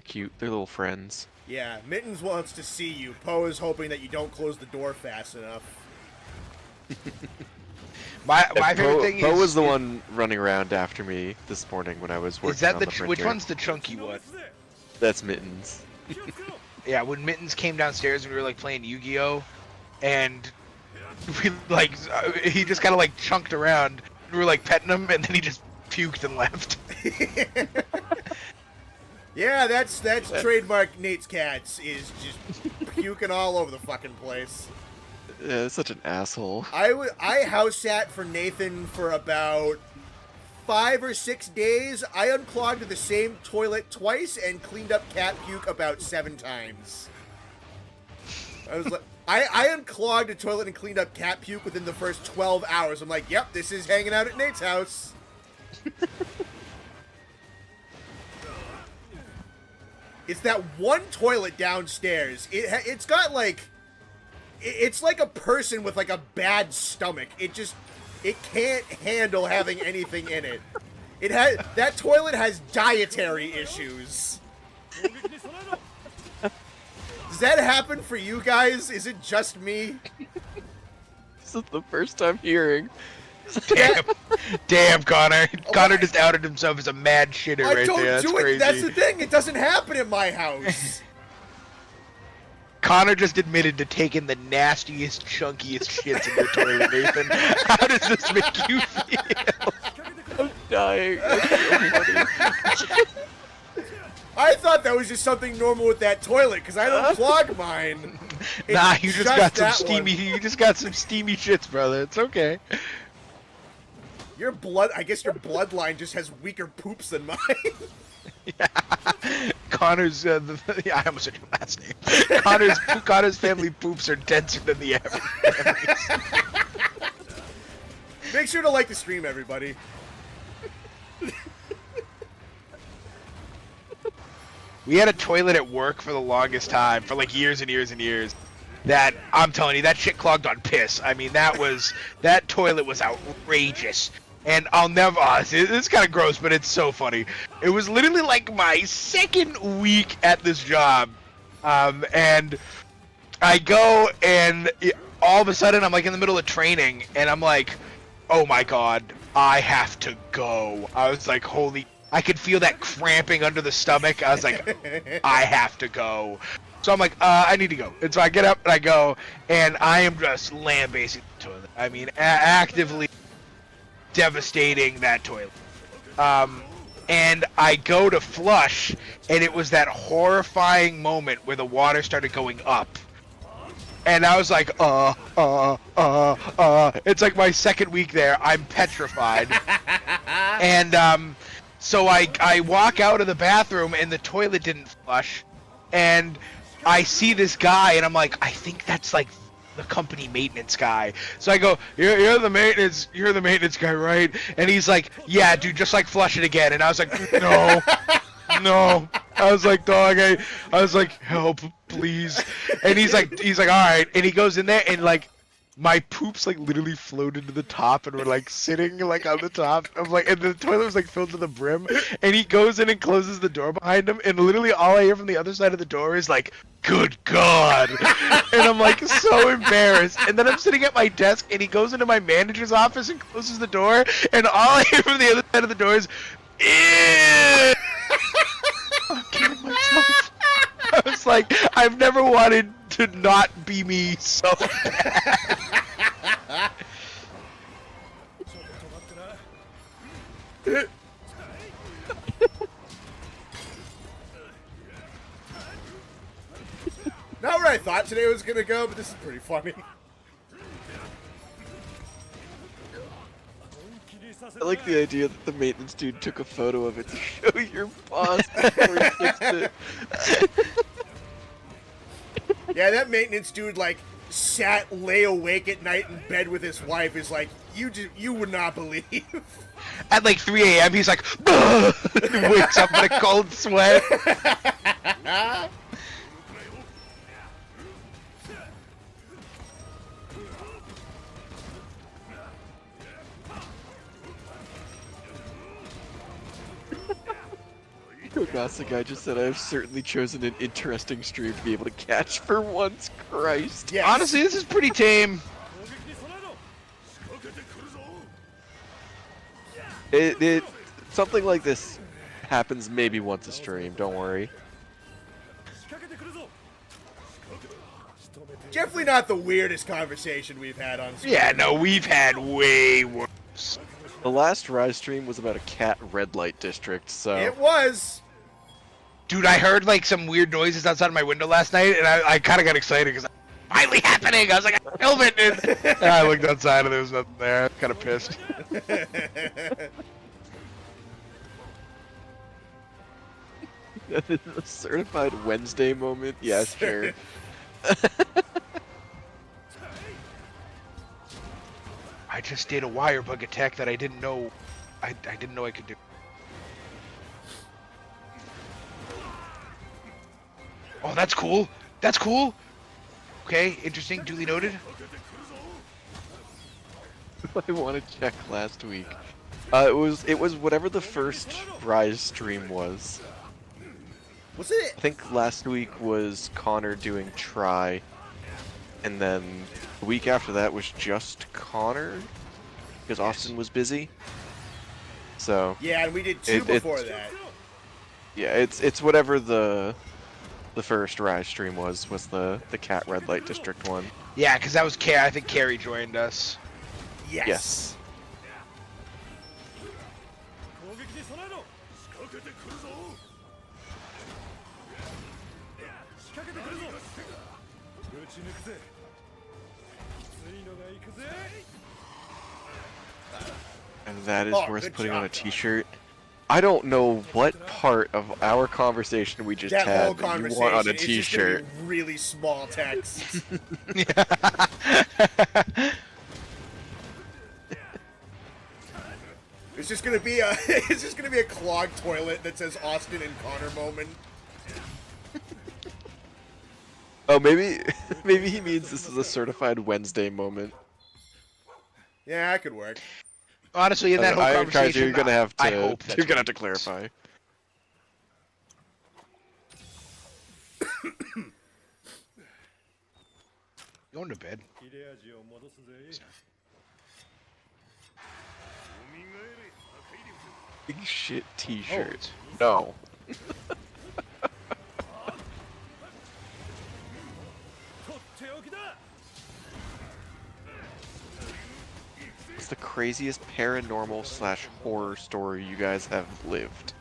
They're cute. They're little friends. Yeah, Mittens wants to see you. Poe is hoping that you don't close the door fast enough. My favorite thing Poe is was the one running around after me this morning when I was working is that on the the printer. which one's the chunky one? That's Mittens. Yeah, when Mittens came downstairs and we were like playing Yu-Gi-Oh, and we like he just kind of like chunked around. We were like petting him, and then he just puked and left. Yeah, that's trademark Nate's Cats, is just puking all over the fucking place. Yeah, such an asshole. I house sat for Nathan for about 5 or 6 days. I unclogged the same toilet twice and cleaned up cat puke about 7 times. I was like, I unclogged a toilet and cleaned up cat puke within the first 12 hours. I'm like, yep, this is hanging out at Nate's house. It's that one toilet downstairs. It's got like, it's like a person with like a bad stomach. It can't handle having anything in it. That toilet has dietary issues. Does that happen for you guys? Is it just me? This is the first time hearing. Damn, Connor. Connor just outed himself as a mad shitter right there. That's crazy. That's the thing. It doesn't happen in my house. Connor just admitted to taking the nastiest, chunkiest shits in your toilet, Nathan. How does this make you feel? I'm dying. That's so funny. I thought that was just something normal with that toilet because I don't clog mine. Nah, you just got some that steamy. one. You just got some steamy shits, brother. It's okay. I guess your bloodline just has weaker poops than mine. Yeah. Connor's. I almost said your last name. Connor's family poops are denser than the average families. Make sure to like the stream, everybody. We had a toilet at work for the longest time, for like years and years and years. That, I'm telling you, that shit clogged on piss. I mean, that toilet was outrageous. And I'll never, it's kind of gross, but it's so funny. It was literally like my second week at this job. And I go and all of a sudden I'm like in the middle of training and I'm like, oh my God, I have to go. I was like, I could feel that cramping under the stomach. I was like, I have to go. So I'm like, I need to go. And so I get up and I go, and I am just lambasting the toilet. I mean, actively devastating that toilet. And I go to flush, and it was that horrifying moment where the water started going up. And I was like, It's like my second week there. I'm petrified. And, so I walk out of the bathroom, and the toilet didn't flush. And I see this guy, and I'm like, I think that's like the company maintenance guy. So I go, you're the maintenance guy, right? And he's like, yeah, dude, just like flush it again. And I was like, no. I was like, dog, I was like, help, please. And he's like, all right. And he goes in there, and like, my poops like literally floated to the top and were like sitting like on the top of like, and the toilet was like filled to the brim. And he goes in and closes the door behind him, and literally all I hear from the other side of the door is like, good God. And I'm like so embarrassed. And then I'm sitting at my desk, and he goes into my manager's office and closes the door, and all I hear from the other side of the door is, ew. I'm killing myself. I was like, I've never wanted to not be me so bad. Not where I thought today was gonna go, but this is pretty funny. I like the idea that the maintenance dude took a photo of it to show your boss before he fixed it. Yeah, that maintenance dude like lay awake at night in bed with his wife is like, you would not believe. At like 3 a.m. he's like, wakes up in a cold sweat. Kogasa guy just said, I've certainly chosen an interesting stream to be able to catch for once. Christ. Yes. Honestly, this is pretty tame. It something like this happens maybe once a stream, don't worry. Definitely not the weirdest conversation we've had on stream. Yeah, no, we've had way worse. The last Rise stream was about a cat red light district, so... It was. Dude, I heard like some weird noises outside of my window last night, and I kind of got excited because finally happening. I was like, I film it, and I looked outside and there was nothing there. I was kind of pissed. A certified Wednesday moment? Yeah, sure. I just did a wire bug attack that I didn't know. I didn't know I could do. Oh, that's cool. That's cool. Okay, interesting. Duly noted. I want to check last week. It was whatever the first Rise stream was. Was it? I think last week was Connor doing Try, and then the week after that was just Connor, because Austin was busy. So Yeah, and we did two before that. yeah, it's whatever the first Rise stream was the Cat Red Light District one. Yeah, because that was I think Carrie joined us. Yes. Yes. And that is worth good putting on a job, Tom. t-shirt. I don't know what part of our conversation we just That whole had that you conversation want on a is just gonna t-shirt. be really small text. It's just gonna be a it's just gonna be a clogged toilet that says Austin and Connor moment. Oh, maybe he means this is a certified Wednesday moment. Yeah, that could work. Honestly, in that whole conversation, you're gonna have to I hope that's you're gonna have what to it means. clarify. Going to bed. Big shit t-shirt. No. What's the craziest paranormal / horror story you guys have lived?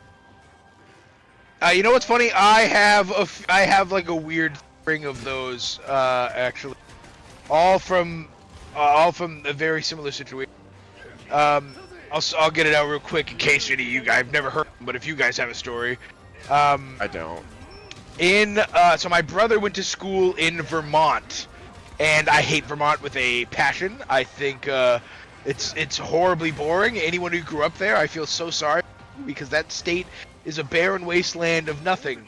You know what's funny? I have like a weird string of those actually, all from a very similar situation. I'll get it out real quick in case any of you guys, I've never heard them, but if you guys have a story. I don't. So my brother went to school in Vermont, and I hate Vermont with a passion. I think it's horribly boring. Anyone who grew up there, I feel so sorry, because that state is a barren wasteland of nothing,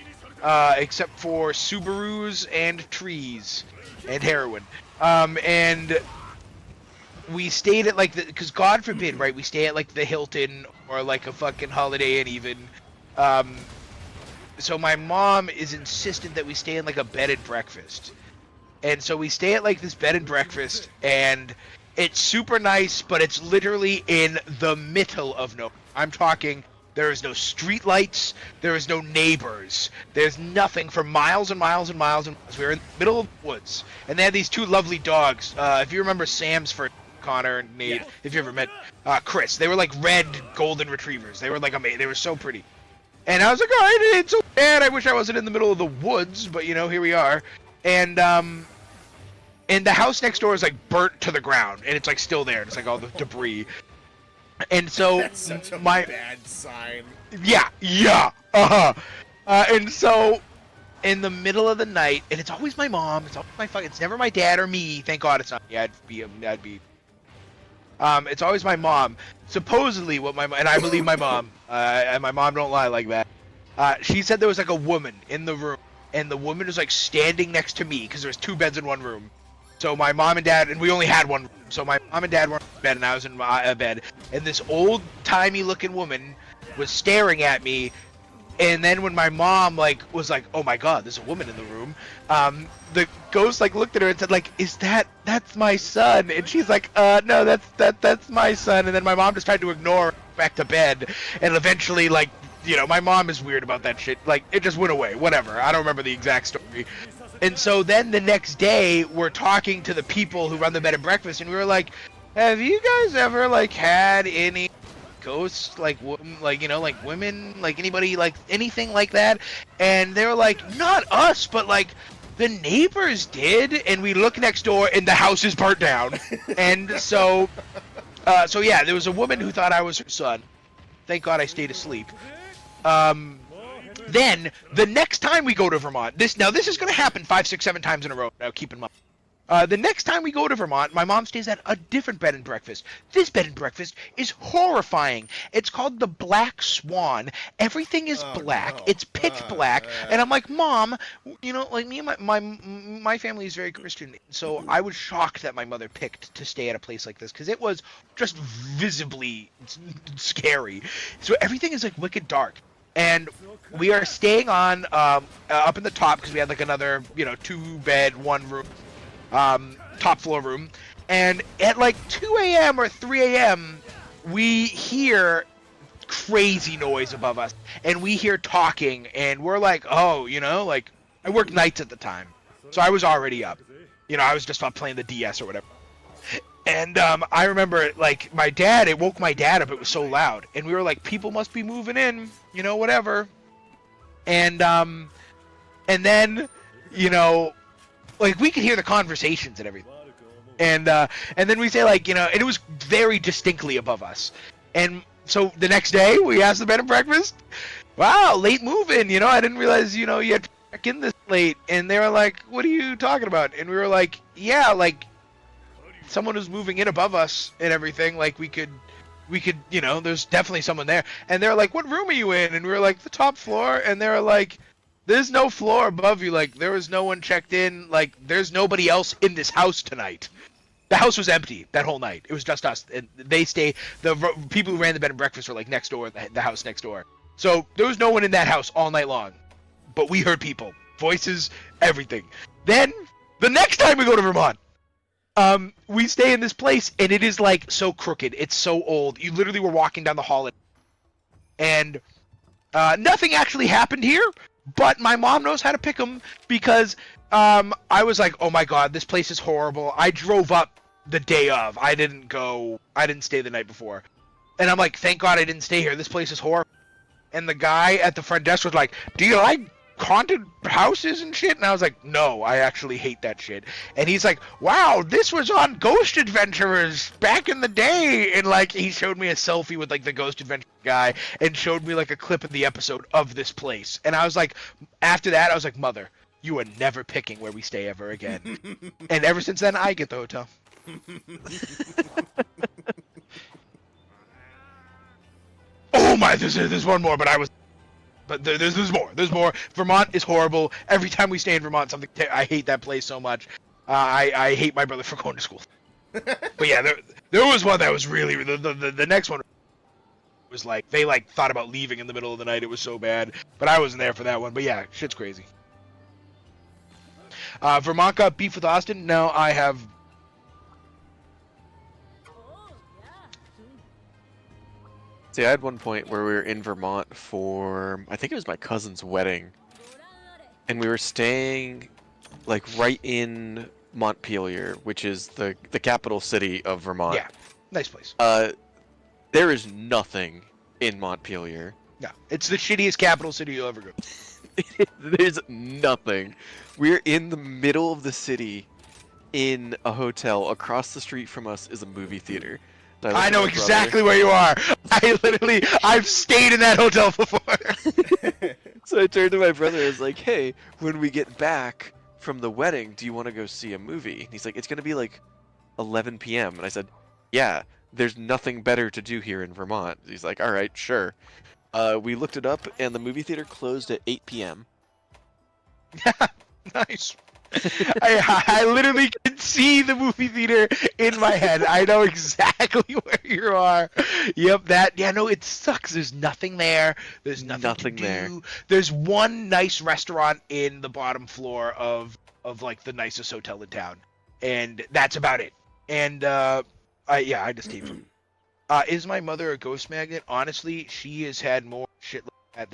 except for Subarus and trees and heroin. And we stayed at like because God forbid, right? We stay at like the Hilton or like a fucking Holiday Inn even. So my mom is insistent that we stay in like a bed and breakfast. And so we stay at like this bed and breakfast, and it's super nice, but it's literally in the middle of nowhere. I'm talking, there is no street lights, there is no neighbors, there's nothing for miles and miles and miles and miles. We're in the middle of the woods, and they had these two lovely dogs. If you remember Sam's for Connor and Nate, Yeah. if you ever met Chris, they were like red golden retrievers. They were like amazing. They were so pretty. And I was like, all right, it ain't so bad. I wish I wasn't in the middle of the woods, but you know, here we are. And the house next door is like burnt to the ground, and it's like still there. It's like all the debris. And so That's such a my bad sign. and so in the middle of the night, and it's always my mom. It's always it's never my dad or me. Thank God it's not me. I'd be. It's always my mom. Supposedly, and I believe my mom. And my mom don't lie like that. She said there was like a woman in the room, and the woman was like standing next to me because there was two beds in one room. So my mom and dad, and we only had one room. So my mom and dad were in bed, and I was in my bed. And this old-timey looking woman was staring at me And then when my mom like was like, "Oh my God, there's a woman in the room," the ghost like looked at her and said like, "That's my son?" And she's like, "No, that's my son." And then my mom just tried to ignore her back to bed, and eventually like, my mom is weird about that shit. Like it just went away. Whatever. I don't remember the exact story. And so then the next day we're talking to the people who run the bed and breakfast, and we were like, "Have you guys ever like had any ghosts like women, like anybody, like anything like that?" And they were like, "Not us, but like the neighbors did." And we look next door and the house is burnt down. And so yeah, there was a woman who thought I was her son. Thank God I stayed asleep. Then the next time we go to Vermont, this is going to happen 5, 6, 7 times in a row. Now keep in mind. The next time we go to Vermont, my mom stays at a different bed and breakfast. This bed and breakfast is horrifying. It's called the Black Swan. Everything is black. No. It's pitch black. And I'm like, "Mom, like me and my family is very Christian." So I was shocked that my mother picked to stay at a place like this because it was just visibly scary. So everything is like wicked dark. And we are staying on up in the top because we had like another 2-bed, 1-room. Top floor room, and at like 2 a.m. or 3 a.m. we hear crazy noise above us, and we hear talking, and we're like, "Oh, like I worked nights at the time, so I was already up. I was just up playing the DS or whatever." And I remember like it woke my dad up. It was so loud, and we were like, "People must be moving in, whatever." And then like we could hear the conversations and everything, and then we say like and it was very distinctly above us. And so the next day we asked the bed and breakfast, "Wow, late move-in, I didn't realize you had to check in this late." And they were like, "What are you talking about?" And we were like, "Yeah, like someone was moving in above us and everything, like we could there's definitely someone there." And they're like, "What room are you in?" And we were like, "The top floor." And they were like, "There's no floor above you. Like, there was no one checked in. Like, there's nobody else in this house tonight." The house was empty that whole night. It was just us. And the people who ran the bed and breakfast were like next door, the house next door. So there was no one in that house all night long. But we heard people, voices, everything. Then the next time we go to Vermont, we stay in this place, and it is like so crooked. It's so old. You literally were walking down the hall, and nothing actually happened here. But my mom knows how to pick them because I was like, "Oh my God, this place is horrible." I drove up the day of. I didn't stay the night before. And I'm like, "Thank God I didn't stay here. This place is horrible." And the guy at the front desk was like, "Do you like haunted houses and shit?" And I was like, "No, I actually hate that shit." And he's like, "Wow, this was on Ghost Adventurers back in the day." And like he showed me a selfie with like the Ghost Adventure guy and showed me like a clip of the episode of this place. And I was like, after that I was like, "Mother, you are never picking where we stay ever again." And ever since then I get the hotel. Oh my, there's one more, but there's more. There's more. Vermont is horrible. Every time we stay in Vermont, I hate that place so much. I hate my brother for going to school. But yeah, there was one that was really the next one was like they like thought about leaving in the middle of the night. It was so bad, but I wasn't there for that one. But yeah, shit's crazy. Vermont got beef with Austin. No, I have. See, I had one point where we were in Vermont for, I think it was my cousin's wedding, and we were staying like right in Montpelier, which is the capital city of Vermont. Yeah, nice place. There is nothing in Montpelier. No, it's the shittiest capital city you'll ever go. There's nothing. We're in the middle of the city in a hotel. Across the street from us is a movie theater. I know exactly where you are. I've stayed in that hotel before. So I turned to my brother and was like, "Hey, when we get back from the wedding, do you want to go see a movie?" And he's like, "It's going to be like 11 p.m. And I said, "Yeah, there's nothing better to do here in Vermont." He's like, "All right, sure." We looked it up, and the movie theater closed at 8 p.m. Nice. I literally can see the movie theater in my head. I know exactly where you are. Yep, that. Yeah, no, it sucks. There's nothing there. There's nothing to do. there. There's one nice restaurant in the bottom floor of like the nicest hotel in town, and that's about it. And I just hate it. Is my mother a ghost magnet? Honestly, she has had more shit like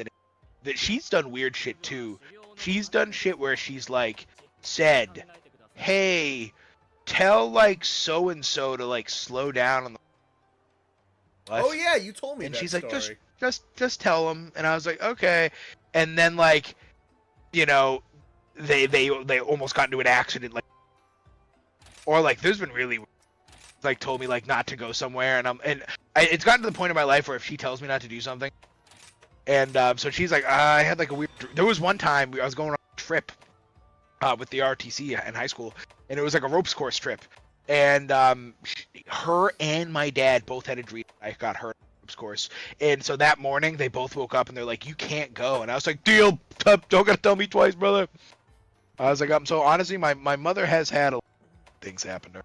that she's done weird shit too. She's done shit where she's like said, "Hey, tell like so and so to like slow down on the." What? Oh yeah, you told me And that she's story. like, just tell them. And I was like, okay. And then like, you know, they almost got into an accident, like, or like there's been really like told me like not to go somewhere, and it's gotten to the point in my life where if she tells me not to do something, and so she's like, I had like a weird. There was one time I was going on a trip with the RTC in high school, and it was like a ropes course trip, and her and my dad both had a dream. I got hurt on the ropes course, and so that morning they both woke up and they're like, you can't go, and I was like, deal, don't gotta tell me twice, brother. I was like, so honestly, my mother has had a lot of things happen to her.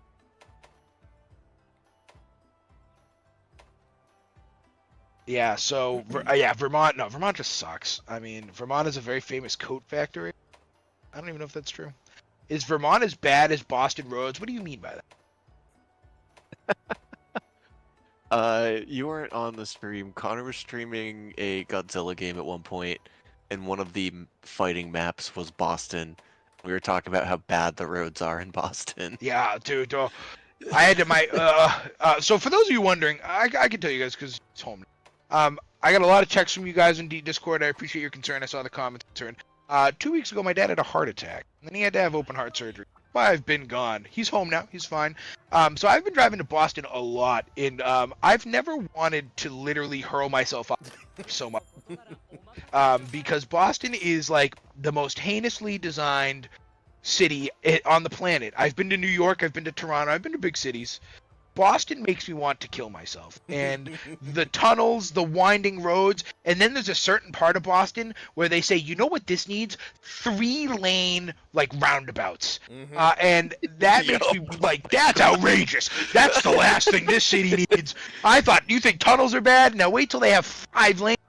Yeah, so Vermont. No, Vermont just sucks. I mean, Vermont is a very famous coat factory. I don't even know if that's true. Is Vermont as bad as Boston roads? What do you mean by that? You weren't on the stream. Connor was streaming a Godzilla game at one point, and one of the fighting maps was Boston. We were talking about how bad the roads are in Boston. Yeah, dude. I had to so for those of you wondering, I can tell you guys because it's home. I got a lot of texts from you guys in Discord. I appreciate your concern. I saw the comments concern. 2 weeks ago, my dad had a heart attack, and then he had to have open heart surgery. Well, I've been gone. He's home now. He's fine. So I've been driving to Boston a lot, and I've never wanted to literally hurl myself up so much. Because Boston is like the most heinously designed city on the planet. I've been to New York. I've been to Toronto. I've been to big cities. Boston makes me want to kill myself. And the tunnels, the winding roads, and then there's a certain part of Boston where they say, you know what this needs? 3-lane, like, roundabouts. Mm-hmm. And that makes me, like, that's outrageous. That's the last thing this city needs. I thought, you think tunnels are bad? Now wait till they have 5 lanes.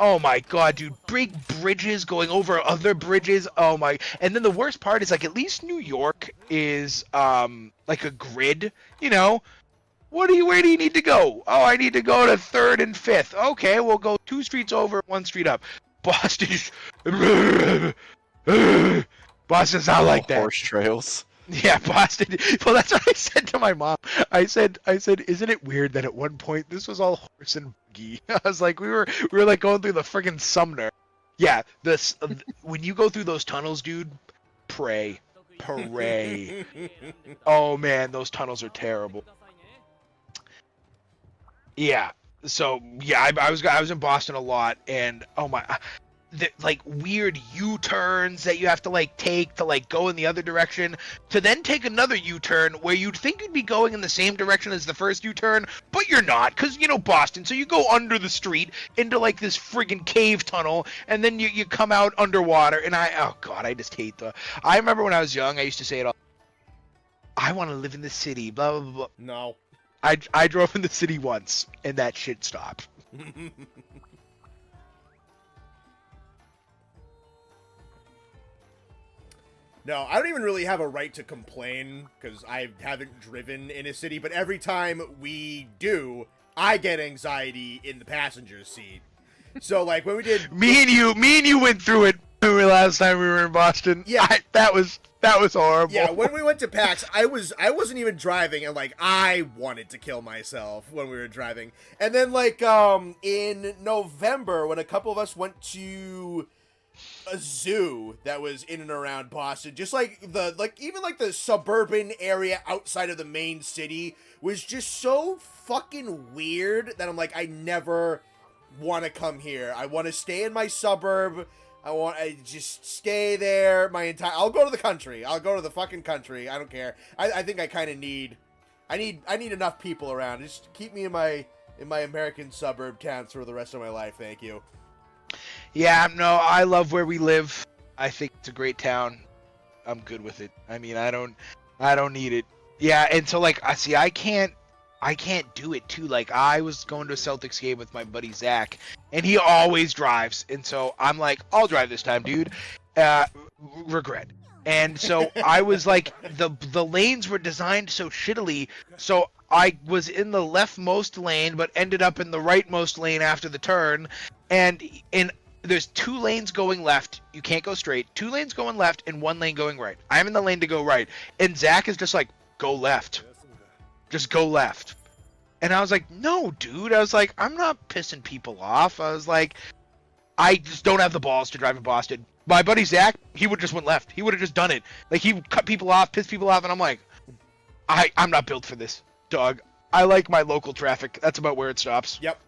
Oh my god, dude. Big bridges going over other bridges. Oh my. And then the worst part is, like, at least New York is, like a grid, you know? Where do you need to go? Oh, I need to go to 3rd and 5th. Okay, we'll go 2 streets over, 1 street up. Boston is... Boston's not like that. Horse trails. Yeah, Boston. Well, that's what I said to my mom. I said, isn't it weird that at one point this was all horse and buggy? I was like, we were like going through the friggin' Sumner. Yeah, this when you go through those tunnels, dude, pray. Oh man, those tunnels are terrible. Yeah. So yeah, I was in Boston a lot, and oh my. Like weird U-turns that you have to like take to like go in the other direction to then take another U-turn where you'd think you'd be going in the same direction as the first U-turn, but you're not, because you know Boston, so you go under the street into like this friggin' cave tunnel, and then you come out underwater, and oh god, I just hate I remember when I was young, I used to say it all, I want to live in the city, blah blah blah. No. I drove in the city once, and that shit stopped. No, I don't even really have a right to complain because I haven't driven in a city, but every time we do, I get anxiety in the passenger seat. So, like, when we did... Me and you went through it last time we were in Boston. Yeah. That was horrible. Yeah, when we went to PAX, I wasn't even driving, and, like, I wanted to kill myself when we were driving. And then, like, in November, when a couple of us went to... a zoo that was in and around Boston, just like even the suburban area outside of the main city was just so fucking weird that I'm like, I never want to come here. I want to stay in my suburb. I just stay there my entire. I'll go to the country. I'll go to the fucking country. I don't care. I think I kind of need. I need enough people around. Just keep me in my American suburb towns for the rest of my life. Thank you. Yeah, no, I love where we live. I think it's a great town. I'm good with it. I mean, I don't need it. Yeah, and so like I see I can't do it too. Like I was going to a Celtics game with my buddy Zach, and he always drives, and so I'm like, I'll drive this time, dude. Regret. And so I was like, the lanes were designed so shittily, so I was in the leftmost lane, but ended up in the rightmost lane after the turn, and there's 2 lanes going left. You can't go straight. 2 lanes going left and 1 lane going right. I'm in the lane to go right, and Zach is just like, go left. Just go left. And I was like, no, dude. I was like, I'm not pissing people off. I was like, I just don't have the balls to drive in Boston. My buddy Zach, he would just went left. He would have just done it. Like, he would cut people off, piss people off, and I'm like, I'm not built for this, dog. I like my local traffic. That's about where it stops. Yep.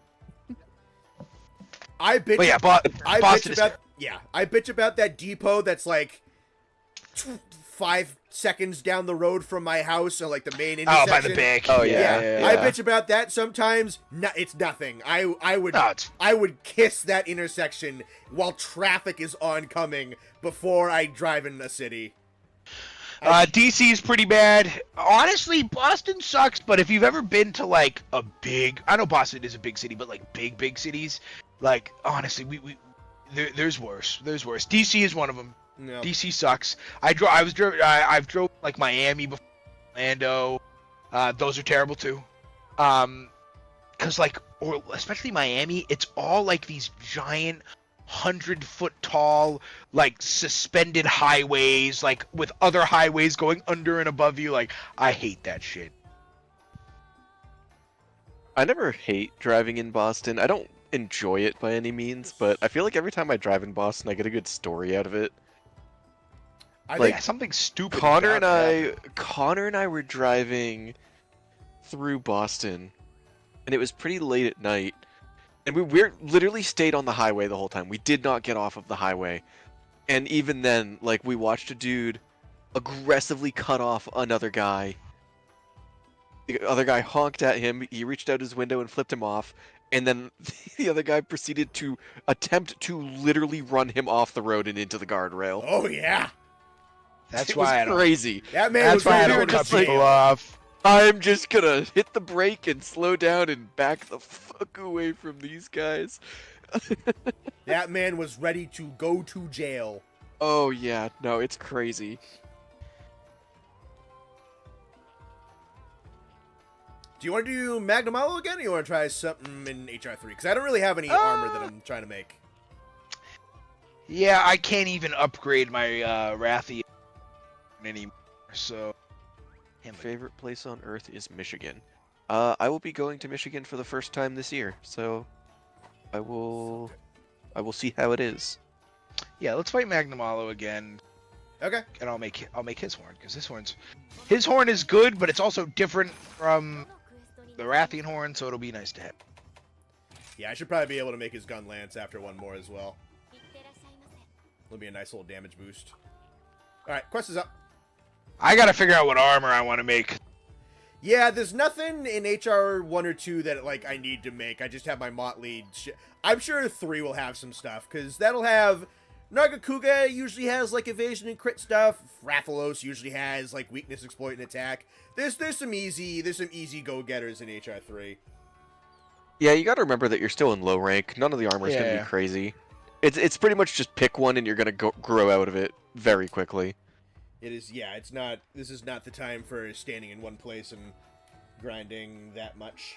I bitch. But yeah, I Boston bitch about I bitch about that depot that's like 5 seconds down the road from my house, or like the main intersection. Oh, by the bank. Oh yeah. I bitch about that sometimes. No, it's nothing. I would kiss that intersection while traffic is oncoming before I drive in a city. DC is pretty bad. Honestly, Boston sucks, but if you've ever been to like a big, I know Boston is a big city, but like big cities, like honestly, there's worse. There's worse. DC is one of them. No. DC sucks. I've drove like Miami before, Orlando. Those are terrible too. Cause like, or especially Miami, it's all like these giant 100-foot tall, like suspended highways, like with other highways going under and above you. Like, I hate that shit. I never hate driving in Boston. I don't enjoy it by any means, but I feel like every time I drive in Boston, I get a good story out of it. Like something stupid. Connor and I were driving through Boston, and it was pretty late at night, and we literally stayed on the highway the whole time. We did not get off of the highway, and even then, like, we watched a dude aggressively cut off another guy. The other guy honked at him. He reached out his window and flipped him off, and then the other guy proceeded to attempt to literally run him off the road and into the guardrail. Oh yeah. That's why I don't. Crazy. That man That's was why I really don't cut like, people off. I'm just gonna hit the brake and slow down and back the fuck away from these guys. That man was ready to go to jail. Oh yeah, no, it's crazy. Do you want to do Magnamalo again, or you want to try something in HR3? Because I don't really have any armor that I'm trying to make. Yeah, I can't even upgrade my Wrathy anymore, so... Favorite place on Earth is Michigan. I will be going to Michigan for the first time this year, so I will see how it is. Yeah, let's fight Magnamalo again. Okay. And I'll make his horn, because his horn is good, but it's also different from the Rathian horn, so it'll be nice to have. Yeah, I should probably be able to make his gun lance after one more as well. It'll be a nice little damage boost. Alright, quest is up. I gotta figure out what armor I want to make. Yeah, there's nothing in HR 1 or 2 that, like, I need to make. I just have my Motley I'm sure 3 will have some stuff, because that'll have... Nargacuga usually has, like, evasion and crit stuff. Rathalos usually has, like, weakness, exploit, and attack. There's some easy go-getters in HR 3. Yeah, you gotta remember that you're still in low rank. None of the armor is gonna be crazy. It's pretty much just pick one and you're gonna grow out of it very quickly. It is, yeah, this is not the time for standing in one place and grinding that much.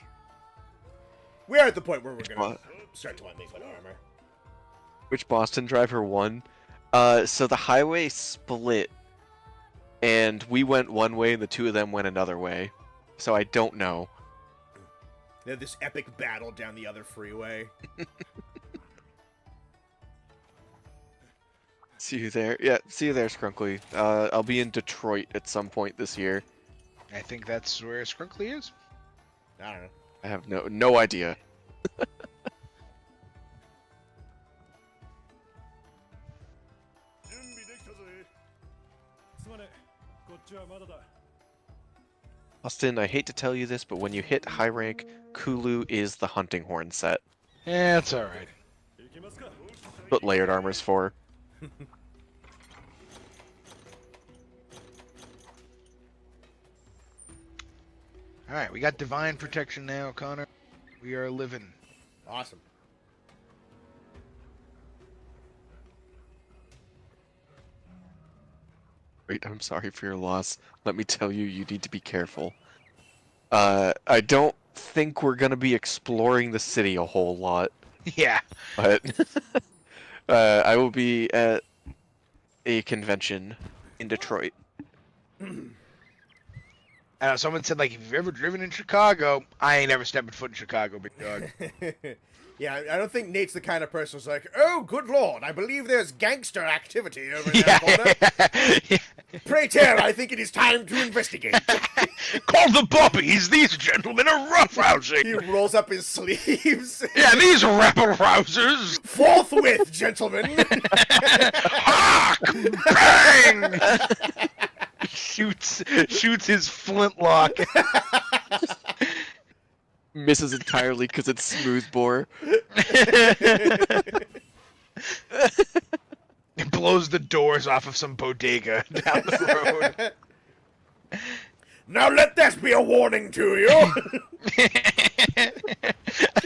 We are at the point where we're gonna start to want to make one armor. Which Boston driver won? So the highway split, and we went one way and the two of them went another way. So I don't know. They had this epic battle down the other freeway. See you there. Yeah, see you there, Scrunkly. I'll be in Detroit at some point this year. I think that's where Scrunkly is. I don't know. I have no idea. Austin, I hate to tell you this, but when you hit high rank, Kulu is the hunting horn set. Yeah, it's alright. What layered armor's for. All right, we got divine protection now, Connor. We are living. Awesome. Wait, I'm sorry for your loss. Let me tell you, you need to be careful. I don't think we're gonna be exploring the city a whole lot, Yeah. but I will be at a convention in Detroit. Someone said, like, if you've ever driven in Chicago, I ain't ever stepping foot in Chicago, big dog. Yeah, I don't think Nate's the kind of person who's like, oh, good lord, I believe there's gangster activity over in that corner. Pray tell, I think it is time to investigate. Call the bobbies! These gentlemen are roughhousing! He rolls up his sleeves. Yeah, these rabble-rousers! Forthwith, gentlemen. Hark! Bang! Shoots his flintlock. Misses entirely because it's smooth bore. It blows the doors off of some bodega down the road. Now let this be a warning to you.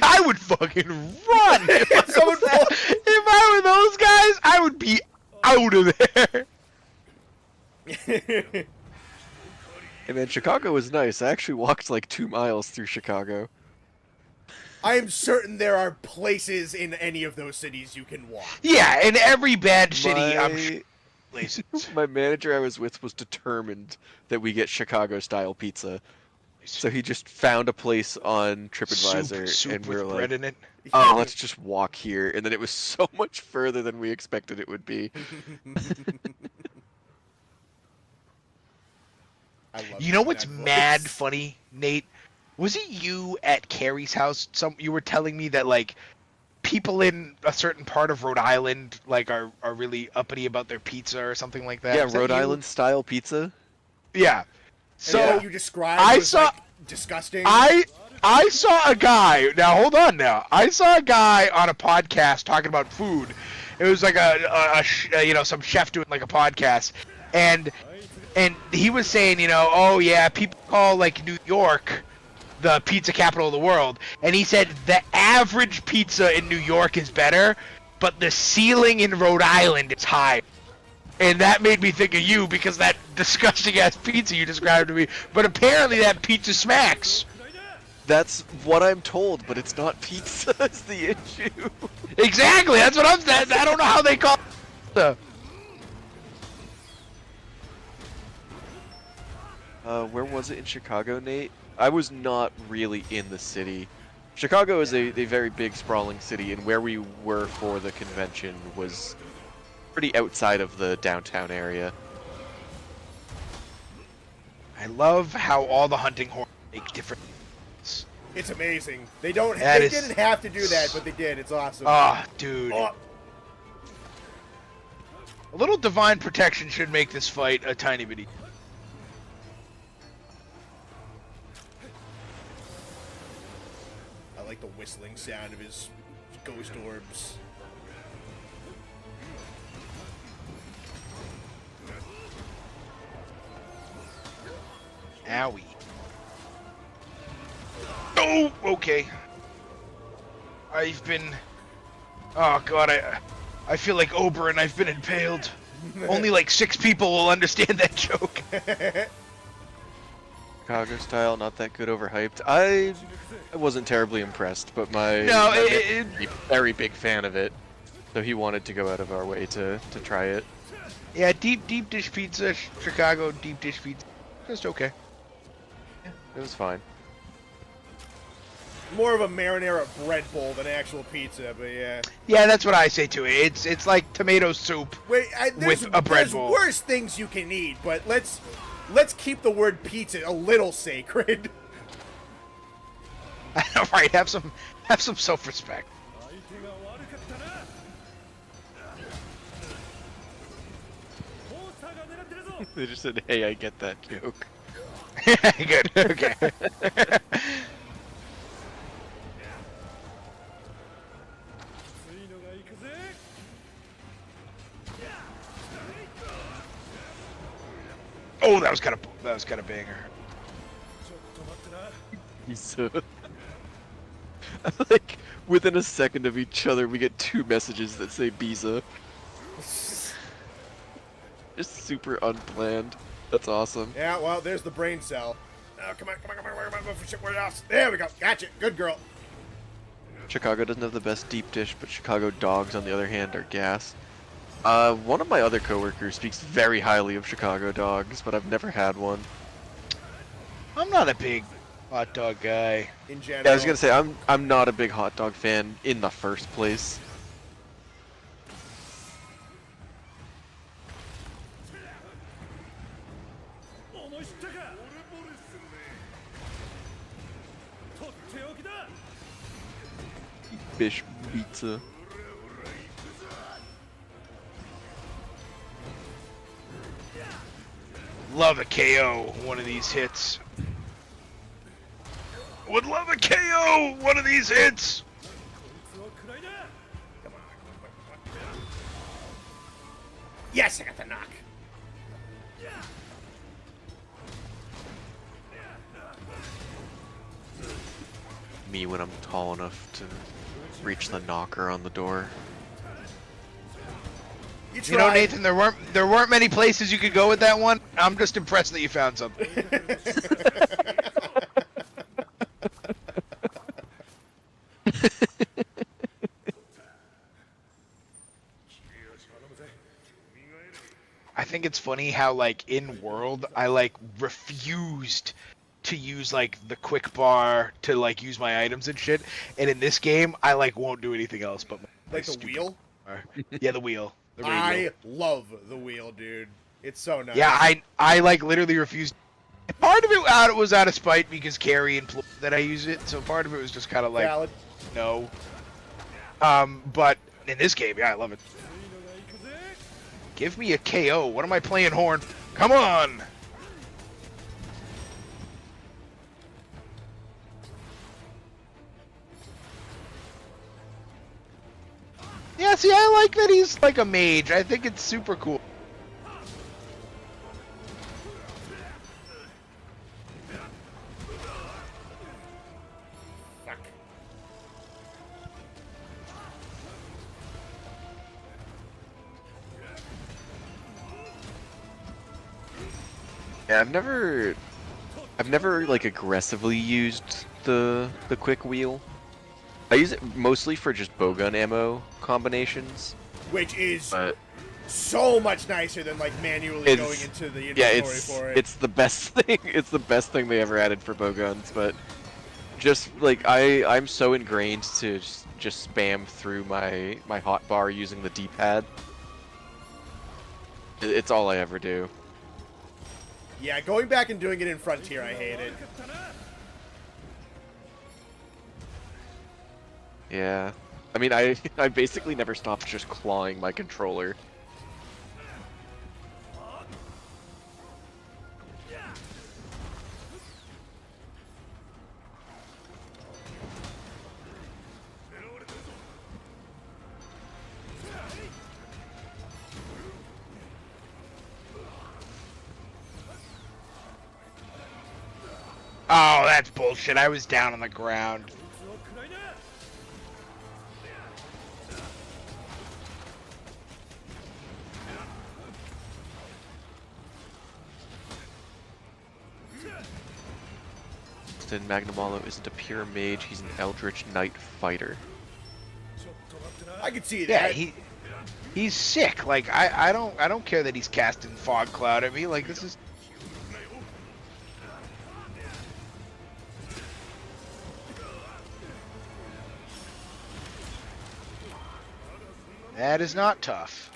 I would fucking run! If I were those guys, I would be out of there! Hey man, Chicago was nice. I actually walked like 2 miles through Chicago. I am certain there are places in any of those cities you can walk. Yeah, in every bad city, I'm sure places. My manager I was with was determined that we get Chicago-style pizza. So he just found a place on TripAdvisor, Soup and we were with like, bread in it. oh, let's just walk here. And then it was so much further than we expected it would be. I love You know that what's voice. mad funny, Nate? Was it you at Carrie's house? You were telling me that like people in a certain part of Rhode Island like are really uppity about their pizza or something like that. Yeah, Was that Rhode you? Island style pizza. Yeah. And So what you described I was, saw- like, disgusting. I saw a guy. Now hold on. Now I saw a guy on a podcast talking about food. It was like some chef doing like a podcast, and he was saying, oh yeah, people call like New York the pizza capital of the world, and he said the average pizza in New York is better, but the ceiling in Rhode Island is high. And that made me think of you because that disgusting ass pizza you described to me. But apparently that pizza smacks. That's what I'm told, but it's not pizza is the issue. Exactly. That's what I'm saying. I don't know how they call it pizza. Where was it in Chicago, Nate? I was not really in the city. Chicago is a very big, sprawling city, and where we were for the convention was pretty outside of the downtown area. I love how all the hunting horses make different. It's amazing. They don't. That They is- didn't have to do that, but they did. It's awesome. Oh, dude. Oh, A little divine protection should make this fight a tiny bit easier. I like the whistling sound of his ghost orbs. Owie. Oh, okay. I've been... Oh, God, I feel like Oberyn. I've been impaled. Only like 6 people will understand that joke. Chicago style, not that good, overhyped. I wasn't terribly impressed, but my No, manager is a very big fan of it, so he wanted to go out of our way to try it. Yeah, deep dish pizza, Chicago deep dish pizza. Just okay. It was fine. More of a marinara bread bowl than actual pizza, but yeah. Yeah, that's what I say too. It's like tomato soup. Wait, With a bread there's bowl. worse things you can eat, but let's keep the word pizza a little sacred. Right, have some self-respect. They just said, "Hey, I get that joke." Good. Okay. Oh, that was kind of banger. Pizza. Like, within a second of each other, we get 2 messages that say Biza. Just super unplanned. That's awesome. Yeah, well, there's the brain cell. Oh, come on. Where else? There we go. Gotcha. Good girl. Chicago doesn't have the best deep dish, but Chicago dogs, on the other hand, are gas. One of my other coworkers speaks very highly of Chicago dogs, but I've never had one. I'm not a big hot dog guy. In general. Yeah, I was gonna say I'm not a big hot dog fan in the first place. Fish pizza. Love a KO one of these hits. Would love a KO one of these hits. Yes, I got the knock. Me when I'm tall enough to reach the knocker on the door. You know, Nathan, there weren't many places you could go with that one. I'm just impressed that you found something. I think it's funny how, like, in World, I, like, refused to use, like, the quick bar to, like, use my items and shit. And in this game, I, like, won't do anything else but my Like the wheel? bar. Yeah, the wheel. The radio. I love the wheel, dude. It's so nice. Yeah, I like, literally refused. Part of it was out of spite because Carrie implored that I use it, so part of it was just kind of like, Valid. no. But in this game, yeah, I love it. Give me a KO. What am I playing horn? Come on! Yeah, see, I like that he's like a mage. I think it's super cool. Fuck. Yeah, I've never like aggressively used the quick wheel. I use it mostly for just bowgun ammo combinations. Which is But so much nicer than like manually going into the inventory for it. it's the best thing. It's the best thing they ever added for bowguns. But just like I'm so ingrained to just spam through my hotbar using the D-pad. It's all I ever do. Yeah, going back and doing it in Frontier, I hate it. Yeah. I mean, I basically never stopped just clawing my controller. Oh, that's bullshit. I was down on the ground. Magnamalo isn't a pure mage, he's an eldritch knight fighter. I can see Yeah, that. he's sick. Like I don't care that he's casting fog cloud at me. Like this is. That is not tough.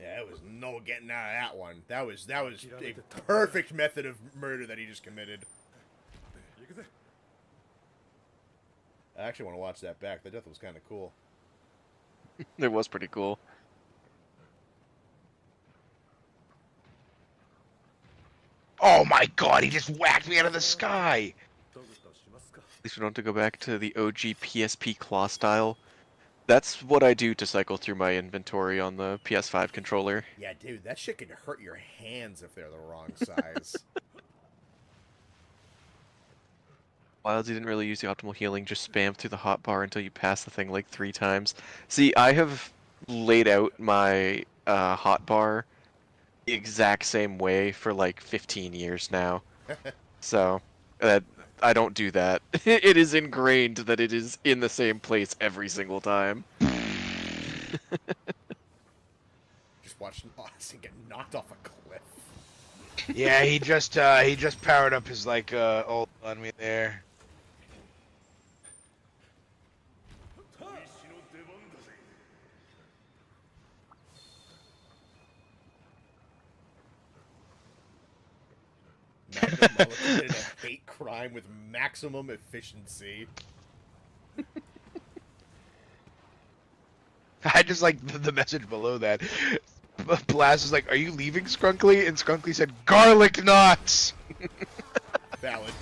Yeah, it was no getting out of that one. That was a perfect method of murder that he just committed. I actually want to watch that back. That death was kind of cool. It was pretty cool. Oh my god, he just whacked me out of the sky. At least we don't have to go back to the OG PSP claw style. That's what I do to cycle through my inventory on the PS5 controller. Yeah, dude, that shit can hurt your hands if they're the wrong size. Wilds, you didn't really use the optimal healing, just spam through the hotbar until you pass the thing like 3 times. See, I have laid out my hotbar the exact same way for like 15 years now. So, I don't do that. It is ingrained that it is in the same place every single time. Just watching Austin get knocked off a cliff. Yeah, he just powered up his like ult on me there. Magnamalo committed a hate crime with maximum efficiency. I just like the message below that. Blast is like, "Are you leaving, Skrunkly?" And Skrunkly said, "Garlic knots." Valid.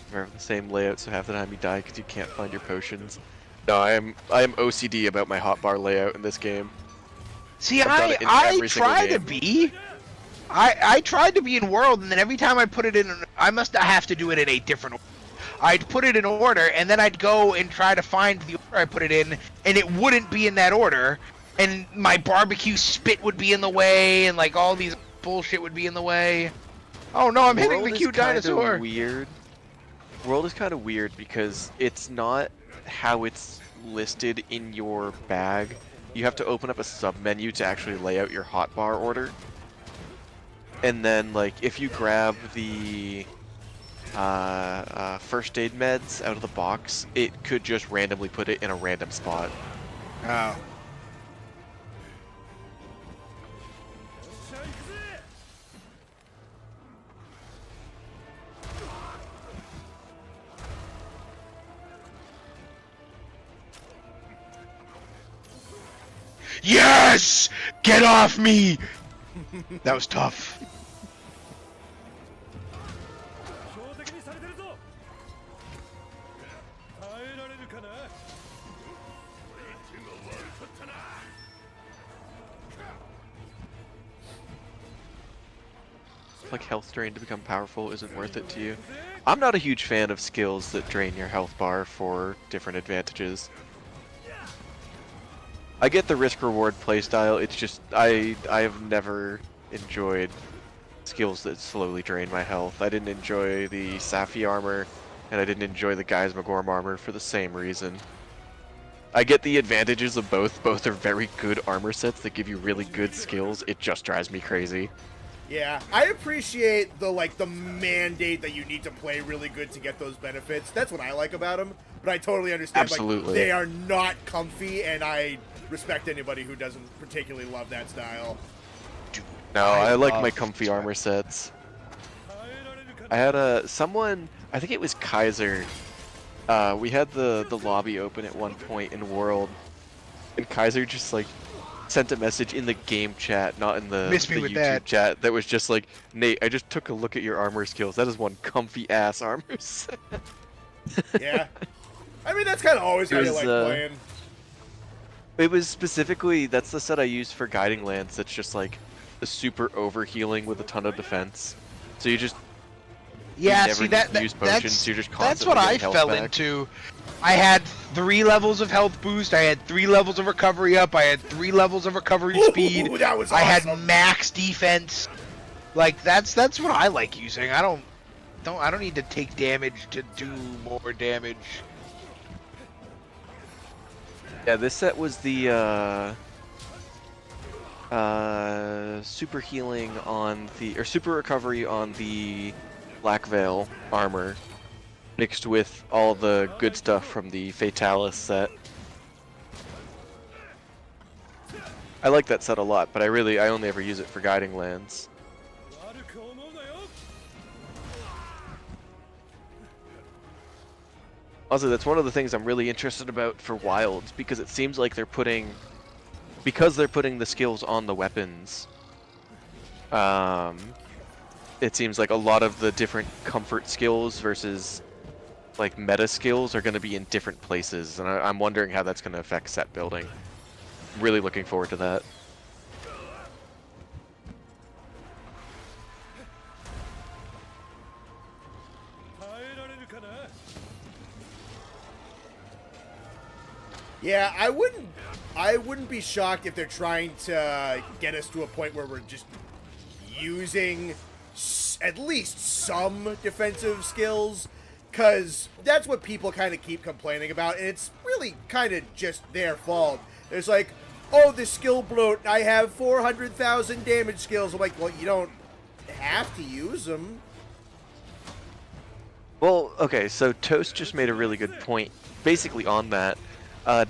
We have the same layout, so half the time you die because you can't find your potions. No, I am OCD about my hotbar layout in this game. See, I've done it in I every single try to game. be. I tried to be in World, and then every time I put it in, I must have to do it in a different order. I'd put it in order, and then I'd go and try to find the order I put it in, and it wouldn't be in that order, and my barbecue spit would be in the way, and like all these bullshit would be in the way. Oh no, I'm hitting the cute dinosaur. Weird. World is kind of weird because it's not how it's listed in your bag. You have to open up a sub-menu to actually lay out your hotbar order. And then, like, if you grab the first aid meds out of the box, it could just randomly put it in a random spot. Oh. Yes! Get off me! That was tough. Like, health drain to become powerful isn't worth it to you. I'm not a huge fan of skills that drain your health bar for different advantages. I get the risk-reward playstyle, it's just, I have never enjoyed skills that slowly drain my health. I didn't enjoy the Safi armor, and I didn't enjoy the Guy's Magorm armor for the same reason. I get the advantages of both. Both are very good armor sets that give you really good skills. It just drives me crazy. Yeah, I appreciate the mandate that you need to play really good to get those benefits. That's what I like about them. But I totally understand. Absolutely. Like, they are not comfy, and I respect anybody who doesn't particularly love that style. No, I like my comfy armor sets. I had someone, I think it was Kaiser. We had the lobby open at one point in World, and Kaiser just like sent a message in the game chat, not in the YouTube chat, that was just like, "Nate, I just took a look at your armor skills. That is one comfy ass armor set." Yeah. I mean, that's kind of always how you like playing. It was specifically, that's the set I used for Guiding Lance. That's just like the super over healing with a ton of defense. So you just use potions, you're just that's what I fell into. I had 3 levels of health boost, I had 3 levels of recovery up, I had 3 levels of recovery speed. That was I awesome. had max defense. Like that's what I like using. I don't need to take damage to do more damage. Yeah, this set was the super healing on the, or super recovery on the Black Veil armor, mixed with all the good stuff from the Fatalis set. I like that set a lot, but I only ever use it for Guiding Lands. Also, that's one of the things I'm really interested about for Wilds, because it seems like they're putting the skills on the weapons, It seems like a lot of the different comfort skills versus like meta skills are going to be in different places, and I'm wondering how that's going to affect set building. Really looking forward to that. Yeah, I wouldn't be shocked if they're trying to get us to a point where we're just using at least some defensive skills, because that's what people kind of keep complaining about, and it's really kind of just their fault. There's like, oh, the skill bloat, I have 400,000 damage skills. I'm like, well, you don't have to use them. Well, okay, so Toast just made a really good point, basically on that.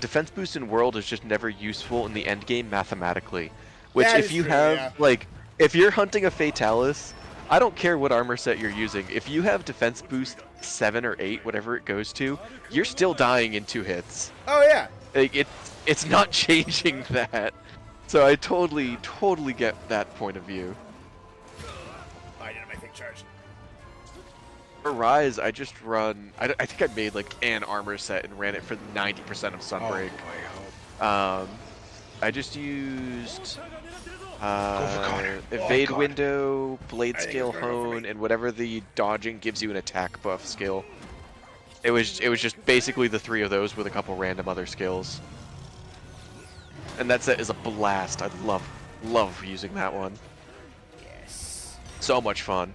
Defense boost in World is just never useful in the end game mathematically. Which, That if is you true, have, yeah. like, if you're hunting a Fatalis, I don't care what armor set you're using. If you have defense boost 7 or 8, whatever it goes to, you're still dying in 2 hits. Oh, yeah. Like, it's not changing that. So I totally get that point of view. Oh, I didn't have my thing charged. For Rise, I just run... I think I made, like, an armor set and ran it for 90% of Sunbreak. I just used... Evade Window, Blade Scale Hone, and whatever the dodging gives you an attack buff skill. It was just basically the 3 of those with a couple random other skills. And that set is a blast. I love using that one. Yes. So much fun.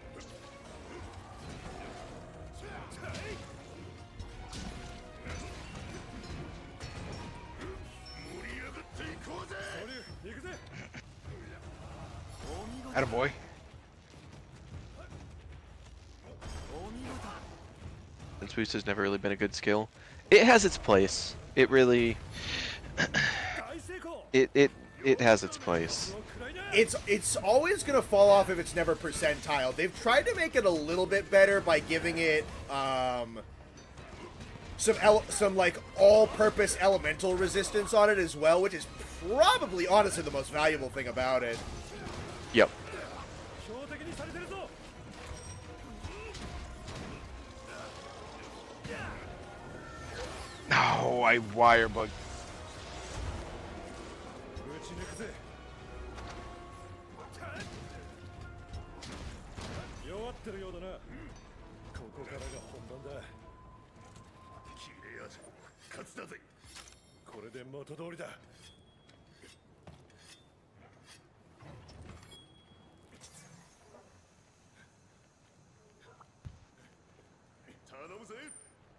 Attaboy. Defense boost has never really been a good skill. It has its place. It really... It has its place. It's always gonna fall off if it's never percentile. They've tried to make it a little bit better by giving it some like all-purpose elemental resistance on it as well, which is probably honestly the most valuable thing about it. Yep. No, I wire bug.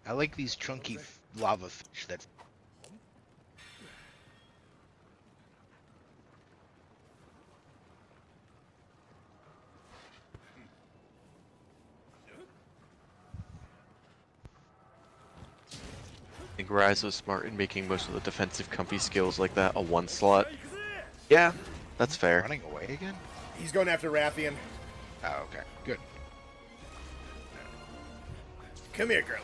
I like these chunky lava fish that... I think Rise was smart in making most of the defensive comfy skills like that a 1 slot. Yeah, that's fair. Running away again? He's going after Rathian. Oh, okay. Good. Come here, girlie.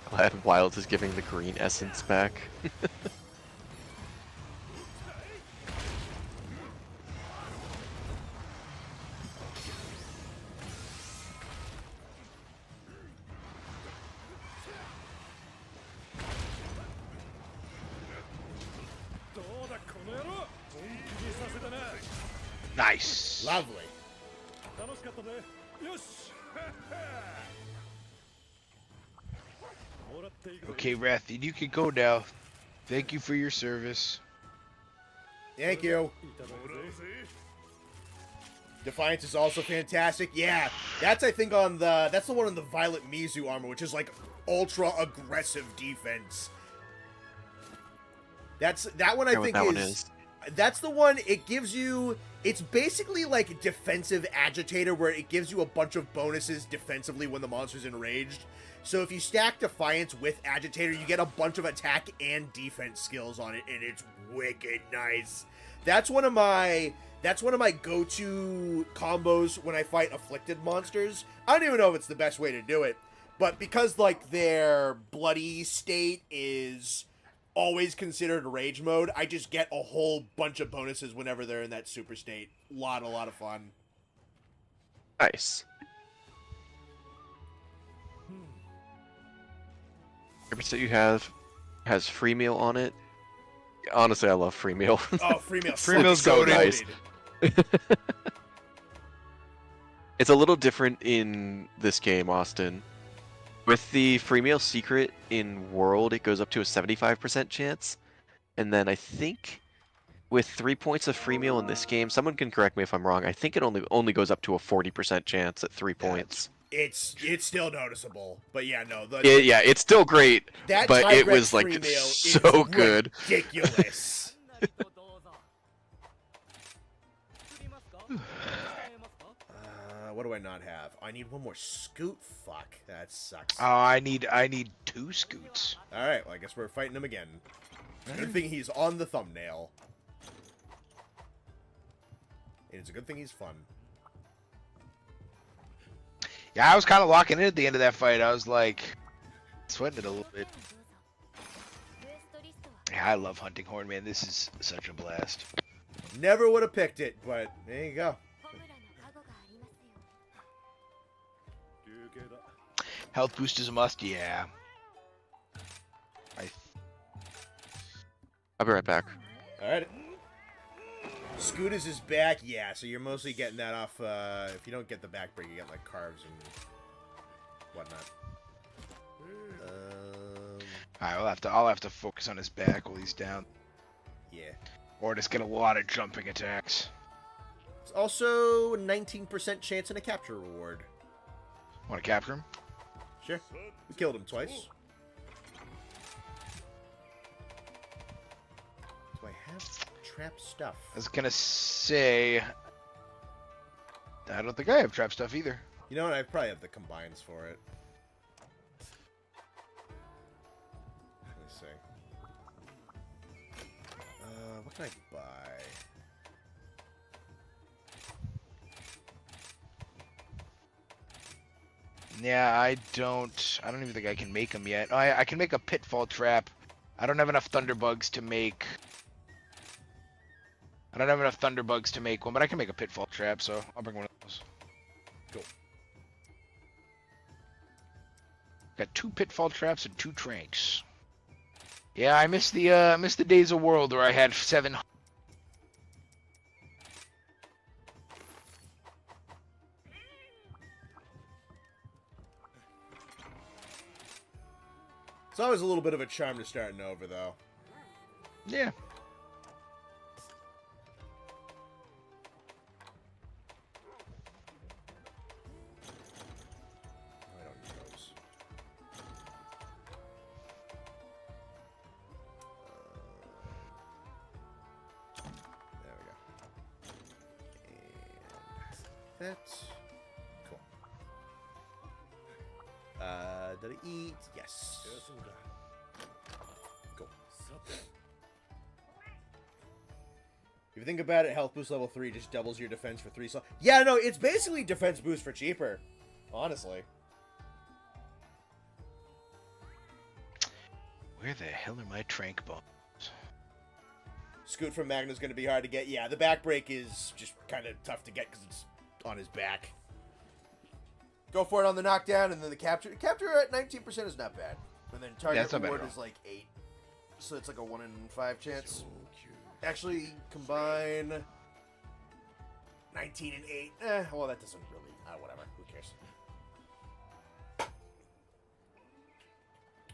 Glad Wild is giving the green essence back. Nice. Lovely. Okay, Rathian, you can go now. Thank you for your service. Thank you. Defiance is also fantastic. Yeah, that's I think on the one on the Violet Mizu armor, which is like ultra aggressive defense. That one I think that is, one is. That's the one. It gives you. It's basically like defensive agitator, where it gives you a bunch of bonuses defensively when the monster's enraged. So if you stack Defiance with Agitator, you get a bunch of attack and defense skills on it, and it's wicked nice. That's one of my go-to combos when I fight afflicted monsters. I don't even know if it's the best way to do it, But because, like, their bloody state is always considered rage mode, I just get a whole bunch of bonuses whenever they're in that super state. A lot of fun. Nice. Every set you have has free meal on it. Honestly, I love free meal. Oh, free meal. Free meal's so goated. Nice. It's a little different in this game, Austin. With the free meal secret in World, it goes up to a 75% chance. And then I think with 3 points of free meal in this game, someone can correct me if I'm wrong, I think it only goes up to a 40% chance at 3 points. It's still noticeable. But yeah, no. Yeah, it's still great, That but it Tigrex was free like meal so is good. ridiculous. What do I not have? I need one more scoot. Fuck, that sucks. Oh, I need 2 scoots. All right, well, I guess we're fighting him again. Good thing he's on the thumbnail. It's a good thing he's fun. Yeah, I was kind of locking in at the end of that fight. I was like, sweating it a little bit. Yeah, I love hunting horn, man. This is such a blast. Never would have picked it, but there you go. Health boost is a must, yeah. I'll be right back. All right. Scoot is his back, yeah. So you're mostly getting that off. If you don't get the back break, you get like carves and whatnot. Alright, I'll have to focus on his back while he's down, Yeah. or just get a lot of jumping attacks. It's also a 19% chance and a capture reward. Want to capture him? Sure. We killed him twice. Do I have trap stuff? I was gonna say, I don't think I have trap stuff either. You know what? I probably have the combines for it. Let's see. What can I buy? Yeah, I don't even think I can make them yet. Oh, I can make a pitfall trap. I don't have enough thunderbugs to make. I don't have enough thunderbugs to make one, but I can make a pitfall trap, so I'll bring one of those. Cool. Got 2 pitfall traps and 2 tranks. Yeah, I miss the days of World where I had 7. It's always a little bit of a charm to starting over, though. Yeah. I don't need those. There we go. And that's cool. Did I eat? Yes. Cool. If you think about it, health boost level 3 just doubles your defense for 3 slots. Yeah, no, it's basically defense boost for cheaper. Honestly. Where the hell are my trank bombs? Scoot from Magna's going to be hard to get. Yeah, the back break is just kind of tough to get because it's on his back. Go for it on the knockdown, and then the capture. Capture at 19% is not bad. And then target reward is like 8. So it's like a 1 in 5 chance. Actually, combine 19 and 8. Well, that doesn't really... whatever. Who cares?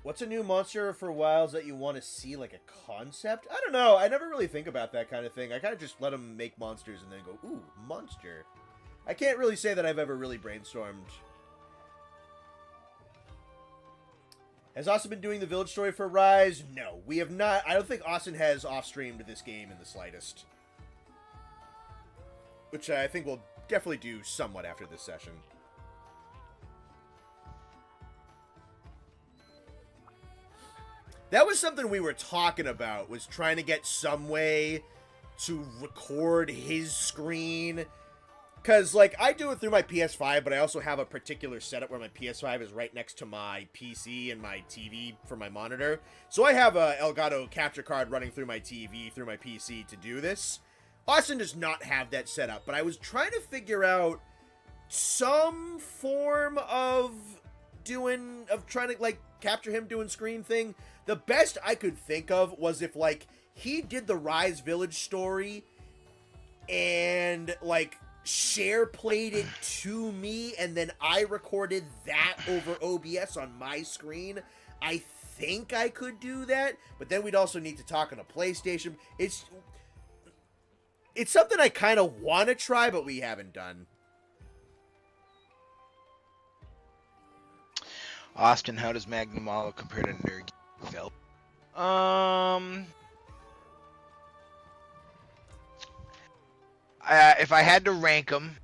What's a new monster for Wilds that you want to see, like a concept? I don't know. I never really think about that kind of thing. I kind of just let them make monsters and then go, ooh, monster. I can't really say that I've ever really brainstormed. Has Austin been doing the village story for Rise? No, we have not. I don't think Austin has off-streamed this game in the slightest. Which I think we'll definitely do somewhat after this session. That was something we were talking about, was trying to get some way to record his screen Because, like, I do it through my PS5, but I also have a particular setup where my PS5 is right next to my PC and my TV for my monitor. So I have a Elgato capture card running through my TV, through my PC to do this. Austin does not have that setup, but I was trying to figure out some form of trying to, like, capture him doing screen thing. The best I could think of was if, like, he did the Rise Village story and, like, share played it to me, and then I recorded that over OBS on my screen. I think I could do that, but then we'd also need to talk on a PlayStation. It's something I kind of want to try, but we haven't done. Austin, how does Magnamalo compare to Nerg Velk? If I had to rank them,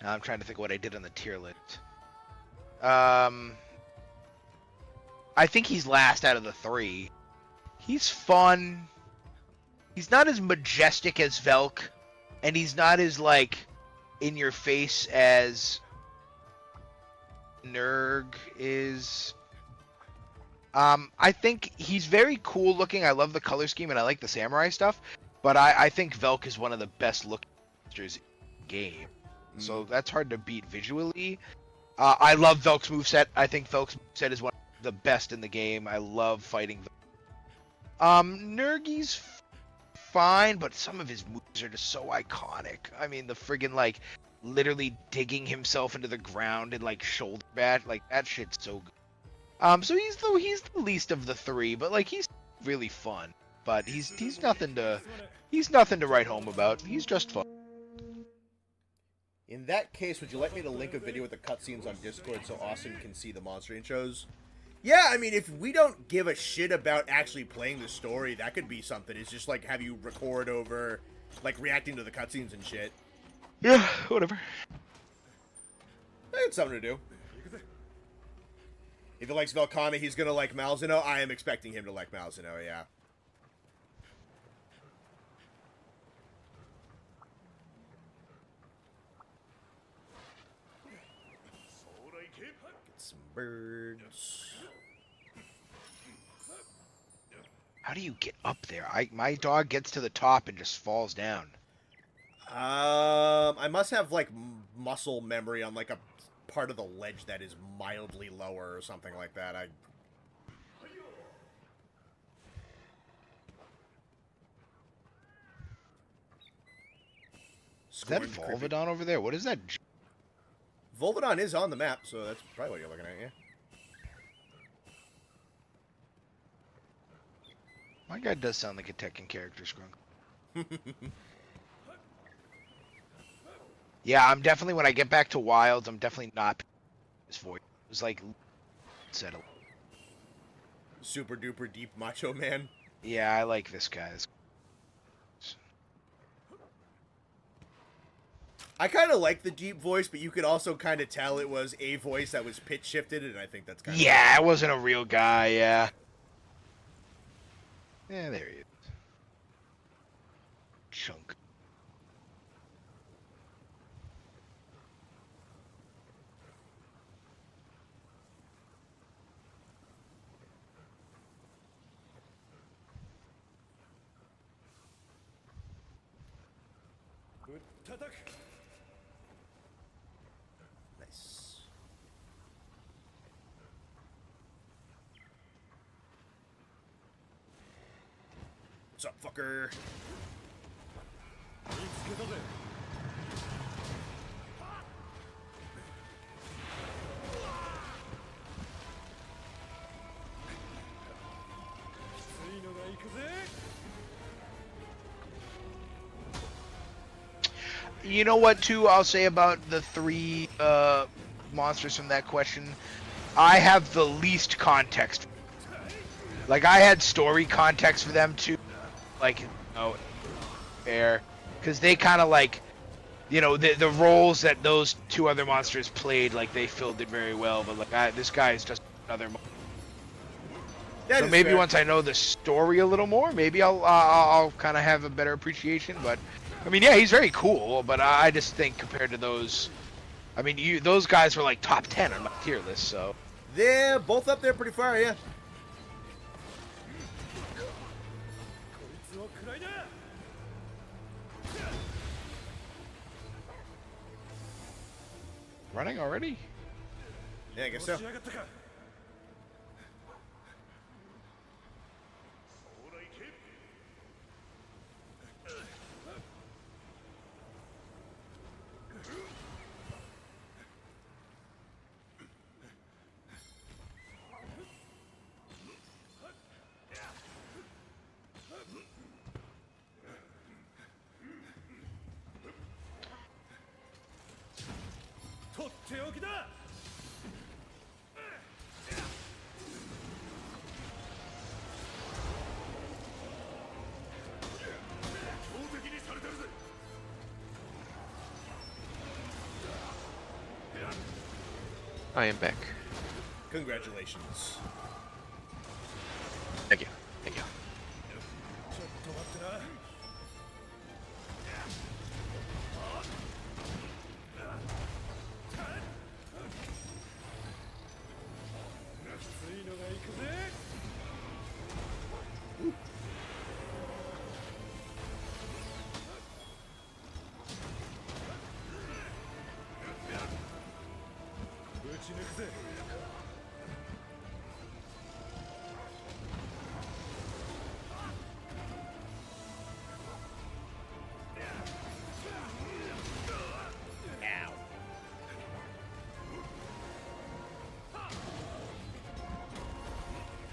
now I'm trying to think what I did on the tier list. I think he's last out of the three. He's fun. He's not as majestic as Velk, and he's not as, like, in your face as Nerg is. I think he's very cool looking. I love the color scheme and I like the samurai stuff. But I think Velk is one of the best looking monsters in the game. So that's hard to beat visually. I love Velk's moveset. I think Velk's moveset is one of the best in the game. I love fighting Velk. Nergy's fine, but some of his moves are just so iconic. I mean, the friggin', like, literally digging himself into the ground and, like, shoulder bat. Like, that shit's so good. So he's the least of the three, but, like, he's really fun. But he's nothing to write home about. He's just fun. In that case, would you like me to link a video with the cutscenes on Discord so Austin can see the monster intros? Yeah, I mean, if we don't give a shit about actually playing the story, that could be something. It's just like have you record over, like, reacting to the cutscenes and shit. Yeah, whatever. It's something to do. If he likes Velkhana, he's gonna like Malzeno. I am expecting him to like Malzeno, yeah. Get some birds. How do you get up there? My dog gets to the top and just falls down. I must have, like, muscle memory on, like, a part of the ledge that is mildly lower or something like that. Is that Volvidon over there? What is that? Volvidon is on the map, so that's probably what you're looking at, yeah. My guy does sound like a Tekken character, Scrunk. Yeah, I'm definitely, when I get back to Wilds, I'm definitely not his voice. It was like settle. Super duper deep macho man. Yeah, I like this guy. I kind of like the deep voice, but you could also kind of tell it was a voice that was pitch shifted, and I think that's kind of... Yeah, it wasn't a real guy, yeah. Yeah, there he is. Chunk. Nice. What's up, fucker? You know what, too, I'll say about the three monsters from that question? I have the least context. Like, I had story context for them, too. Like, you know, fair. Because they kind of, like, you know, the roles that those two other monsters played, like, they filled it very well. But, like, this guy is just another monster. So maybe fair. Once I know the story a little more, maybe I'll kind of have a better appreciation. But I mean, yeah, he's very cool, but I just think compared to those, I mean, those guys were like top 10 on my tier list, so. They're both up there pretty far, yeah. Running already? Yeah, I guess so. I am back. Congratulations. Thank you. Thank you.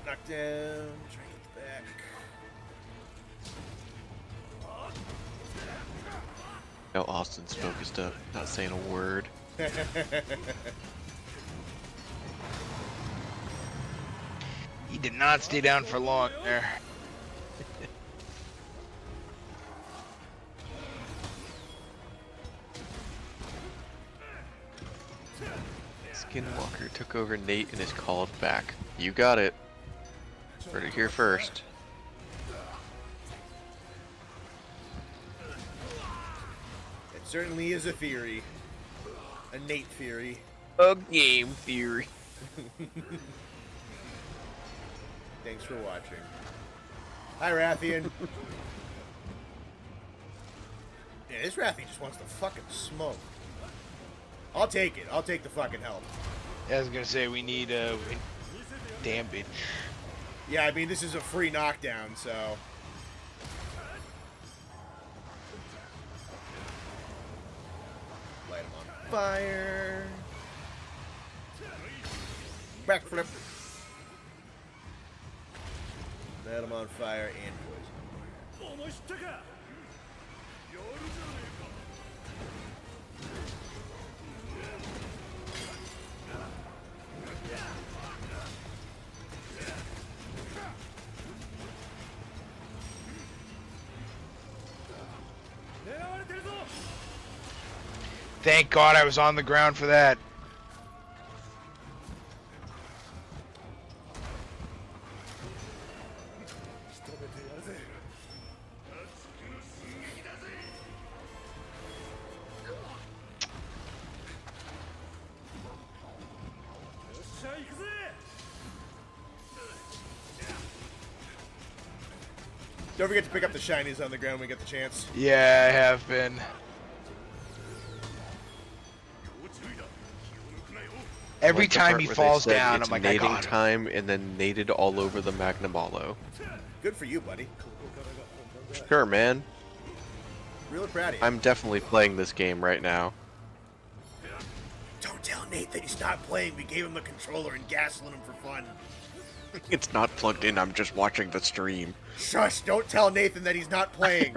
Knockdown. Try to get back. No, Austin's focused up, not saying a word. He did not stay down for long there. Skinwalker took over Nate and is called back. You got it. Heard it here first. It certainly is a theory. A Nate theory. A game theory. Thanks for watching. Hi, Rathian. Yeah, this Rathian just wants to fucking smoke. I'll take it. I'll take the fucking help. I was gonna say we need damage. Yeah, I mean, this is a free knockdown, so... Light him on fire. Backflip. Light him on fire and poison. Thank God I was on the ground for that. Don't forget to pick up the shinies on the ground when we get the chance. Yeah, I have been. Every time he falls down, I'm like, I got him. Time and then naded all over the Magnamalo. Good for you, buddy. Sure, man. Really proud of you. I'm definitely playing this game right now. Don't tell Nate that he's not playing. We gave him a controller and gasoline him for fun. It's not plugged in, I'm just watching the stream. Shush, don't tell Nathan that he's not playing.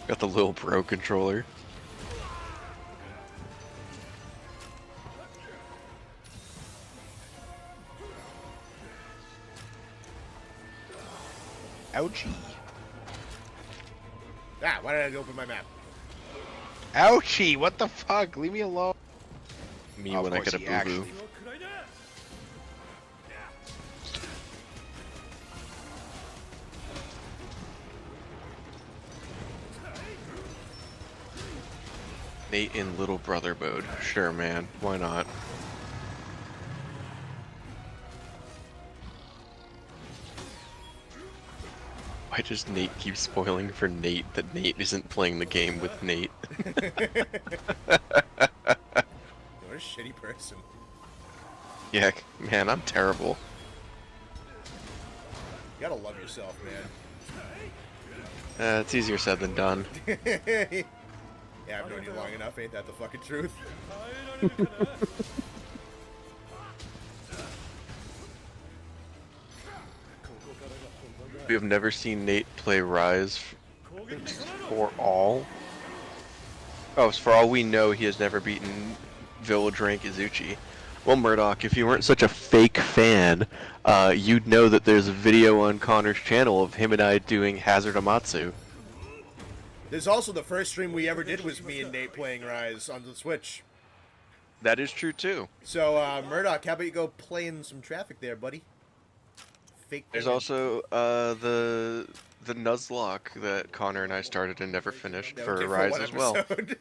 Got the little pro controller. Ouchie. Ah, why did I open my map? Ouchie, what the fuck? Leave me alone. Me Oh, when I get a boo-boo. Nate in little brother mode. Sure, man. Why not? Why does Nate keep spoiling for Nate that Nate isn't playing the game with Nate? What a shitty person. Yeah, man, I'm terrible. You gotta love yourself, man. It's easier said than done. Yeah, I've known you long enough. Ain't that the fucking truth? We have never seen Nate play Rise for all. Oh, so for all we know, he has never beaten Village Rank Izuchi. Well, Murdoch, if you weren't such a fake fan, you'd know that there's a video on Connor's channel of him and I doing Hazard Amatsu. There's also the first stream we ever did was me and Nate playing Rise on the Switch. That is true too. So, Murdoch, how about you go play in some traffic there, buddy? Fake. There's fan. also the Nuzlocke that Connor and I started and never finished for Okay, Rise one as well. episode.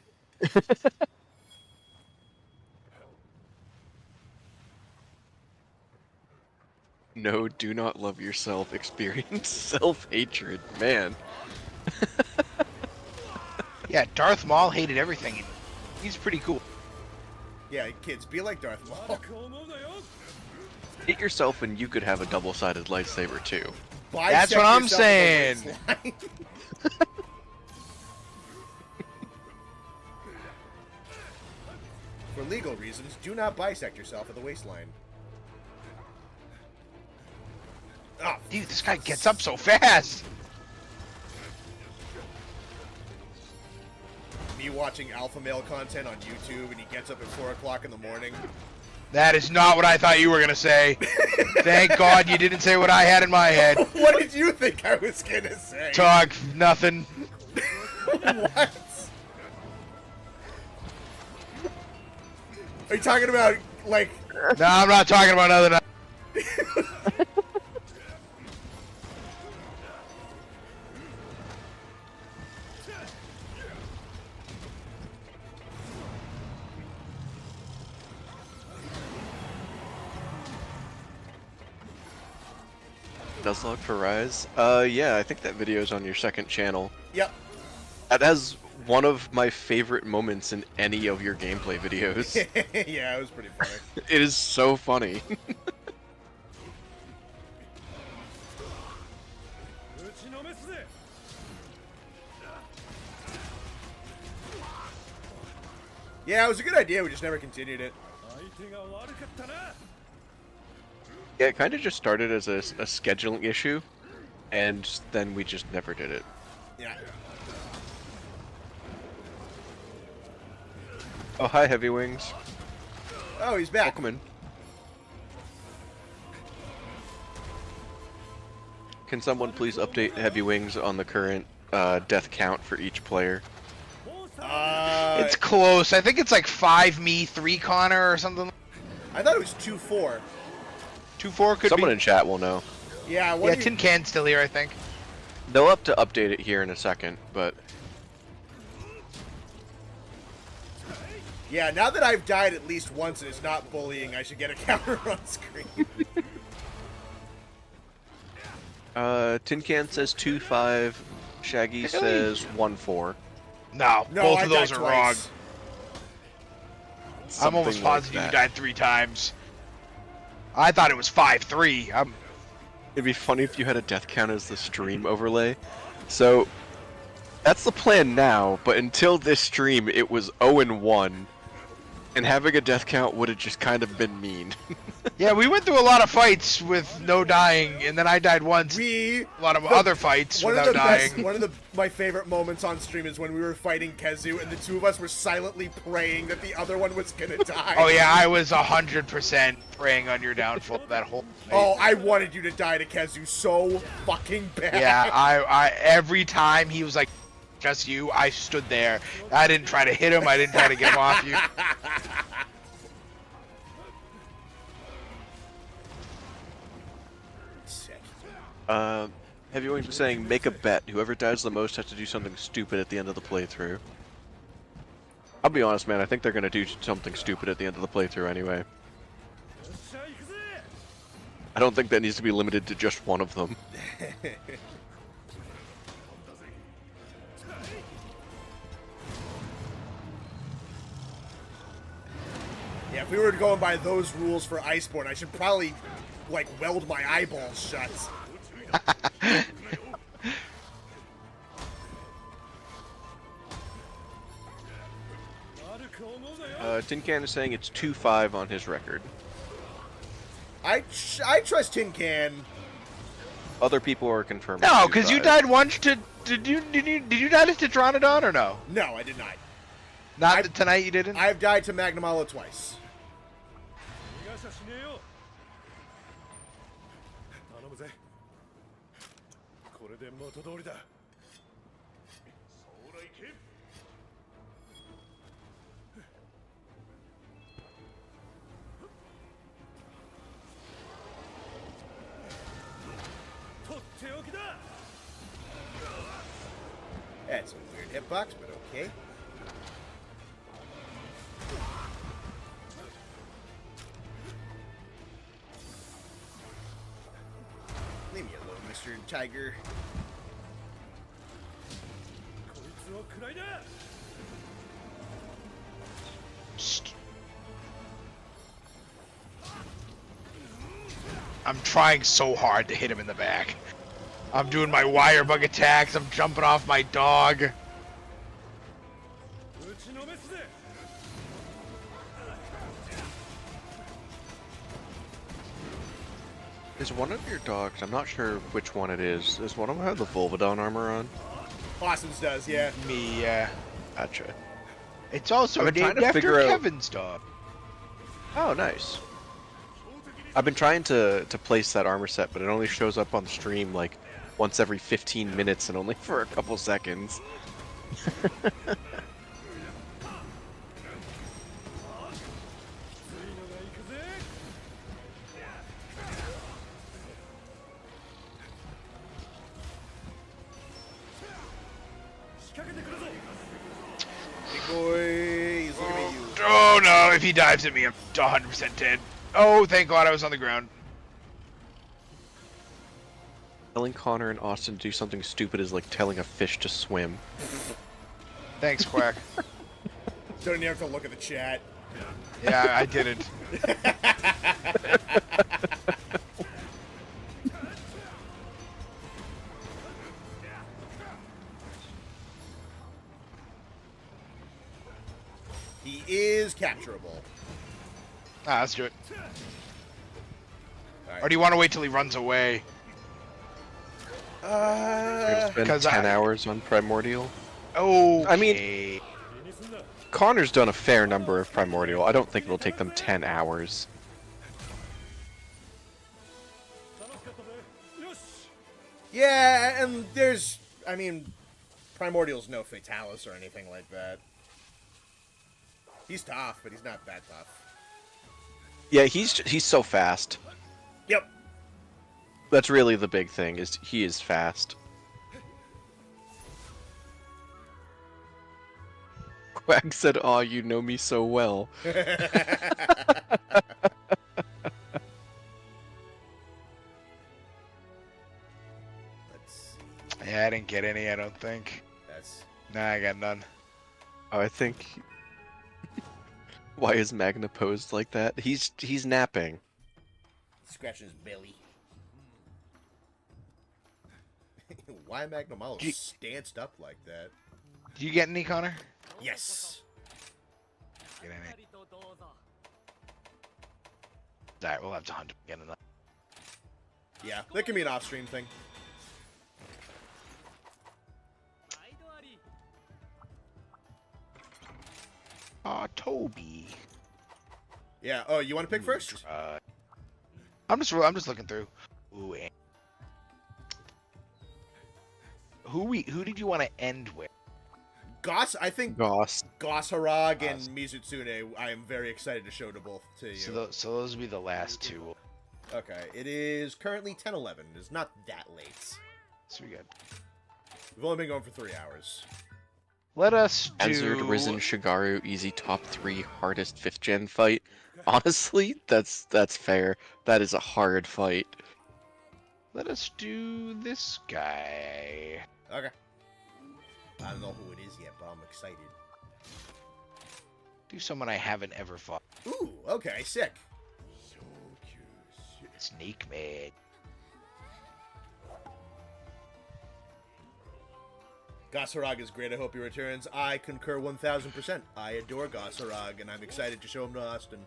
No, do not love yourself. Experience self-hatred, man. Yeah, Darth Maul hated everything. He's pretty cool. Yeah, kids, be like Darth Maul. Hate yourself and you could have a double-sided lightsaber too. That's what I'm saying. For legal reasons, do not bisect yourself at the waistline. Oh, Dude, this guy gets up so fast. me watching alpha male content on YouTube and he gets up at 4 o'clock in the morning. That is not what I thought you were gonna say. Thank God you didn't say what I had in my head. What did you think I was gonna say? Talk nothing. What? Are you talking about, like... No, I'm not talking about nothing. Nuzlocke for Rise? Yeah, I think that video is on your second channel. Yep. That has one of my favorite moments in any of your gameplay videos. Yeah, it was pretty funny. It is so funny. Yeah, it was a good idea, we just never continued it. Yeah, it kind of just started as a scheduling issue, and then we just never did it. Yeah. Oh, hi, Heavy Wings. Oh, he's back. Welcome in. Can someone please update Heavy Wings on the current death count for each player? It's close. I think it's like 5 me, 3 Connor or something. I thought it was 2-4. 2-4 could Someone be. in chat will know. Yeah, Yeah, what Tin Can's still here, I think. They'll have to update it here in a second, but Yeah, now that I've died at least once and it's not bullying, I should get a counter on screen. Tin Can says 2-5, Shaggy says 1-4. No, No, both I of those died are twice. wrong. I'm almost Something like positive you that. died 3 times. I thought it was 5-3. It'd be funny if you had a death count as the stream overlay. So, that's the plan now, but until this stream, it was 0-1, and having a death count would have just kind of been mean. Yeah, we went through a lot of fights with no dying, and then I died once. We... A lot of other fights One without of the dying. best, one of my favorite moments on stream is when we were fighting Kezu and the two of us were silently praying that the other one was gonna die. Oh yeah, I was 100% preying on your downfall that whole fight. Oh, I wanted you to die to Kezu so fucking bad. Yeah, I every time he was like, just you, I stood there. I didn't try to hit him. I didn't try to get him off you. Sick. Heavy Wings was saying, make a bet. Whoever dies the most has to do something stupid at the end of the playthrough. I'll be honest, man. I think they're gonna do something stupid at the end of the playthrough anyway. I don't think that needs to be limited to just one of them. Yeah, if we were going by those rules for Iceborne, I should probably, like, weld my eyeballs shut. Tin Can is saying it's 2-5 on his record. I trust Tin Can. Other people are confirming. No, because you 2-5. died once to. Did you die to Tetranodon or no? No, I did not. Not tonight. You didn't. I've died to Magnamalo twice. That's a weird hitbox, but okay. Leave me alone, Mr. Tiger. I'm trying so hard to hit him in the back. I'm doing my wire bug attacks. I'm jumping off my dog. Is one of your dogs? I'm not sure which one it is. Does one of them have the Volvodon armor on? Austin's does, yeah. Me, Gotcha. It's also I've been trying named to after figure out- Kevin's dog. Oh, nice. I've been trying to place that armor set, but it only shows up on stream like once every 15 minutes and only for a couple seconds. Big boy, he's looking at you. Oh no, if he dives at me, I'm 100% dead. Oh, thank God I was on the ground. Telling Connor and Austin to do something stupid is like telling a fish to swim. Thanks, Quack. Don't even have to look at the chat. Yeah, I didn't. He is capturable. Ah, let's do it. All right. Or do you want to wait till he runs away? We're gonna spend 'Cause 10 I- hours on Primordial. Oh, I mean- Connor's done a fair number of Primordial. I don't think it'll take them 10 hours. Yeah, and there's, I mean, Primordial's no Fatalis or anything like that. He's tough, but he's not that tough. Yeah, he's so fast. Yep. That's really the big thing, is he is fast. Quack said, "Aw, you know me so well." Let's see. yeah, I didn't get any, I don't think. That's Nah, I got none. Oh, I think... Why is Magna posed like that? He's napping. scratching his belly. Why Magnamalo Do you- stanced up like that? Do you get any, Connor? Yes. Get any. Alright, we'll have to hunt again. Yeah, that can be an off-stream thing. Aw, Toby. Yeah. Oh, you want to pick first? I'm just looking through. Ooh, and who did you want to end with? Goss, I think Goss. Goss Harag and Mizutsune, I am very excited to show to both to you. So those will be the last two. Okay, it is currently 10:11. It's not that late. So we got. We've only been going for 3 hours. Let us Hazard, Risen, do. Shigaru, easy top 3 hardest 5th gen fight. Honestly, that's fair. That is a hard fight. Let us do this guy. Okay. I don't know who it is yet, but I'm excited. Do someone I haven't ever fought. Ooh, okay, sick. Snake Man. Gossarag is great. I hope he returns. I concur 1000%. I adore Gossarag, and I'm excited to show him to Austin.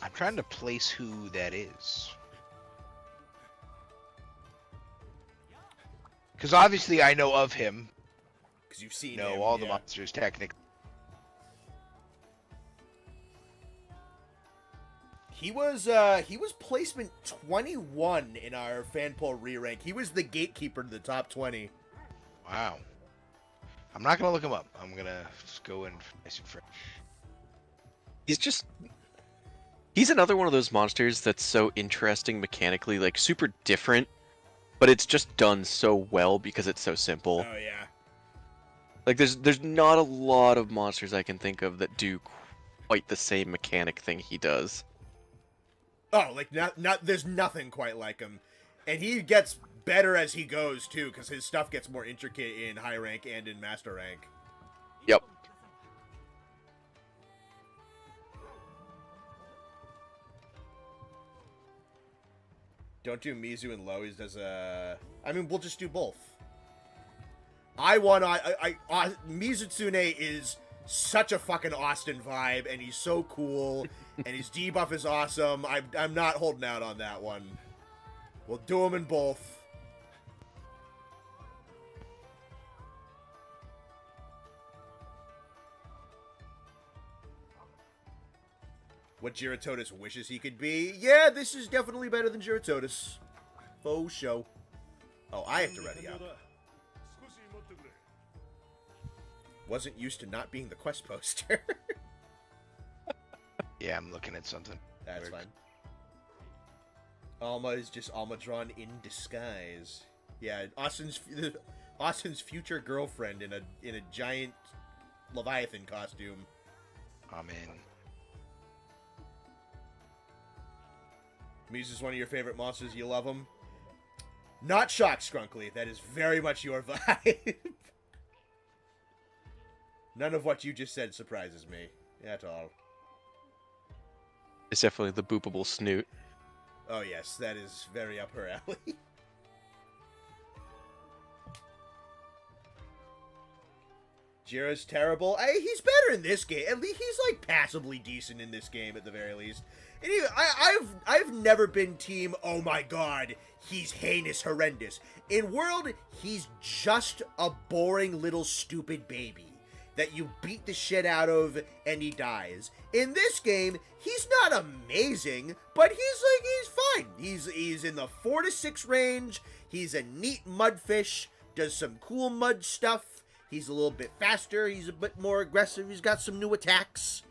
I'm trying to place who that is. Because obviously I know of him. Because you've seen No, him. all the yeah. monsters technically. He was placement 21 in our fan poll re-rank. He was the gatekeeper to the top 20. Wow. I'm not gonna look him up. I'm gonna just go in nice and fresh. He's another one of those monsters that's so interesting mechanically, like super different, but it's just done so well because it's so simple. Oh yeah. Like there's not a lot of monsters I can think of that do quite the same mechanic thing he does. Oh, like there's nothing quite like him. And he gets better as he goes too, because his stuff gets more intricate in high rank and in master rank. Yep. Don't do Mizu and Lois as a... I mean, we'll just do both. Mizutsune is such a fucking Austin vibe, and he's so cool, and his debuff is awesome. I'm not holding out on that one. We'll do them in both. What Giratotus wishes he could be? Yeah, this is definitely better than Giratotus. Faux show. Oh, I have to ready up. Wasn't used to not being the quest poster. Yeah, I'm looking at something. That's fine. Alma is just Alma drawn in disguise. Yeah, Austin's future girlfriend in a giant Leviathan costume. I'm in. Mizu's one of your favorite monsters. You love him. Not shocked, Skrunkly. That is very much your vibe. None of what you just said surprises me at all. It's definitely the boopable snoot. Oh yes, that is very up her alley. Jira's terrible. He's better in this game. At least he's like passably decent in this game at the very least. And I've never been team, oh my god, he's heinous, horrendous. In World, he's just a boring little stupid baby that you beat the shit out of and he dies. In this game, he's not amazing, but he's fine. He's in the 4 to 6 range. He's a neat mudfish, does some cool mud stuff. He's a little bit faster. He's a bit more aggressive. He's got some new attacks.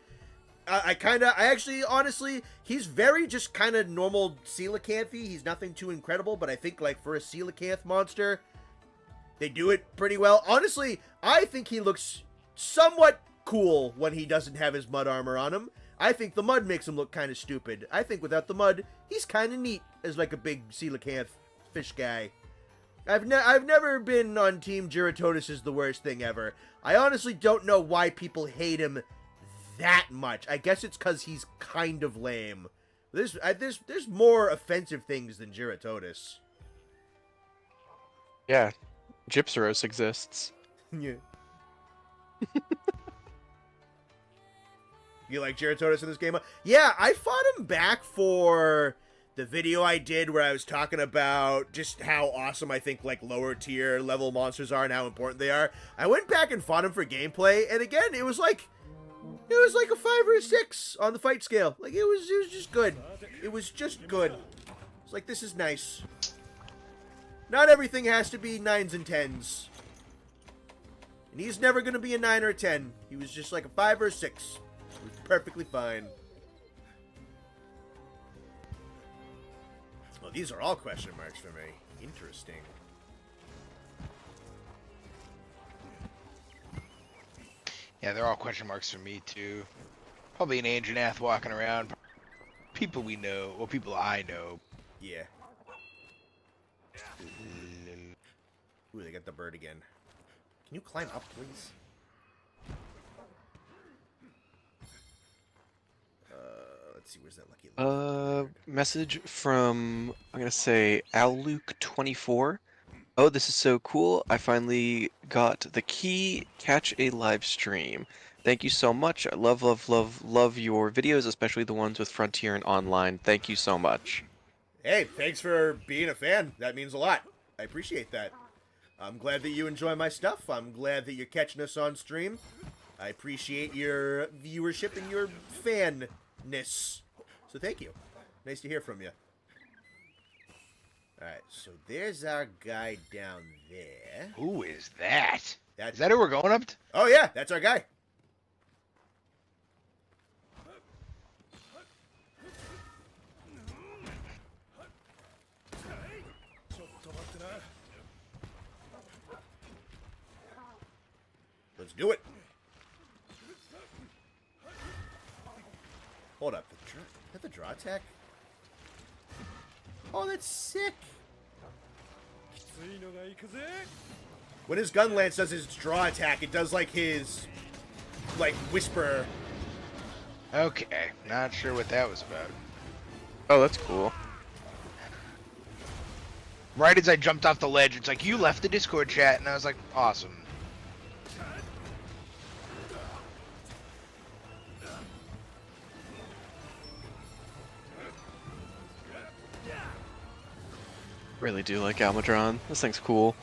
Honestly, he's very just kind of normal coelacanthy. He's nothing too incredible, but I think, like, for a coelacanth monster, they do it pretty well. Honestly, I think he looks somewhat cool when he doesn't have his mud armor on him. I think the mud makes him look kind of stupid. I think without the mud, he's kind of neat as, like, a big coelacanth fish guy. I've never been on Team Giratotus is the worst thing ever. I honestly don't know why people hate him that much. I guess it's because he's kind of lame. There's more offensive things than Giratotus. Yeah, Gypsaros exists. Yeah. You like Giratotus in this game? Yeah, I fought him back for the video I did where I was talking about just how awesome I think, like, lower tier level monsters are and how important they are. I went back and fought him for gameplay, and again, it was like a 5 or a 6 on the fight scale. Like, it was just good. It was just good. It's like, this is nice. Not everything has to be 9s and 10s. And he's never going to be a 9 or a 10. He was just like a 5 or a 6. It was perfectly fine. Well, these are all question marks for me. Interesting. Yeah, they're all question marks for me too. Probably an Anjanath walking around. People we know, or people I know. Yeah. Ooh, they got the bird again. Can you climb up, please? Let's see, where's that lucky bird? Message from, I'm gonna say, Alluke24. Oh, this is so cool. I finally got the key, catch a live stream. Thank you so much. I love, love, love, love your videos, especially the ones with Frontier and Online. Thank you so much. Hey, thanks for being a fan. That means a lot. I appreciate that. I'm glad that you enjoy my stuff. I'm glad that you're catching us on stream. I appreciate your viewership and your fanness. So thank you. Nice to hear from you. Alright, so there's our guy down there. Who is that? That's... Is that who we're going up to? Oh yeah, that's our guy. Let's do it. Hold up. Is that the draw attack? Oh, that's sick. When his gun lance does his draw attack, it does like his, like, whisper. Okay, not sure what that was about. Oh, that's cool. Right as I jumped off the ledge, it's like, you left the Discord chat, and I was like, awesome. Really do like Almadron. This thing's cool.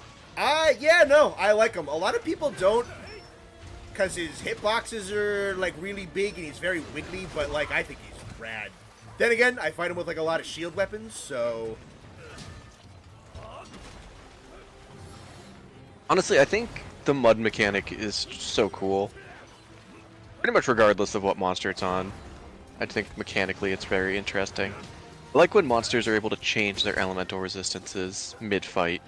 Yeah, no, I like him. A lot of people don't, because his hitboxes are, like, really big and he's very wiggly, but, like, I think he's rad. Then again, I fight him with, like, a lot of shield weapons, so... Honestly, I think the mud mechanic is so cool. Pretty much regardless of what monster it's on. I think mechanically it's very interesting. I like when monsters are able to change their elemental resistances mid-fight.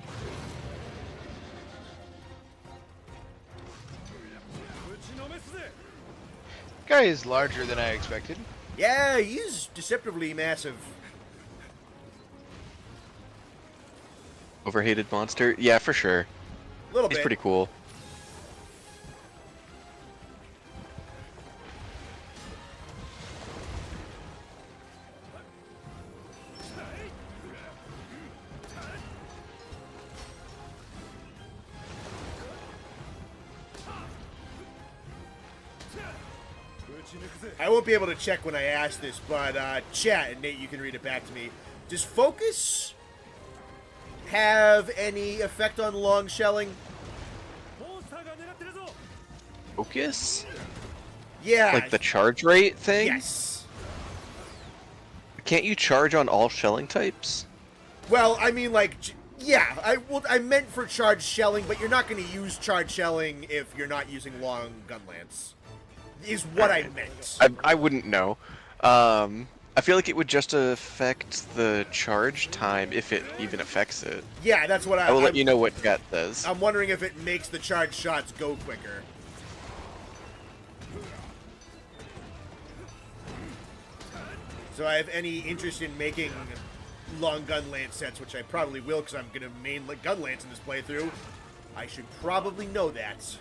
Guy is larger than I expected. Yeah, he's deceptively massive. Overhated monster? Yeah, for sure. A little He's bit. pretty cool. I won't be able to check when I ask this, but chat, and Nate, you can read it back to me. Does focus have any effect on long shelling? Focus? Yeah. Like the charge rate thing? Yes. Can't you charge on all shelling types? Well, I mean, like, yeah. I meant for charge shelling, but you're not going to use charge shelling if you're not using long gun lance. Is what I meant. I wouldn't know. I feel like it would just affect the charge time if it even affects it. Yeah, that's what I will let you know what chat says. I'm wondering if it makes the charge shots go quicker. So I have any interest in making long gun lance sets, which I probably will because I'm going to main gun lance in this playthrough. I should probably know that.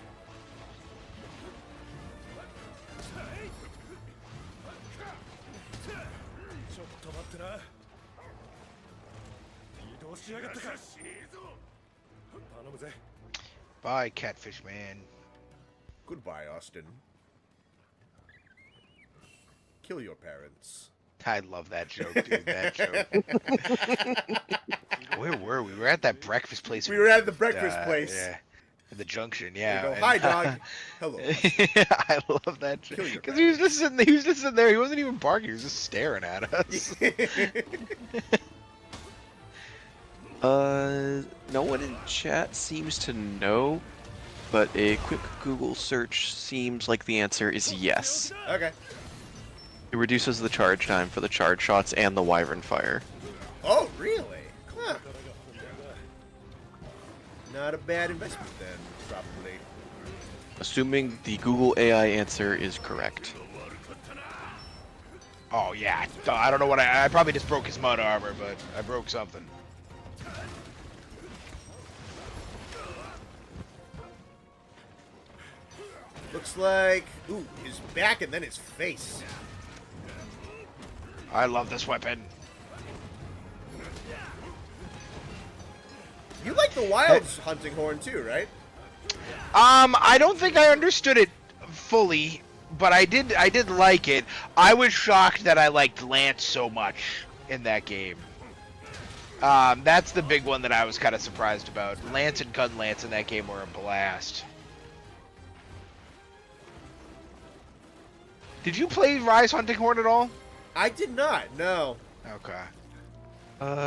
Bye, Catfish Man. Goodbye, Austin. Kill your parents. I love that joke, dude. That joke. Where were we? We were at that breakfast place. We were at the breakfast place. Yeah. At the junction, yeah. Go, hi, dog. Hello. I love that joke. Because he was just sitting there. He wasn't even barking. He was just staring at us. No one in chat seems to know, but a quick Google search seems like the answer is yes. Okay. It reduces the charge time for the charge shots and the Wyvern Fire. Oh, really? Huh. Not a bad investment then, probably. Assuming the Google AI answer is correct. Oh yeah, I don't know what I probably just broke his mud armor, but I broke something. Looks like, ooh, his back and then his face. I love this weapon. You like the Wilds hunting horn too, right? I don't think I understood it fully, but I did like it. I was shocked that I liked Lance so much in that game. That's the big one that I was kind of surprised about. Lance and Gun Lance in that game were a blast. Did you play Rise Hunting Horn at all? I did not, no. Okay.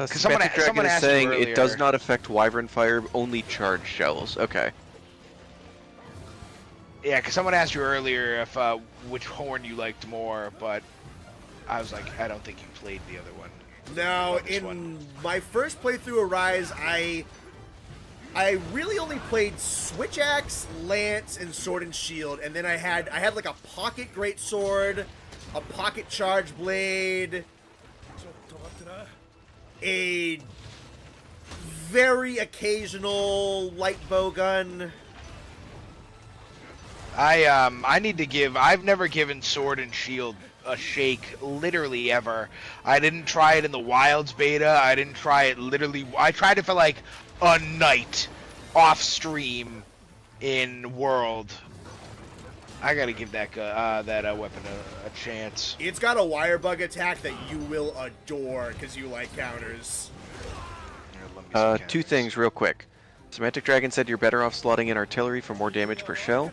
Someone Dragon is asked you saying it does earlier. not affect Wyvern Fire, only charged shells. Okay. Yeah, because someone asked you earlier if which horn you liked more, but I was like, I don't think you played the other one. No, This in one. my first playthrough of Rise, I really only played Switch Axe, Lance, and Sword and Shield, and then I had like a pocket great sword, a pocket charge blade, a very occasional light bow gun. I need to give. I've never given Sword and Shield a shake, literally ever. I didn't try it in the Wilds beta. I didn't try it literally. I tried it for like a night off stream in World. I gotta give that weapon a chance. It's got a wire bug attack that you will adore because you like counters. Here, let me see Two counters. things real quick. Semantic Dragon said you're better off slotting in artillery for more damage per shell.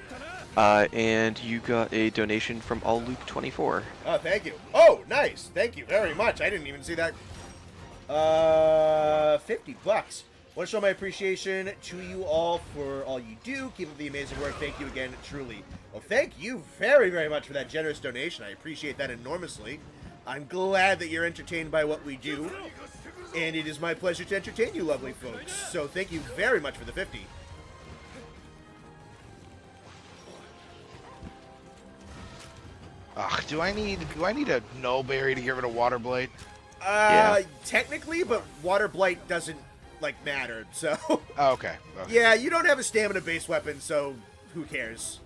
And you got a donation from AllLuke24. Oh, thank you. Oh, nice. Thank you very much. I didn't even see that. $50. Want to show my appreciation to you all for all you do. Keep up the amazing work. Thank you again, truly. Well, thank you very, very much for that generous donation. I appreciate that enormously. I'm glad that you're entertained by what we do. And it is my pleasure to entertain you lovely folks. So thank you very much for the 50. Ugh, do I need a null berry to get rid of water blight? Technically, but water blight doesn't matter. So Oh, okay. yeah, you don't have a stamina based weapon, so who cares?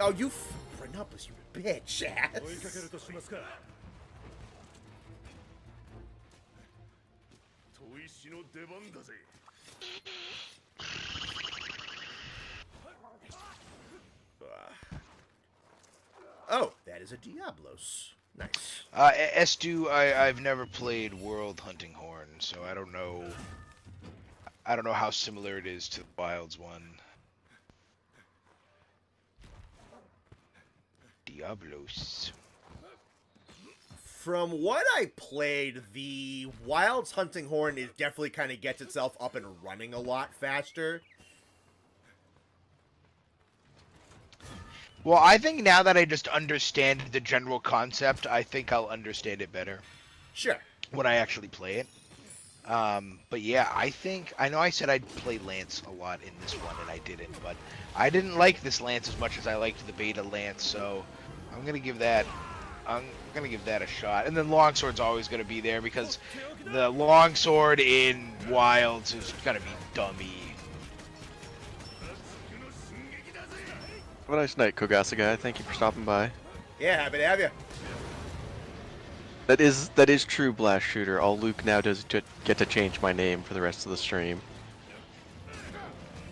Oh, you Renupus, you bitch ass. Oh, that is a Diablos. Nice. S2, I've never played World Hunting Horn, so I don't know. I don't know how similar it is to the Wilds one. Diablos. From what I played, the Wilds Hunting Horn is definitely kind of gets itself up and running a lot faster. Well, I think now that I just understand the general concept, I think I'll understand it better Sure. when I actually play it. But yeah, I know I said I'd play Lance a lot in this one, and I didn't, but I didn't like this Lance as much as I liked the beta Lance, so I'm gonna give that a shot. And then Longsword's always gonna be there because the Longsword in Wilds is gonna be dummy. Have a nice night, Kogasa guy. Thank you for stopping by. Yeah, happy to have you. That is true, Blast Shooter. All Luke now does get to change my name for the rest of the stream.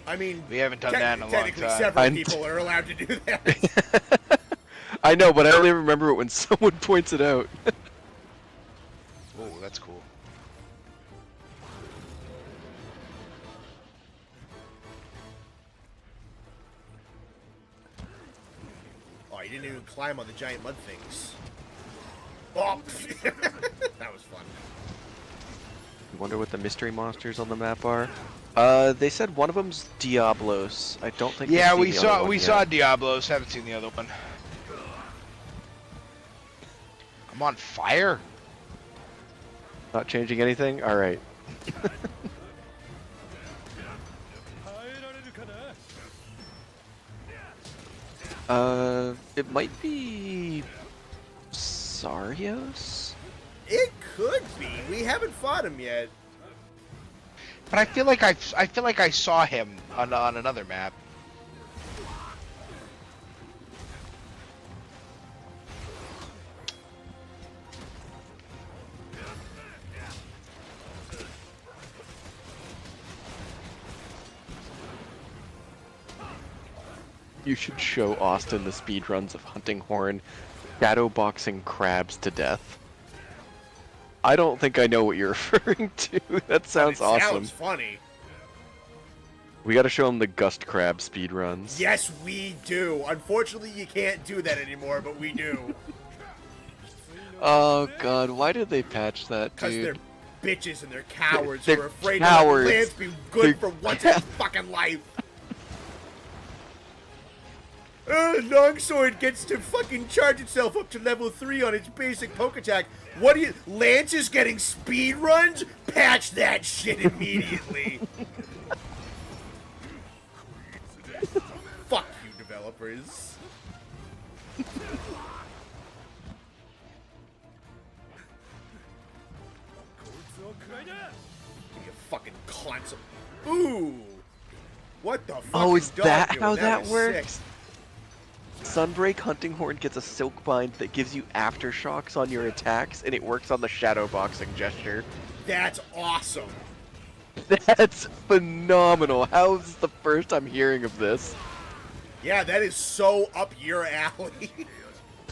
I mean, We haven't done that in a long technically time. several people are allowed to do that. I know, but I only remember it when someone points it out. Oh, that's cool. Oh, you didn't even climb on the giant mud things. Oh, that was fun. I wonder what the mystery monsters on the map are. They said one of them's Diablos. I don't think. Yeah, we've seen the other one we yet. saw Diablos. Haven't seen the other one. I'm on fire. Not changing anything. All right. It might be Sarios? It could be. We haven't fought him yet. But I feel like I saw him on another map. You should show Austin the speedruns of Hunting Horn shadowboxing crabs to death. I don't think I know what you're referring to. That sounds awesome. Sounds funny. We gotta show him the Gust Crab speedruns. Yes, we do. Unfortunately, you can't do that anymore, but we do. Oh god, why did they patch that, Because dude? they're bitches and they're cowards They're who are afraid cowards. to let the Lance be good for once in his fucking life. Longsword gets to fucking charge itself up to level 3 on its basic poke attack. What do you... Lance is getting speed runs? Patch that shit immediately. Fuck you, developers. Give me a fucking console. Ooh. What the fuck? Oh, is dog that doing? how that was works? sick. Sunbreak Hunting Horn gets a Silk Bind that gives you aftershocks on your attacks, and it works on the shadowboxing gesture. That's awesome. That's phenomenal. How is this the first I'm hearing of this? Yeah, that is so up your alley.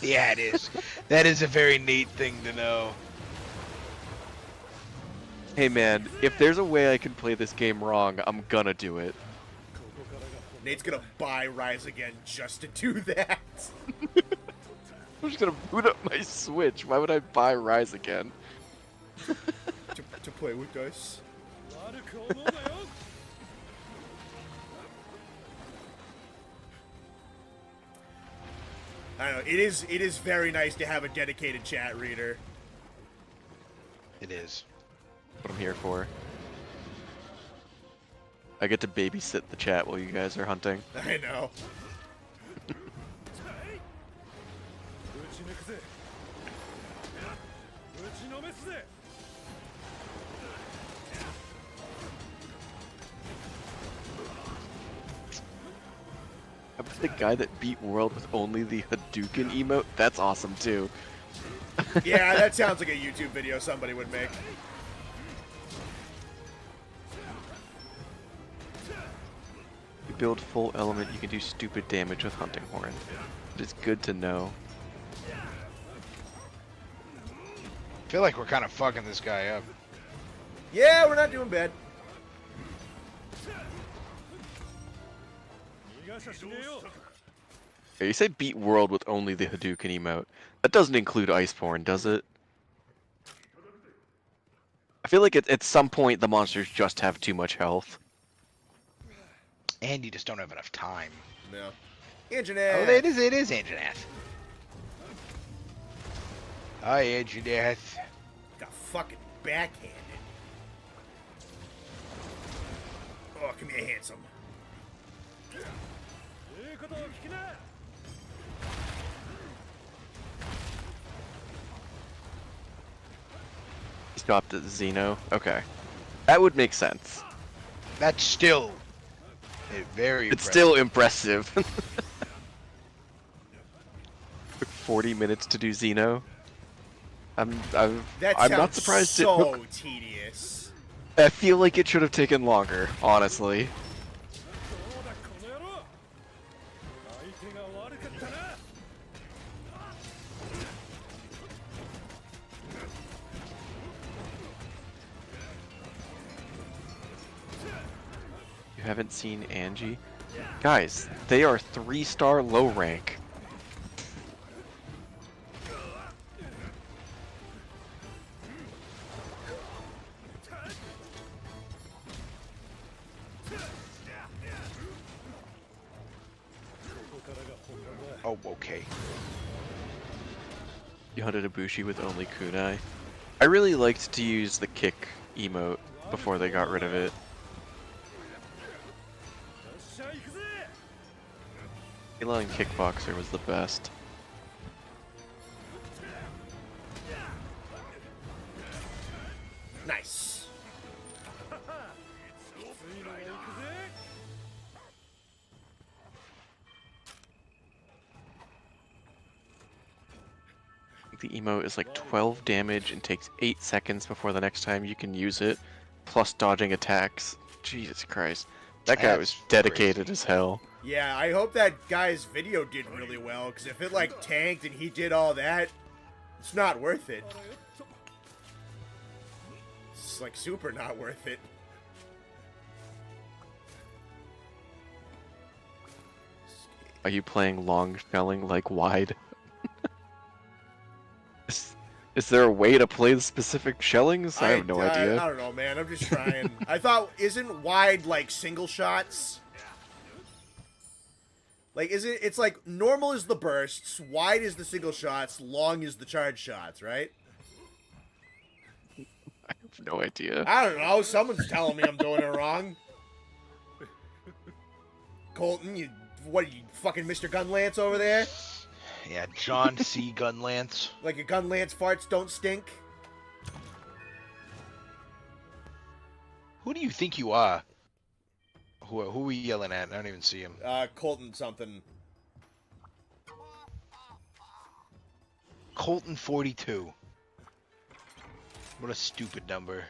Yeah, it is. That is a very neat thing to know. Hey man, if there's a way I can play this game wrong, I'm gonna do it. Nate's gonna buy Rise Again just to do that. I'm just gonna boot up my Switch. Why would I buy Rise again? to play with us. I don't know. It is very nice to have a dedicated chat reader. It is. What I'm here for. I get to babysit the chat while you guys are hunting. I know. I was the guy that beat World with only the Hadouken emote. That's awesome too. Yeah, that sounds like a YouTube video somebody would make. You build full element, you can do stupid damage with Hunting Horn. It is good to know. I feel like we're kind of fucking this guy up. Yeah, we're not doing bad. Yeah, you say beat World with only the Hadouken emote. That doesn't include Iceborne, does it? I feel like at some point the monsters just have too much health. And you just don't have enough time. No. Internet. Oh, it is internet. Hi, internet. Got fucking backhanded. Oh, come here, handsome. Stopped at Xeno. Okay. That would make sense. That's still very It's impressive. still impressive. Took 40 minutes to do Xeno. I'm That not sounds surprised so it tedious. I feel like it should have taken longer, honestly. You haven't seen Angie? Guys, they are 3-star low rank. Oh, okay. You hunted Ibushi with only kunai. I really liked to use the kick emote before they got rid of it. Halo and Kickboxer was the best. Nice. The emote is like 12 damage and takes 8 seconds before the next time you can use it, plus dodging attacks. Jesus Christ. That guy was That's dedicated crazy. as hell. Yeah, I hope that guy's video did really well, because if it, like, tanked and he did all that, it's not worth it. It's, like, super not worth it. Are you playing long shelling like wide? Is there a way to play the specific shellings? I have no idea. I don't know, man. I'm just trying. I thought, isn't wide, like, single shots? Like, it's like, normal is the bursts, wide is the single shots, long is the charge shots, right? I have no idea. I don't know. Someone's telling me I'm doing it wrong. Colton, what are you, fucking Mr. Gunlance over there? Yeah, John C. Gunlance. Like your Gunlance farts don't stink? Who do you think you are? Who are we yelling at? I don't even see him. Colton something. Colton 42. What a stupid number.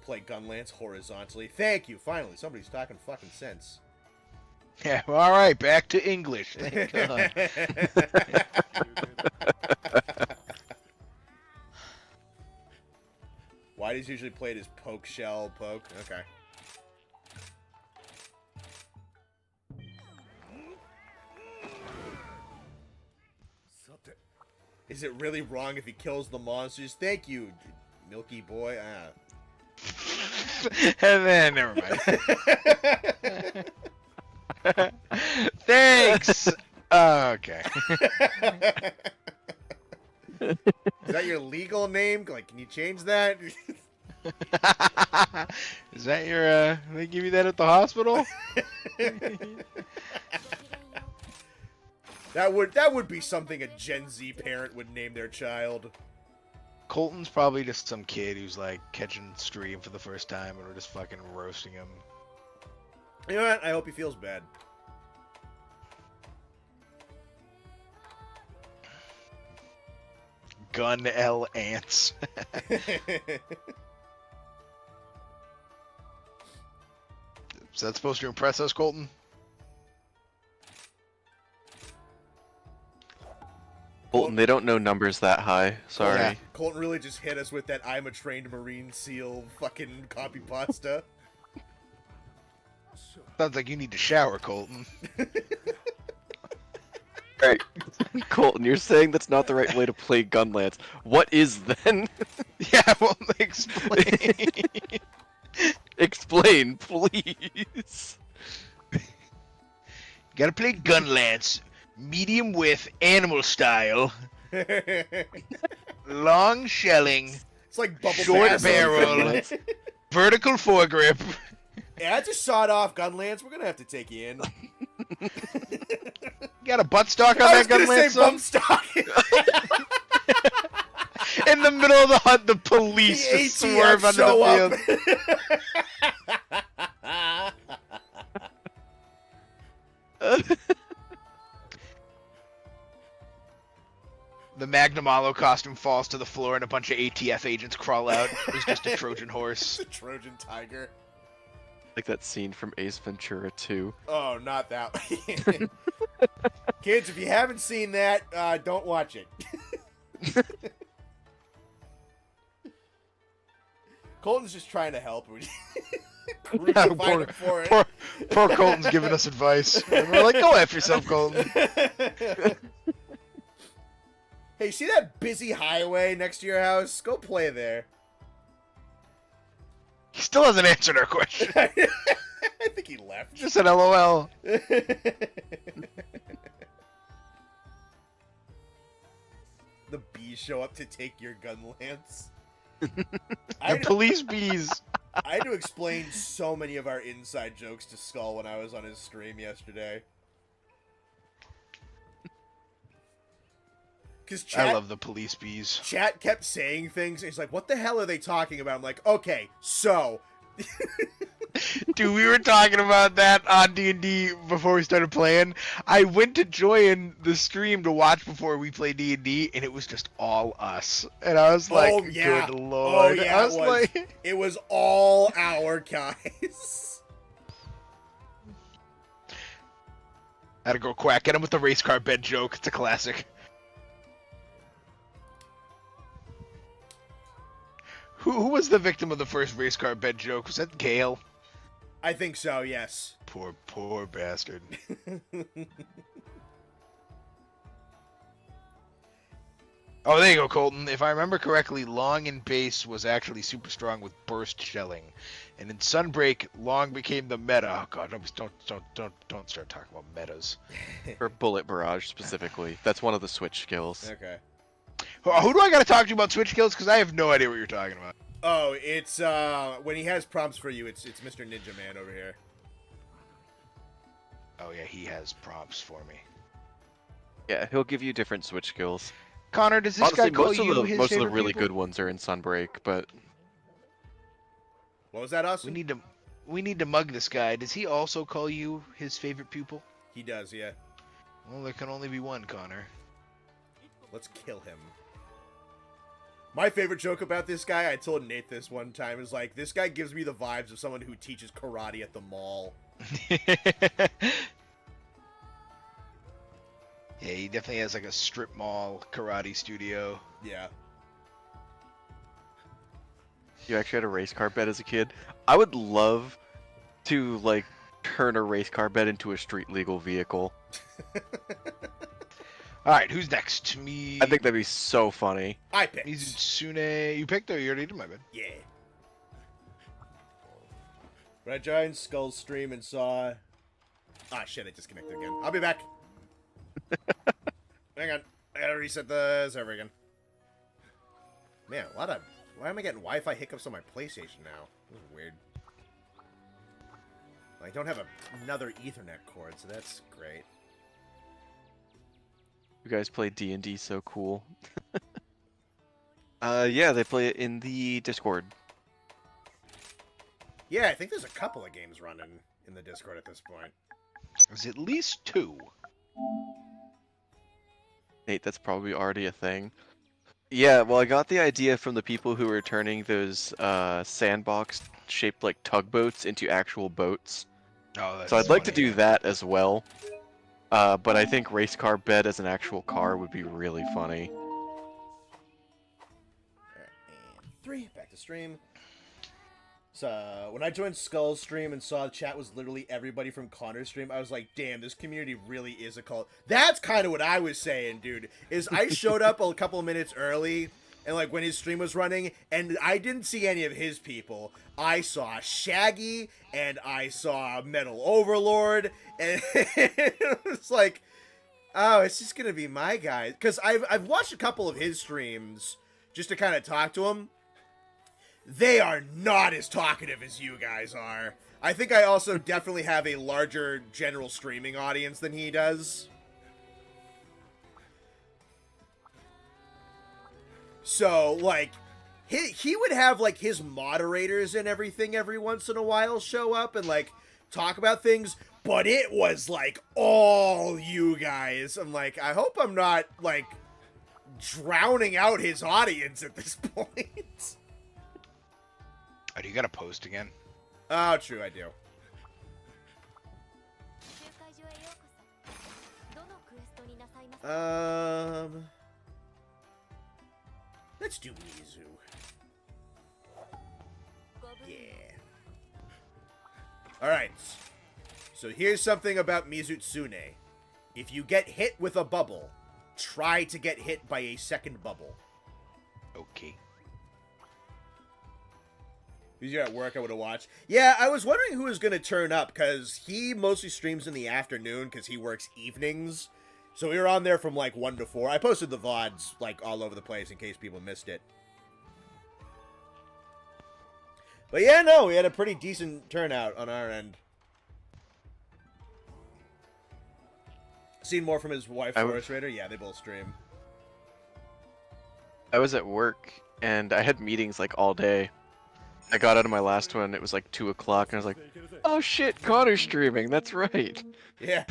Play Gunlance horizontally. Thank you. Finally, somebody's talking fucking sense. Yeah, all right, back to English. Thank God. Whitey's usually played as poke shell poke. Okay. Is it really wrong if he kills the monsters? Thank you, Milky Boy. And then, never mind. Thanks. Okay. Is that your legal name? Like, can you change that? Is that your? They give you that at the hospital? That would be something a Gen Z parent would name their child. Colton's probably just some kid who's like catching stream for the first time, and we're just fucking roasting him. You know what? I hope he feels bad. Gun L ants. Is that supposed to impress us, Colton? Colton, they don't know numbers that high. Sorry. Yeah. Colton really just hit us with that "I'm a trained Marine SEAL" fucking copy pasta. Sounds like you need to shower, Colton. Right. Colton, you're saying that's not the right way to play Gunlance. What is then? Yeah, well, explain. Explain, please. You gotta play Gunlance, medium width, animal style, long shelling, It's like bubble short bass. barrel, vertical foregrip. Yeah, I just sawed off Gunlance. We're gonna have to take you in. You got a buttstock on I was that gonna say Gunlance? bump stock. In the middle of the hunt, the police The just ATF swerve under show the field. The Magnamalo costume falls to the floor and a bunch of ATF agents crawl out. It's just a Trojan horse. The Trojan Tiger. Like that scene from Ace Ventura 2. Oh, not that one. Kids, if you haven't seen that, don't watch it. Colton's just trying to help. Crucifying him for it. Poor Colton's giving us advice. And we're like, go F yourself, Colton. Hey, see that busy highway next to your house? Go play there. He still hasn't answered our question. I think he left. Just an LOL. The bees show up to take your gun lance. The police bees. I had to explain so many of our inside jokes to Skull when I was on his stream yesterday. Because I love the police bees. Chat kept saying things. And he's like, "What the hell are they talking about?" I'm like, "Okay, so." Dude, we were talking about that on D&D before we started playing. I went to join the stream to watch before we played D&D, and it was just all us. And I was like, Oh, yeah. good lord. Oh, yeah, I was like... It was all our guys. I had to go quack. Get him with the race car bed joke. It's a classic. Who was the victim of the first race car bed joke? Was that Gale? I think so, yes. Poor bastard. Oh, there you go, Colton. If I remember correctly, Long in base was actually super strong with burst shelling, and in Sunbreak, Long became the meta. Oh god, don't start talking about metas. For Bullet Barrage specifically. That's one of the switch skills. Okay. Who do I gotta talk to about switch skills? Because I have no idea what you're talking about. Oh, it's when he has prompts for you, it's Mr. Ninja Man over here. Oh yeah, he has prompts for me. Yeah, he'll give you different switch skills. Connor, does this Honestly, guy call most of you the his most of the favorite really people? good ones are in Sunbreak, but What was that, Austin? We need to mug this guy. Does he also call you his favorite pupil? He does, yeah. Well, there can only be one, Connor. Let's kill him. My favorite joke about this guy, I told Nate this one time, is like, this guy gives me the vibes of someone who teaches karate at the mall. Yeah, he definitely has like a strip mall karate studio. Yeah. you actually had a race car bed as a kid. I would love to like turn a race car bed into a street legal vehicle. All right, who's next? Me. I think that'd be so funny. I picked. Mizune. You picked or you already did my bed? Yeah. When I joined Skull's stream and saw... Ah, shit, I disconnected again. I'll be back. Hang on. I gotta reset the server again. Man, a lot of... Why am I getting Wi-Fi hiccups on my PlayStation now? This is weird. I don't have another Ethernet cord, so that's great. You guys play D&D so cool. Yeah, they play it in the Discord. Yeah, I think there's a couple of games running in the Discord at this point. There's at least 2. Nate, that's probably already a thing. Yeah, well, I got the idea from the people who were turning those sandbox-shaped like tugboats into actual boats. Oh, that's So I'd like to funny, do yeah. that as well. But I think race car bed as an actual car would be really funny. Alright, and 3, back to stream. So, when I joined Skull's stream and saw the chat was literally everybody from Connor's stream, I was like, damn, this community really is a cult. That's kind of what I was saying, dude, is I showed up a couple of minutes early, and like when his stream was running, and I didn't see any of his people. I saw Shaggy, and I saw Metal Overlord, and it was like, oh, it's just gonna be my guys. Because I've watched a couple of his streams just to kind of talk to him. They are not as talkative as you guys are. I think I also definitely have a larger general streaming audience than he does. So, like, he would have, like, his moderators and everything every once in a while show up and, like, talk about things, but it was, like, all you guys. I'm like, I hope I'm not, like, drowning out his audience at this point. Oh, do you got to post again? Oh, true, I do. Let's do Mizu. Yeah. Alright. So here's something about Mizutsune. If you get hit with a bubble, try to get hit by a second bubble. Okay. If you're at work, I would have watched. Yeah, I was wondering who was going to turn up, because he mostly streams in the afternoon, because he works evenings. So we were on there from, like, 1 to 4. I posted the VODs, like, all over the place in case people missed it. But yeah, no, we had a pretty decent turnout on our end. Seen more from his wife, Forest Raider. Yeah, they both stream. I was at work and I had meetings like all day. I got out of my last one. It was like 2 o'clock, and I was like, "Oh shit, Connor's streaming. That's right." Yeah.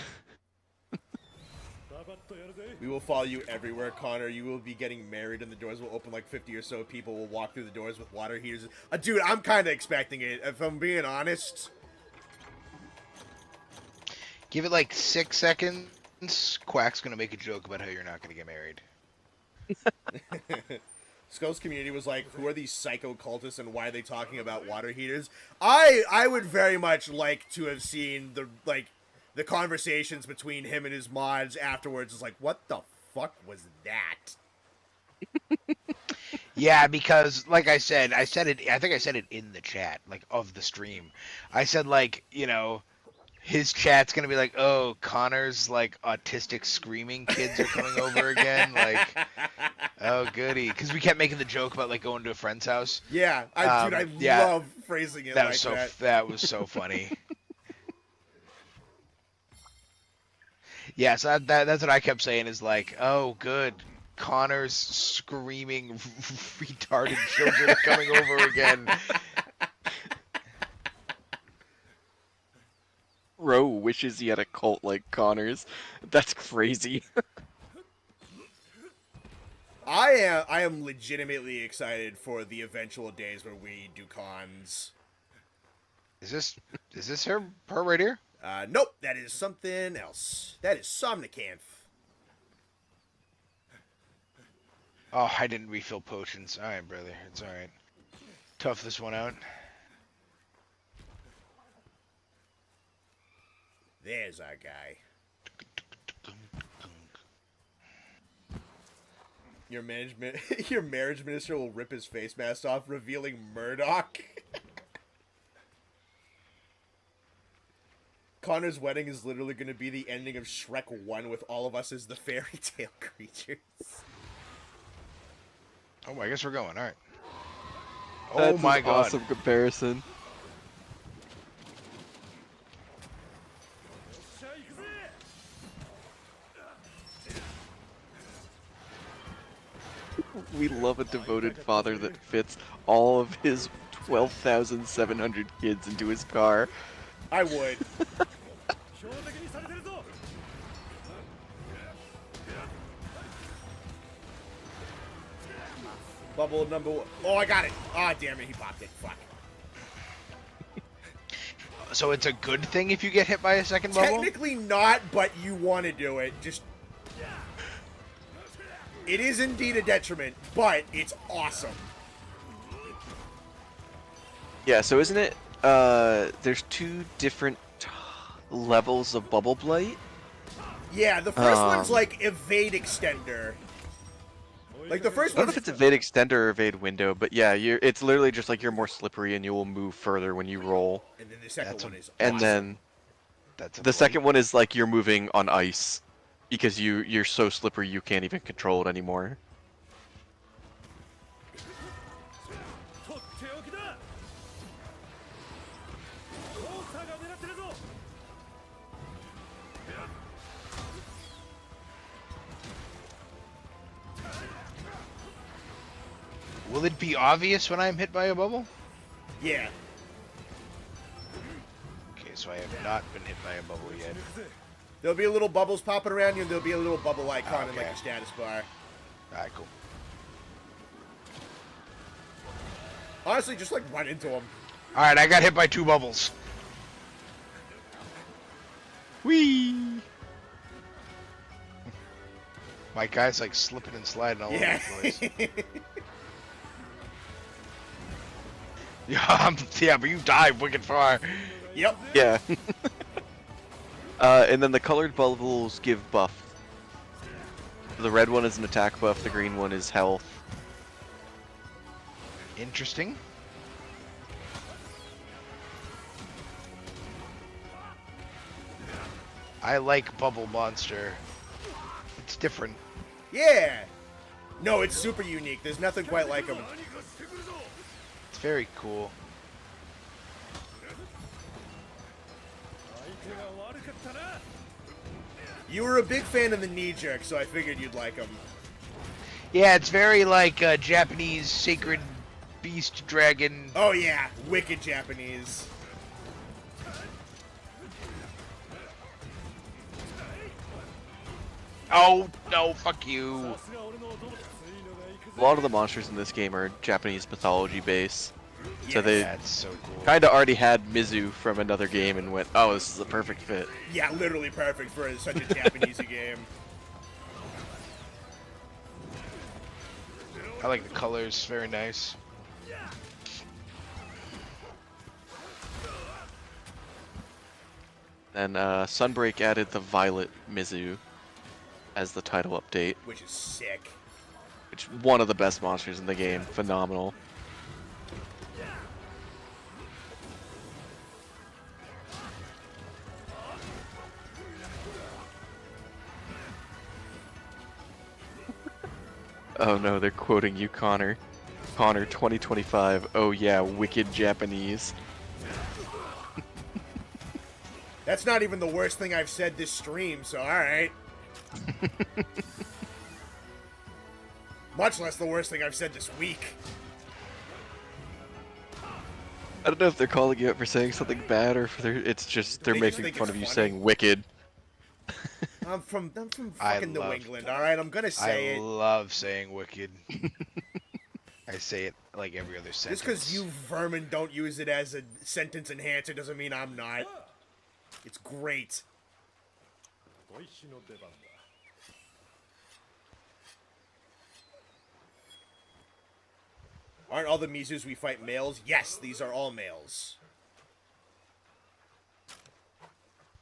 We will follow you everywhere, Connor. You will be getting married, and the doors will open. Like 50 or so people will walk through the doors with water heaters. Dude, I'm kind of expecting it. If I'm being honest. Give it like 6 seconds. Quack's gonna make a joke about how you're not gonna get married. Skull's community was like, who are these psycho cultists and why are they talking about water heaters? I would very much like to have seen the conversations between him and his mods afterwards. It's like, what the fuck was that? Yeah, because like I said it. I think I said it in the chat, like of the stream. I said like, you know, his chat's gonna be like, oh, Connor's like autistic screaming kids are coming over again, like, oh goody, because we kept making the joke about like going to a friend's house. Yeah, I love phrasing it that like was so, that. That was so funny. Yeah, so that's what I kept saying is like, oh good, Connor's screaming retarded children are coming over again. Ro wishes he had a cult like Connor's. That's crazy. I am legitimately excited for the eventual days where we do cons. Is this her right here? Nope, that is something else. That is Somnicanth. Oh, I didn't refill potions. All right, brother, it's all right. Tough this one out. There's our guy. Your marriage minister will rip his face mask off, revealing Murdoch. Connor's wedding is literally going to be the ending of Shrek 1 with all of us as the fairy tale creatures. Oh, I guess we're going. All right. That's Oh my god. Awesome comparison. We love a devoted father that fits all of his 12,700 kids into his car. I would. Bubble number one. Oh, I got it. Ah, oh, damn it. He popped it. Fuck. So it's a good thing if you get hit by a second bubble? Technically not, but you want to do it. Just... It is indeed a detriment, but it's awesome. Yeah, so isn't it, there's 2 different levels of Bubble Blight? Yeah, the first one's like evade extender. Like the first I don't know one's... if it's evade extender or evade window, but yeah, it's literally just like you're more slippery and you will move further when you roll. And then the second one is awesome. And then the second one is like you're moving on ice because you're so slippery you can't even control it anymore. Will it be obvious when I'm hit by a bubble? Yeah. Okay, so I have not been hit by a bubble yet. There'll be a little bubbles popping around you, and there'll be a little bubble icon in like your status bar. Alright, cool. Honestly, just like run into them. Alright, I got hit by 2 bubbles. Whee! My guy's like slipping and sliding all over the place. Yeah, but you dive wicked far. Yep. Yeah. And then the colored bubbles give buff. The red one is an attack buff, the green one is health. Interesting. I like Bubble Monster. It's different. Yeah. No, it's super unique. There's nothing quite like him. It's very cool. You were a big fan of the knee jerk, so I figured you'd like him. Yeah, it's very like Japanese sacred beast dragon. Oh yeah, wicked Japanese. Oh no, fuck you. A lot of the monsters in this game are Japanese mythology base. So they That's so cool. kind of already had Mizu from another game and went, oh, this is a perfect fit. Yeah, literally perfect for such a Japanese game. I like the colors, very nice. And Sunbreak added the Violet Mizu as the title update, Which is sick. which is one of the best monsters in the game. Phenomenal. Oh no, they're quoting you, Connor. Connor 2025. Oh yeah, wicked Japanese. That's not even the worst thing I've said this stream, so alright. Much less the worst thing I've said this week. I don't know if they're calling you out for saying something bad or if it's just they're They just making think fun it's of you funny. saying wicked. I'm from I fucking New love- England, alright? I'm gonna say I it. love saying wicked. I say it like every other sentence. Just because you vermin don't use it as a sentence enhancer doesn't mean I'm not. It's great. Aren't all the Mizus we fight males? Yes, these are all males.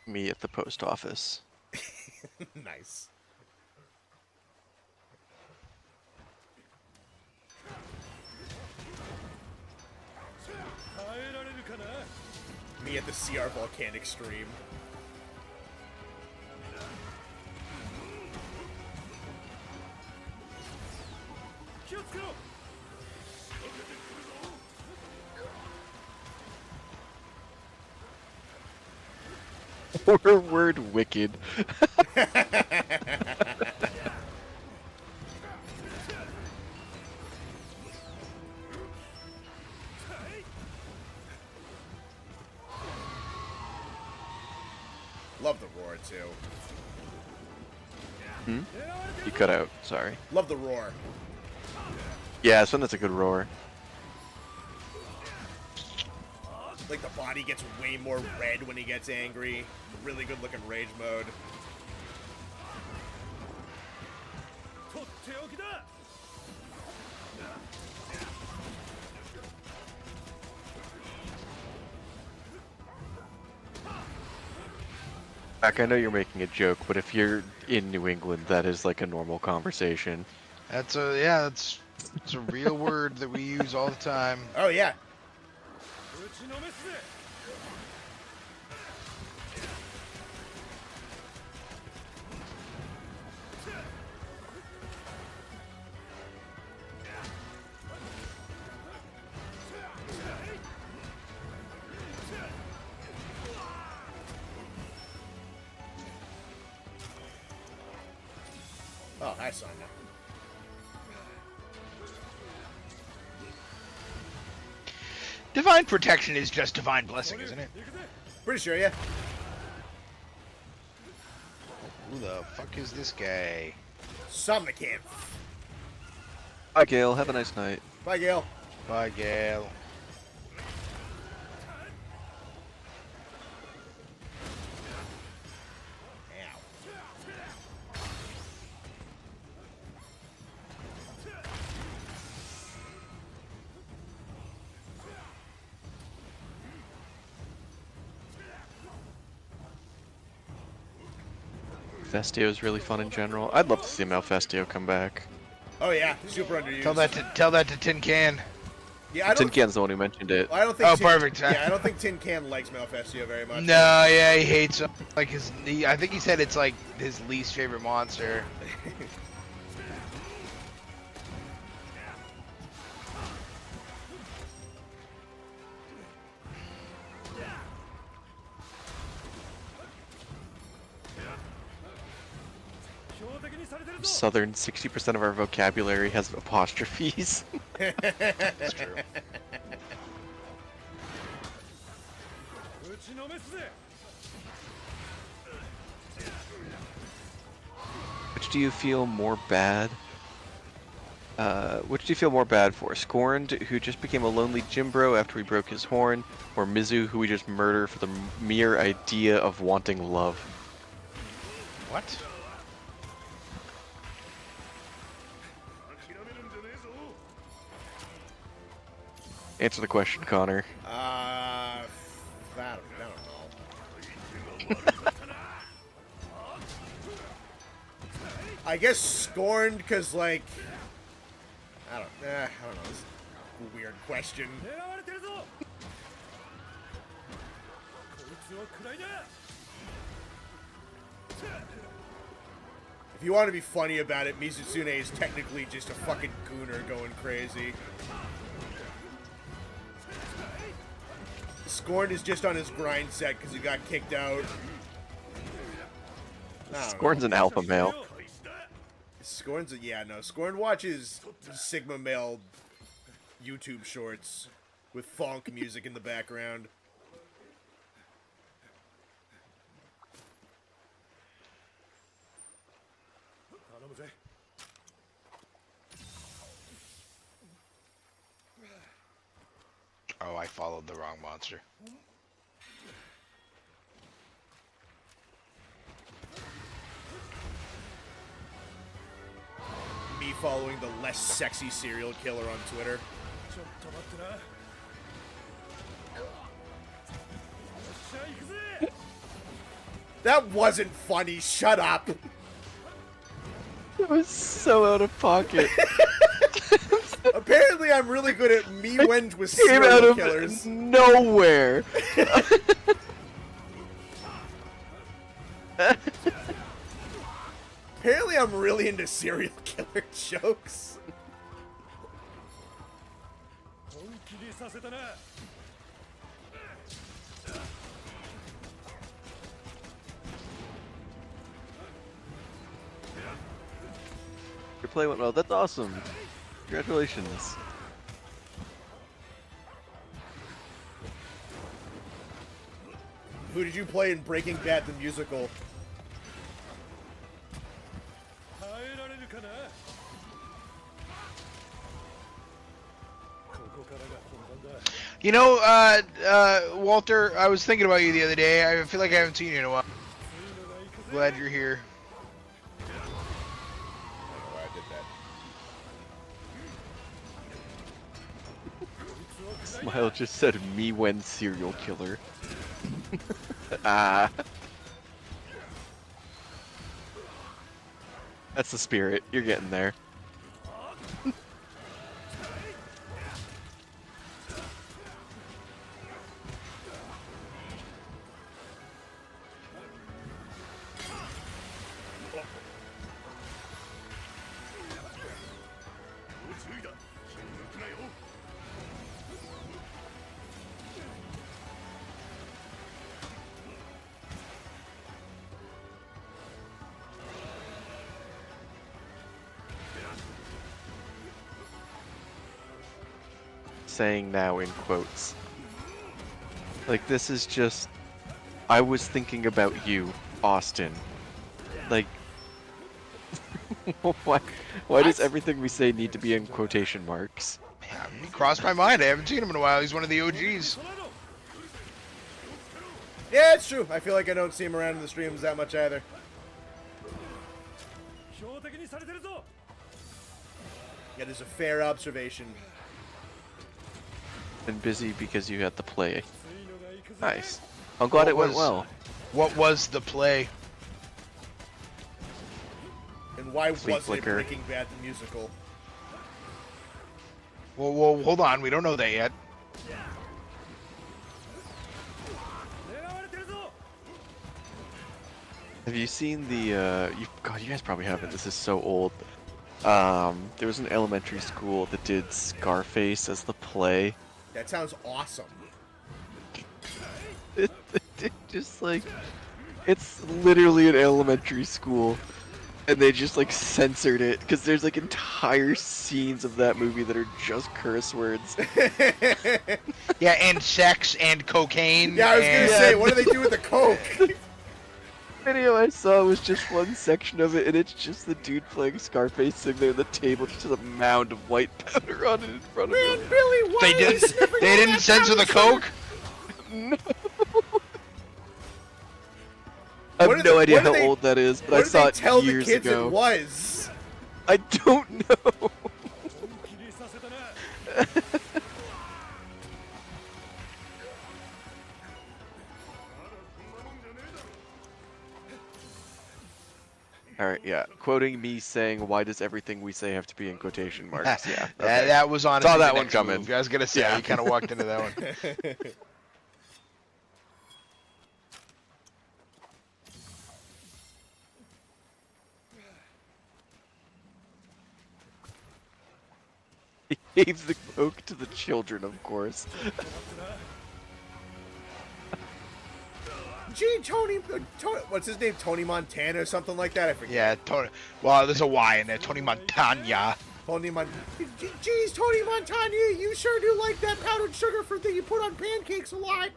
Me at the post office. Nice. Me at the CR-VODcanic stream. Or word wicked. Love the roar, too. Hmm? You cut out, sorry. Love the roar. Yeah, this one that's a good roar. Like, the body gets way more red when he gets angry. Really good looking rage mode. Back, I know you're making a joke, but if you're in New England, that is like a normal conversation. That's a it's a real word that we use all the time. Oh, yeah. Oh, hi, Sonya. Divine protection is just divine blessing, isn't it? Pretty sure, yeah. Who the fuck is this guy? Somnican. Bye, Gail. Have a nice night. Bye, Gale. Bye, Gale. Ow. Festio is really fun in general. I'd love to see Malfestio come back. Oh, yeah. Super underused. Tell that to Tin Can. Yeah, I Tin don't, Can's the one who mentioned it. I don't think Oh, Tin, perfect. Yeah, I don't think Tin Can likes Malfestio very much. No, yeah, he hates him. Like I think he said it's like his least favorite monster. Southern, 60% of our vocabulary has apostrophes. That's true. Which do you feel more bad? Which do you feel more bad for? Scorned, who just became a lonely gym bro after we broke his horn, or Mizu, who we just murder for the mere idea of wanting love? What? Answer the question, Connor. I don't know. I guess scorned because, like, I don't know. This is a weird question. If you want to be funny about it, Mizusune is technically just a fucking gooner going crazy. Scorned is just on his grind set because he got kicked out. Scorn's an alpha male. Scorn's a, yeah, no. Scorn watches Sigma male YouTube shorts with funk music in the background. Oh, I followed the wrong monster. Me following the less sexy serial killer on Twitter. That wasn't funny, shut up! It was so out of pocket. Apparently I'm really good at me when with Came out serial of killers. nowhere. Apparently I'm really into serial killer jokes. Your play went well. That's awesome. Congratulations. Who did you play in Breaking Bad the musical? You know, Walter, I was thinking about you the other day. I feel like I haven't seen you in a while. Glad you're here. I don't know why I did that. Smile just said me when serial killer. Ah. That's the spirit. You're getting there. Saying now in quotes. Like, this is just, I was thinking about you, Austin. Like, why does everything we say need to be in quotation marks? Yeah, he crossed my mind. I haven't seen him in a while. He's one of the OGs. Yeah, it's true. I feel like I don't see him around in the streams that much either. That is a fair observation. Been busy because you had the play. Nice. I'm glad it went well. What was the play? And why Sleep wasn't it Flicker. Breaking Bad the musical? Well, hold on. We don't know that yet. Have you seen the, God, you guys probably haven't. This is so old. There was an elementary school that did Scarface as the play. That sounds awesome. It just like, it's literally an elementary school. And they just like censored it because there's like entire scenes of that movie that are just curse words. Yeah, and sex and cocaine. Yeah, I was gonna and... say, what do they do with the coke? Video I saw was just one section of it, and it's just the dude playing Scarface sitting there at the table, just with a mound of white powder on it in front of Man, him. Billy, why They are you didn't. sniffing They all didn't that censor the powder coke. No. I What have did no they- idea what did how they- old that is, but What I did saw they it tell the years kids ago. it was? I don't know. Alright, yeah. Quoting me saying, why does everything we say have to be in quotation marks? Yeah. Okay. That was honestly Saw that the one next coming. move. I was gonna say Yeah. you kind of walked into that one. He gave the coke to the children, of course. Gee, Tony, what's his name? Tony Montana or something like that? I forget. Yeah, Tony. Well, there's a Y in there. Tony Montana. Geez, Tony Montana, you sure do like that powdered sugar fruit that you put on pancakes a lot.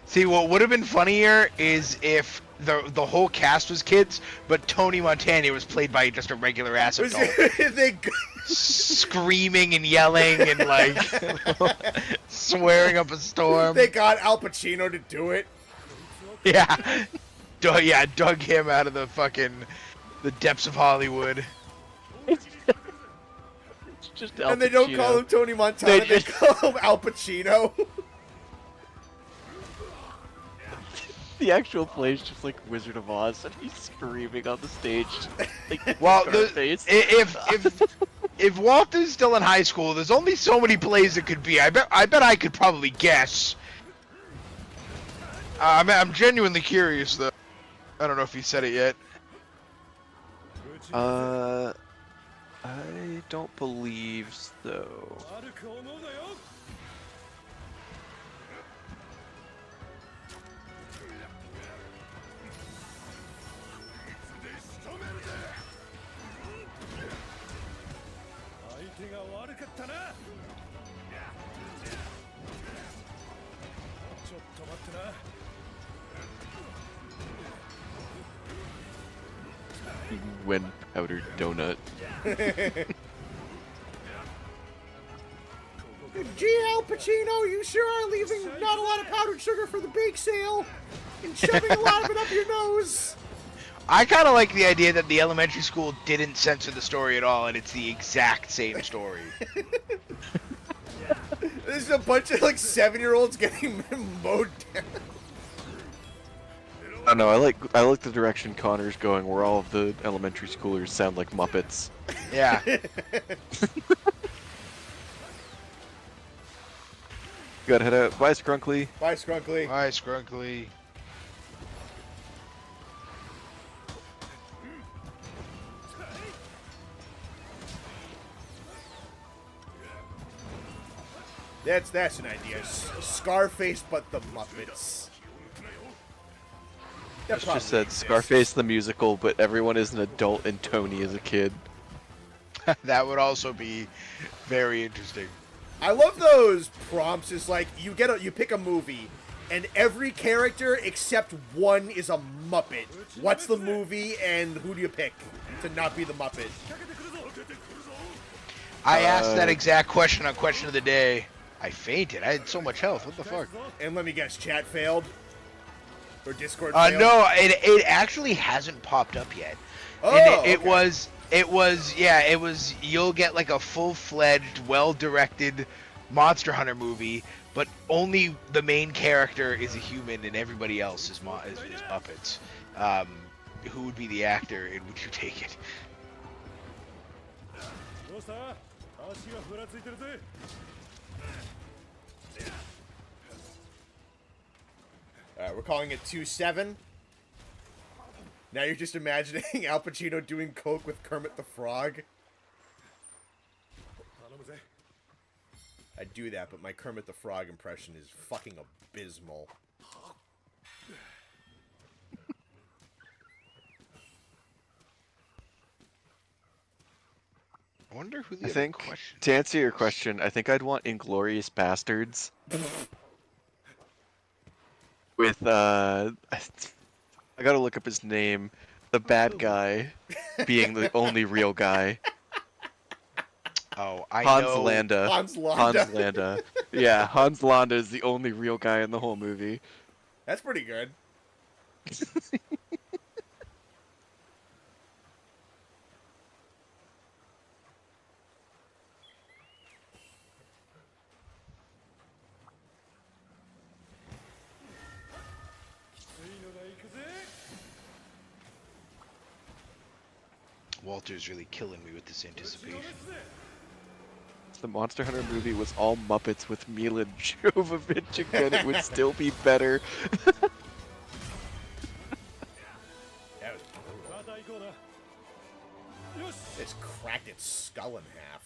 See, what would have been funnier is if the whole cast was kids, but Tony Montana was played by just a regular ass adult, They screaming and yelling and like swearing up a storm. they got Al Pacino to do it. Yeah, dug him out of the depths of Hollywood. It's just Al And they don't Pacino. call him Tony Montana, they just- call him Al Pacino. The actual play is just like Wizard of Oz, and he's screaming on the stage. Like, Well, Scarface. if Walter's still in high school, there's only so many plays it could be. I bet I could probably guess. I'm genuinely curious though. I don't know if he said it yet. I don't believe so. When powdered donut. Gee, Al Pacino, you sure are leaving not a lot of powdered sugar for the bake sale and shoving a lot of it up your nose. I kind of like the idea that the elementary school didn't censor the story at all, and it's the exact same story. There's a bunch of like 7-year-olds getting mowed down. I don't know. I like the direction Connor's going, where all of the elementary schoolers sound like Muppets. Yeah. Gotta head out. Bye, Scrunkly. Bye, Scrunkly. Hi, Scrunkly. That's an idea. Scarface, but the Muppets. That Just probably said exists. Scarface the musical, but everyone is an adult and Tony is a kid. That would also be very interesting. I love those prompts. It's like you pick a movie, and every character except one is a Muppet. What's the movie, and who do you pick to not be the Muppet? I asked that exact question on Question of the Day. I fainted. I had so much health. What the fuck? And let me guess, chat failed? Or Discord failed? No, it actually hasn't popped up yet. Oh, And it okay. was, you'll get like a full-fledged, well-directed Monster Hunter movie, but only the main character is a human and everybody else is Muppets. Who would be the actor and would you take it? Alright, we're calling it 2-7. Now you're just imagining Al Pacino doing coke with Kermit the Frog. I'd do that, but my Kermit the Frog impression is fucking abysmal. I wonder who the I other think, question. to answer your question, I think I'd want Inglorious Bastards with, I gotta look up his name. The bad guy being the only real guy. Oh, I Hans know. Landa. Hans Hans Landa. Landa. Yeah, Hans Landa is the only real guy in the whole movie. That's pretty good. Walter's really killing me with this anticipation. If the Monster Hunter movie was all Muppets with Mila Jovovich again, it would still be better. That was brutal. It's cracked its skull in half.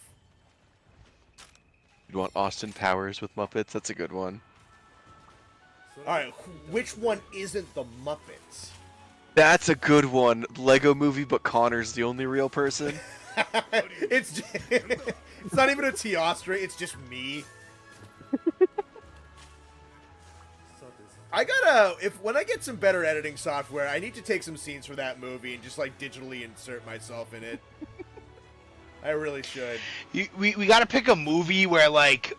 You'd want Austin Powers with Muppets? That's a good one. Alright, which one isn't the Muppets? That's a good one. Lego movie, but Connor's the only real person. it's it's not even a Teostra, it's just me. I gotta, when I get some better editing software, I need to take some scenes for that movie and just like digitally insert myself in it. I really should. We gotta pick a movie where like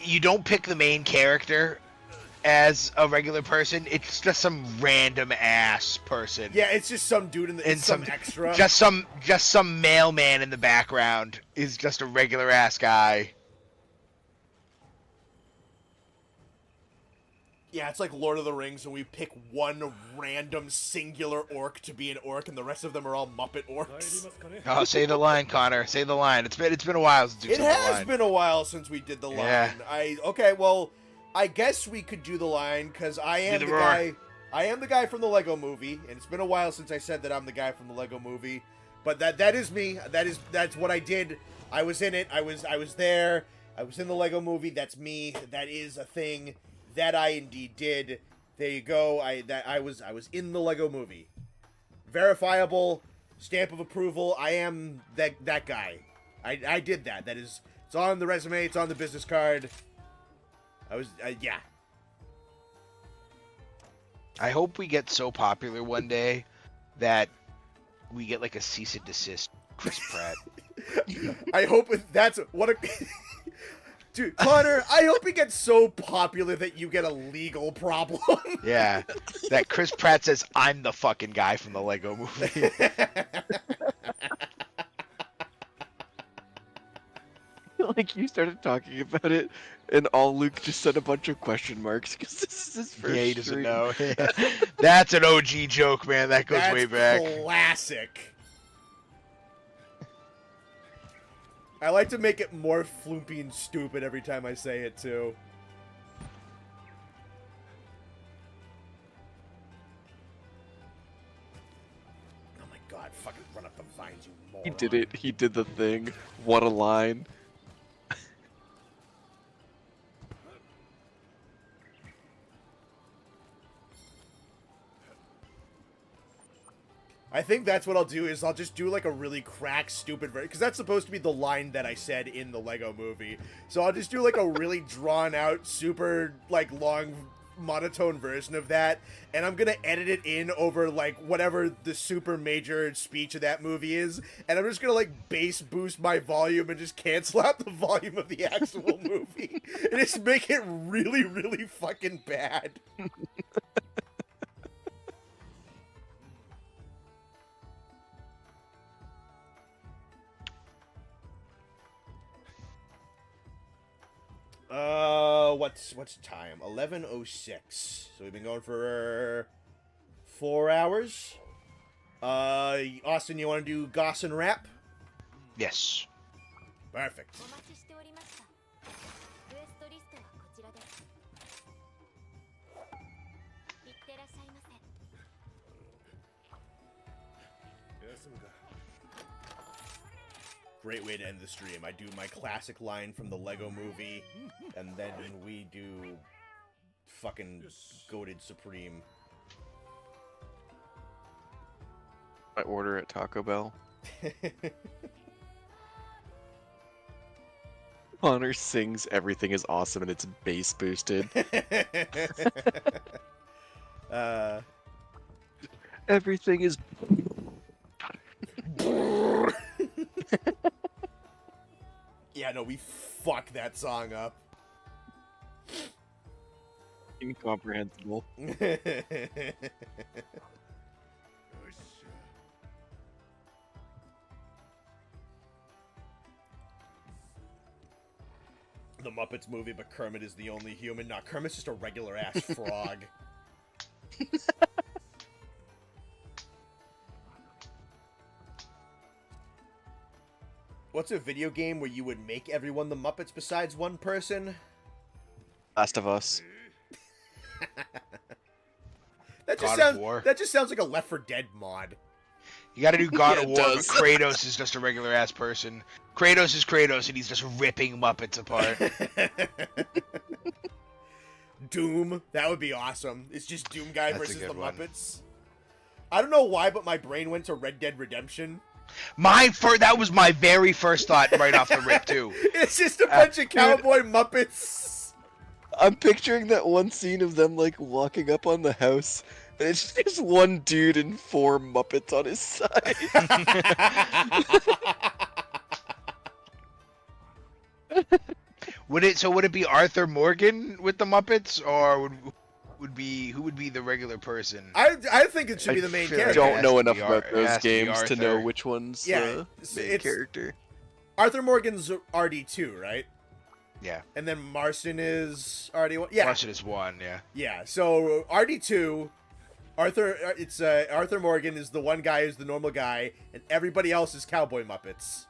you don't pick the main character as a regular person. It's just some random ass person. Yeah, it's just some dude in the And some extra. Just some mailman in the background is just a regular ass guy. Yeah, it's like Lord of the Rings, and we pick one random singular orc to be an orc, and the rest of them are all Muppet orcs. Oh, say the line, Connor. Say the line. It's been a while since you It said the has line. been a while since we did the line. Yeah. Okay, well, I guess we could do the line because I am Do the the roar. guy. I am the guy from the Lego Movie, and it's been a while since I said that I'm the guy from the Lego Movie. But that is me. That's what I did. I was in it. I was there. I was in the Lego Movie. That's me. That is a thing that I indeed did. There you go. I was in the Lego Movie. Verifiable stamp of approval. I am that guy. I did that. It's on the resume. It's on the business card. Yeah. I hope we get so popular one day that we get like a cease and desist, Chris Pratt. I hope that's what a dude, Connor. I hope he gets so popular that you get a legal problem. Yeah, that Chris Pratt says I'm the fucking guy from the Lego Movie. Like, you started talking about it, and all Luke just said a bunch of question marks because this is his first Yeah, he doesn't stream. know. That's an OG joke, man. That goes That's way back. classic. I like to make it more floopy and stupid every time I say it too. Oh my god, fucking run up the vines, you moron. He did it. He did the thing. What a line. I think that's what I'll do is I'll just do like a really crack stupid version because that's supposed to be the line that I said in the Lego Movie. So I'll just do like a really drawn out, super like long monotone version of that, and I'm gonna edit it in over like whatever the super major speech of that movie is, and I'm just gonna like bass boost my volume and just cancel out the volume of the actual movie and just make it really, really fucking bad. What's time? 11:06. So we've been going for 4 hours. Austin, you want to do Goss and Rap? Yes. Perfect. お待ちしておりました。クエストリストはこちらです。いってらっしゃいませ。 Great way to end the stream. I do my classic line from the Lego Movie, and then we do fucking goated Supreme. I order at Taco Bell. Connor sings "Everything is awesome" and it's bass boosted. Everything is. Yeah, no, we fucked that song up. Incomprehensible. The Muppets movie, but Kermit is the only human. Nah, Kermit's just a regular ass frog. What's a video game where you would make everyone the Muppets besides one person? Last of Us. That just God of sounds. War. That just sounds like a Left 4 Dead mod. You gotta do God Yeah, of it War, but does. Kratos is just a regular ass person. Kratos is Kratos, and he's just ripping Muppets apart. Doom. That would be awesome. It's just Doom guy That's a versus good the one. Muppets. I don't know why, but my brain went to Red Dead Redemption. That was my very first thought right off the rip too. It's just a bunch of cowboy Muppets. I'm picturing that one scene of them like walking up on the house, and it's just one dude and 4 Muppets on his side. Would it be Arthur Morgan with the Muppets, or who would be the regular person? I think it should be the main feel like character. it Don't has know to enough be about it those has to be games to know Arthur. which one's Yeah, the main it's- character. Arthur Morgan's RD2, right? Yeah, And then Marston is RD1. Yeah, Martian is one. Yeah, yeah. So RD2, Arthur Morgan is the one guy who's the normal guy, and everybody else is cowboy Muppets.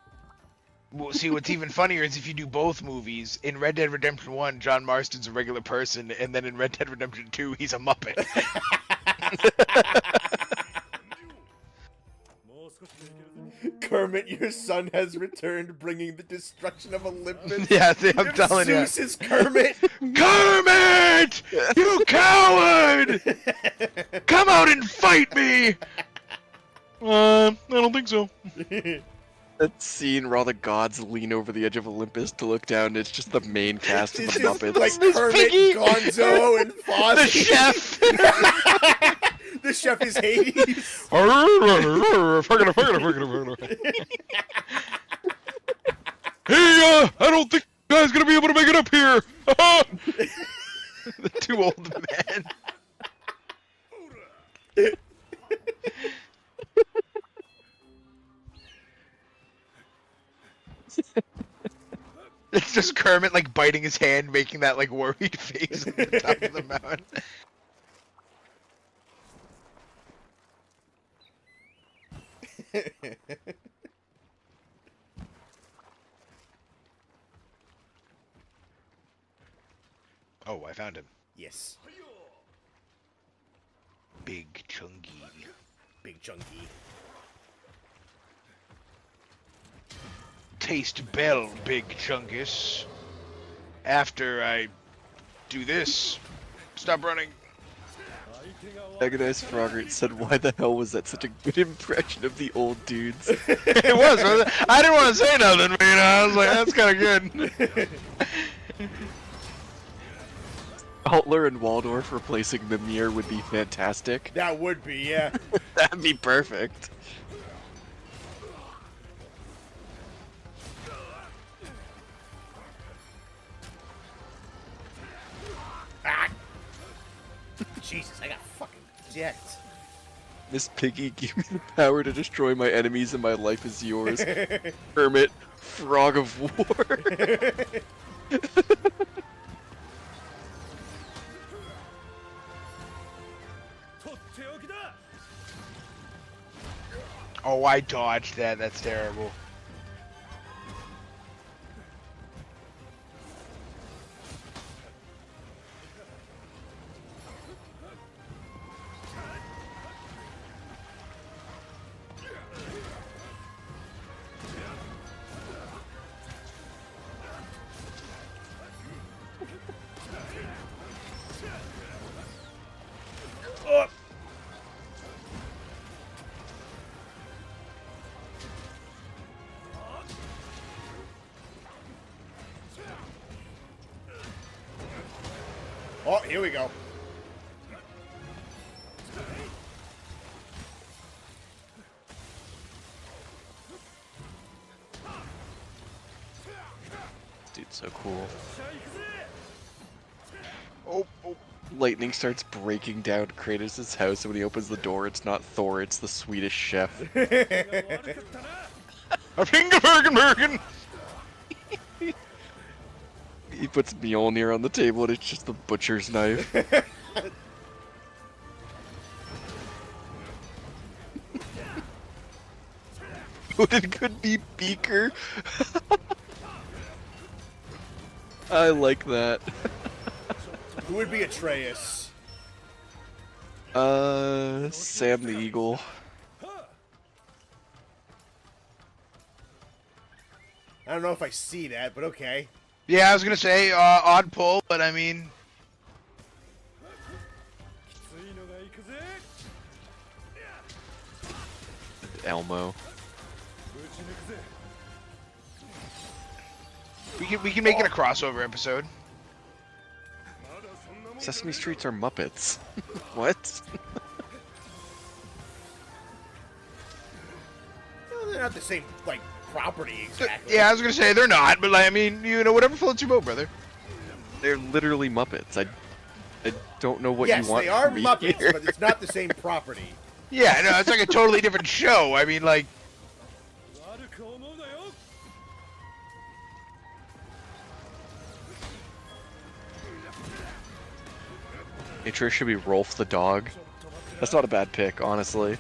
well, see, what's even funnier is if you do both movies. In Red Dead Redemption 1, John Marston's a regular person, and then in Red Dead Redemption 2, he's a Muppet. Kermit, your son has returned, bringing the destruction of Olympus. Yeah, see, I'm telling you. Zeus is Kermit. Kermit! You coward! Come out and fight me! I don't think so. That scene where all the gods lean over the edge of Olympus to look down, it's just the main cast of It's the just Muppets. like Miss Kermit, Piggy. Gonzo, and Fozzie. The chef! The chef is Hades. Hey, I don't think you guys gonna be able to make it up here! The 2 old men. It's just Kermit like biting his hand, making that like worried face at the top of the mountain. Oh, I found him. Yes, Big chunky. big chunky. Taste bell, big chunkus. After I do this, stop running. Agonized Frogert said, "Why the hell was that such a good impression of the old dudes?" It was. I didn't want to say nothing, but I was like, that's kind of good. Altler and Waldorf replacing Mimir would be fantastic. That would be, yeah. That'd be perfect. Ah. Jesus, I got fucking jacked. Miss Piggy, give me the power to destroy my enemies and my life is yours. Kermit, Frog of War. Oh, I dodged that. That's terrible. Oh, here we go. Dude's so cool. Oh, oh. Lightning starts breaking down Kratos' house, and when he opens the door, it's not Thor, it's the Swedish chef. A Fingerbergen! He puts Mjolnir on the table, and it's just the butcher's knife. Odin could be Beaker. I like that. Who would be Atreus? Sam the Eagle. I don't know if I see that, but okay. Yeah, I was gonna say, odd pull, but I mean... Elmo. We can make it a crossover episode. Sesame Streets are Muppets. What? Well, they're not the same, like, property exactly. Yeah, I was gonna say they're not, but like, I mean, you know, whatever floats your boat, brother. They're literally Muppets. I don't know what Yes, you want they are from me Muppets, here. but it's not the same property. Yeah, no, it's like a totally different show. I mean, like, Atreus should be Rolf the dog. That's not a bad pick, honestly.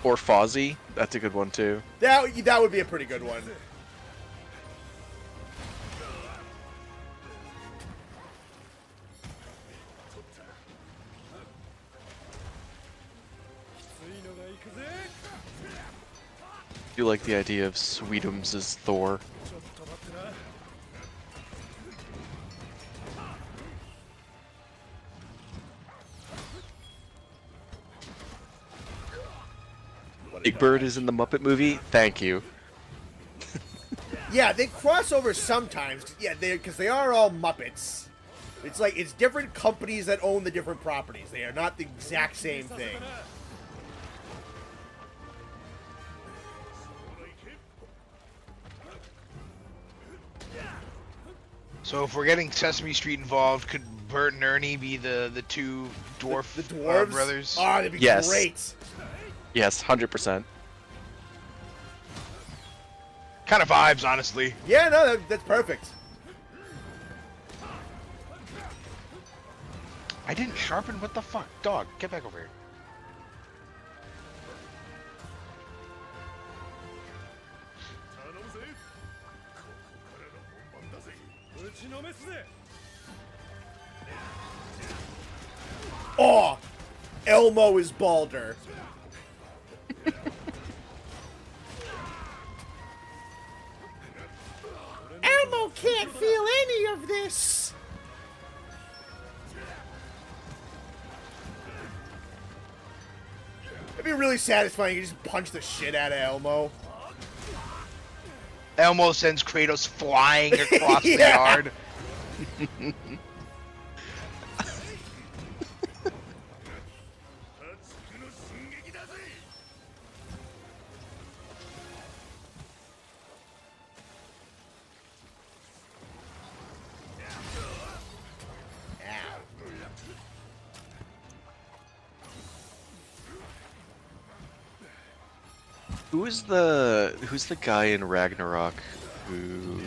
Or Fozzie. That's a good one too. That would be a pretty good one. Do you like the idea of Sweetums as Thor? Big Bird is in the Muppet movie? Thank you. Yeah, they cross over sometimes. Yeah, because they are all Muppets. It's like it's different companies that own the different properties. They are not the exact same thing. so if we're getting Sesame Street involved, could Bert and Ernie be the two dwarf The dwarves brothers? Oh, that'd be Yes. great. Yes, 100%. Kind of vibes, honestly. Yeah, no, that's perfect. I didn't sharpen. What the fuck, dog? Get back over here. Oh, Elmo is Balder. Elmo can't feel any of this. It'd be really satisfying. You just punch the shit out of Elmo. Elmo sends Kratos flying across the Yeah. yard. Who's the guy in Ragnarok who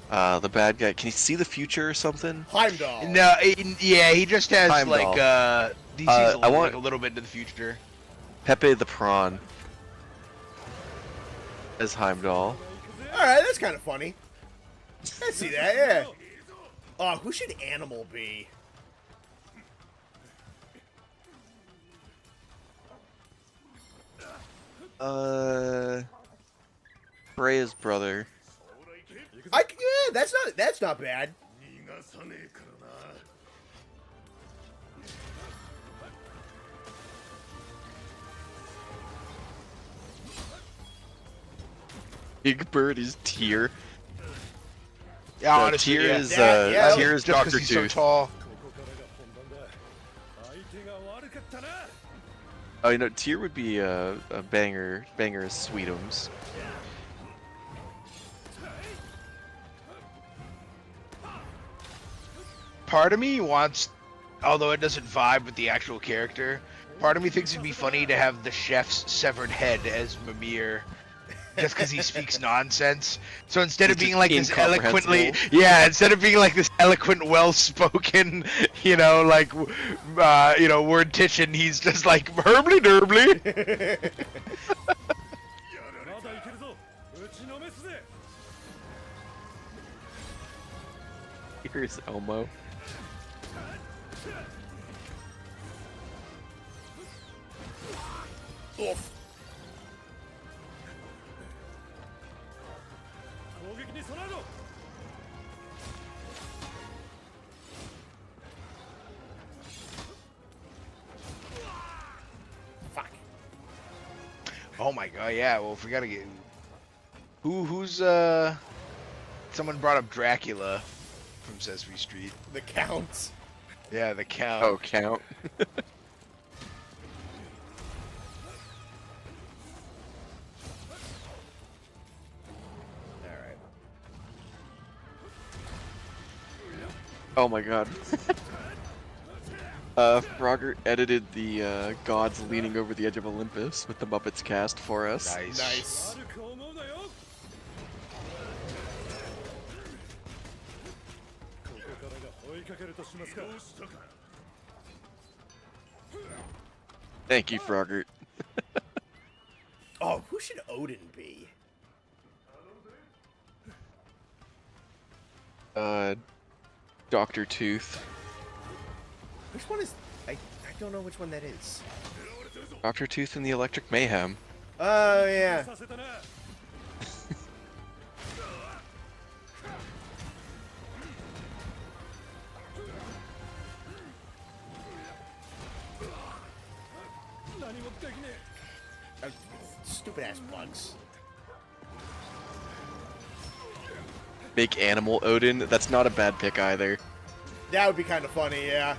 the bad guy? Can he see the future or something? Heimdall. No, yeah, he just has Heimdall. like he sees I want- like, a little bit into the future. Pepe the Prawn as Heimdall. Alright, that's kind of funny. I see that, yeah. Oh, who should Animal be? Freya's brother. Yeah, that's not bad. Big Bird is Tyr. Yeah, honestly, Tier yeah. is Yeah, Tier is Just 'cause Doctor he's so Tooth. tall. Oh, you know, Tier would be a banger as Sweetums. Part of me wants, although it doesn't vibe with the actual character, part of me thinks it'd be funny to have the chef's severed head as Mimir, just because he speaks nonsense. So instead of He's being just like this eloquently, incomprehensible. yeah, instead of being like this eloquent, well-spoken, like, word-tician, he's just like herbly derbly. Here's Elmo. Oof. Fuck. Oh my god, yeah. Well, if we gotta get who's someone brought up Dracula from Sesame Street. The Count. Yeah, the Count. Oh, Count. Alright. Oh my god. Frogger edited the gods leaning over the edge of Olympus with the Muppets cast for us. Nice. Nice. Thank you, Frogger. Oh, who should Odin be? Dr. Tooth. Which one is... I don't know which one that is. Dr. Tooth and the Electric Mayhem. Oh, yeah. Stupid ass bugs. Make Animal Odin. That's not a bad pick either. That would be kind of funny, yeah.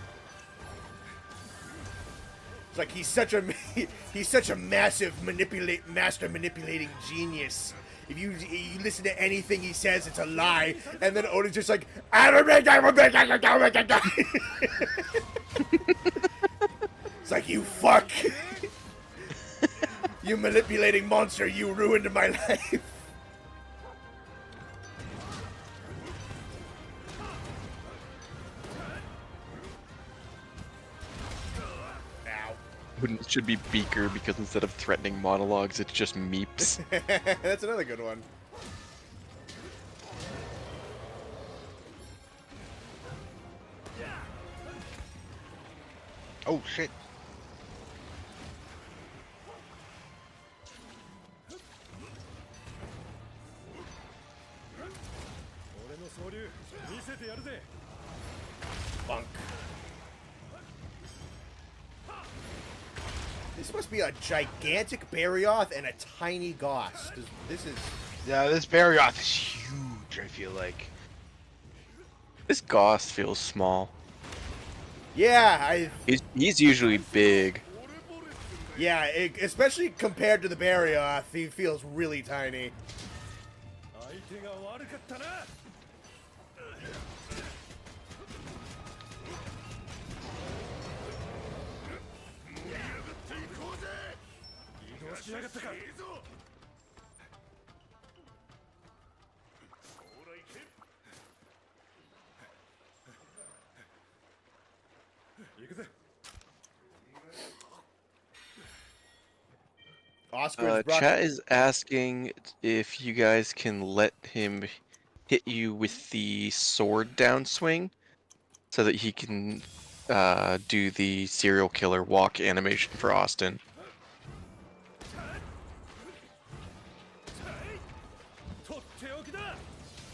It's like he's such a massive master manipulating genius. If you listen to anything he says, it's a lie. And then Odin's just like, it's like, you fuck. You manipulating monster, you ruined my life. Should be Beaker because instead of threatening monologues, it's just meeps. That's another good one. Oh shit. Bunk. This must be a gigantic Barioth and a tiny Goss. 'Cause this is... Yeah, this Barioth is huge, I feel like. This Goss feels small. Yeah, He's usually big. especially compared to the Barioth, he feels really tiny. Oscar's brought... Chat is asking if you guys can let him hit you with the sword downswing so that he can do the serial killer walk animation for Austin.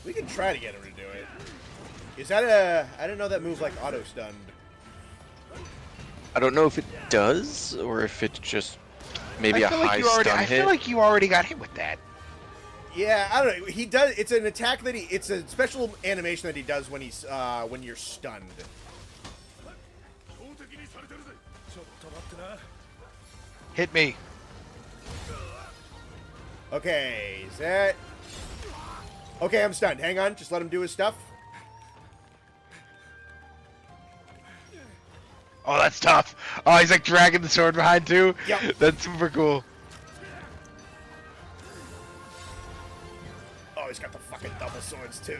We can try to get him to do it. Is that a... I didn't know that move like auto-stunned. I don't know if it does or if it's just maybe a high stun I hit. feel like you already got hit with that. Yeah, I don't know. He does. It's an attack that it's a special animation that he does when he's when you're stunned. Hit me. Okay, is that... Okay, I'm stunned. Hang on, just let him do his stuff. Oh, that's tough. Oh, he's like dragging the sword behind too. Yep. That's super cool. Oh, he's got the fucking double swords too.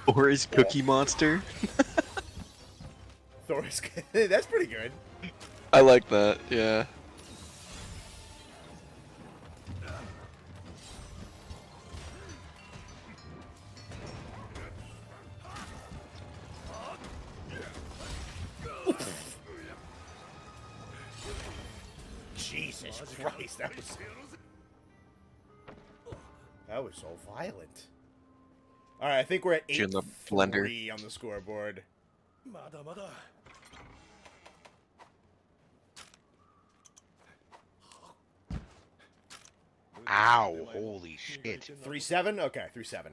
Or is Cookie Monster? Thor's... That's pretty good. I like that, yeah. Jesus Christ, that was so violent. All right, I think we're at You in the blender. 8-3 on the scoreboard. Ow! Holy shit! 3-7. Okay, 3-7.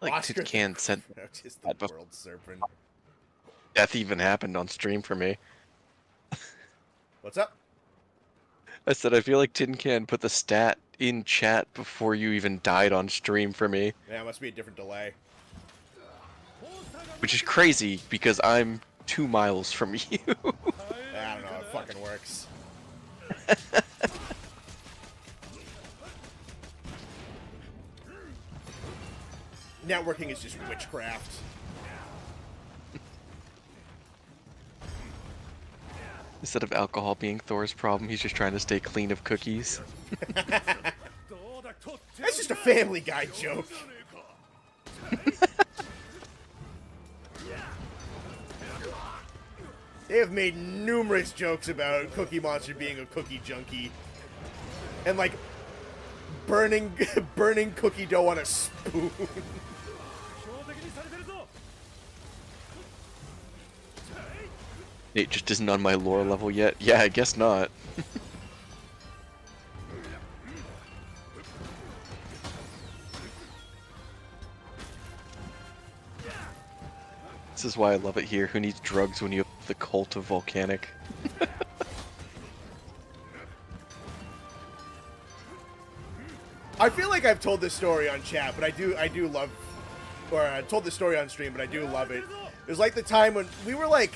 Like Oscar Tin Can said just that the bef- world serpent. death even happened on stream for me. What's up? I said I feel like Tin Can put the stat in chat before you even died on stream for me. Yeah, it must be a different delay. Which is crazy because I'm 2 miles from you. I don't know, it fucking works. Networking is just witchcraft. Instead of alcohol being Thor's problem, he's just trying to stay clean of cookies. That's just a Family Guy joke. They have made numerous jokes about Cookie Monster being a cookie junkie. And like burning cookie dough on a spoon. Nate just isn't on my lore level yet. Yeah, I guess not. This is why I love it here. Who needs drugs when you have the cult of Volcanic? I feel like I've told this story on chat, but I do love, or I told this story on stream, but I do love it. It was like the time when we were like,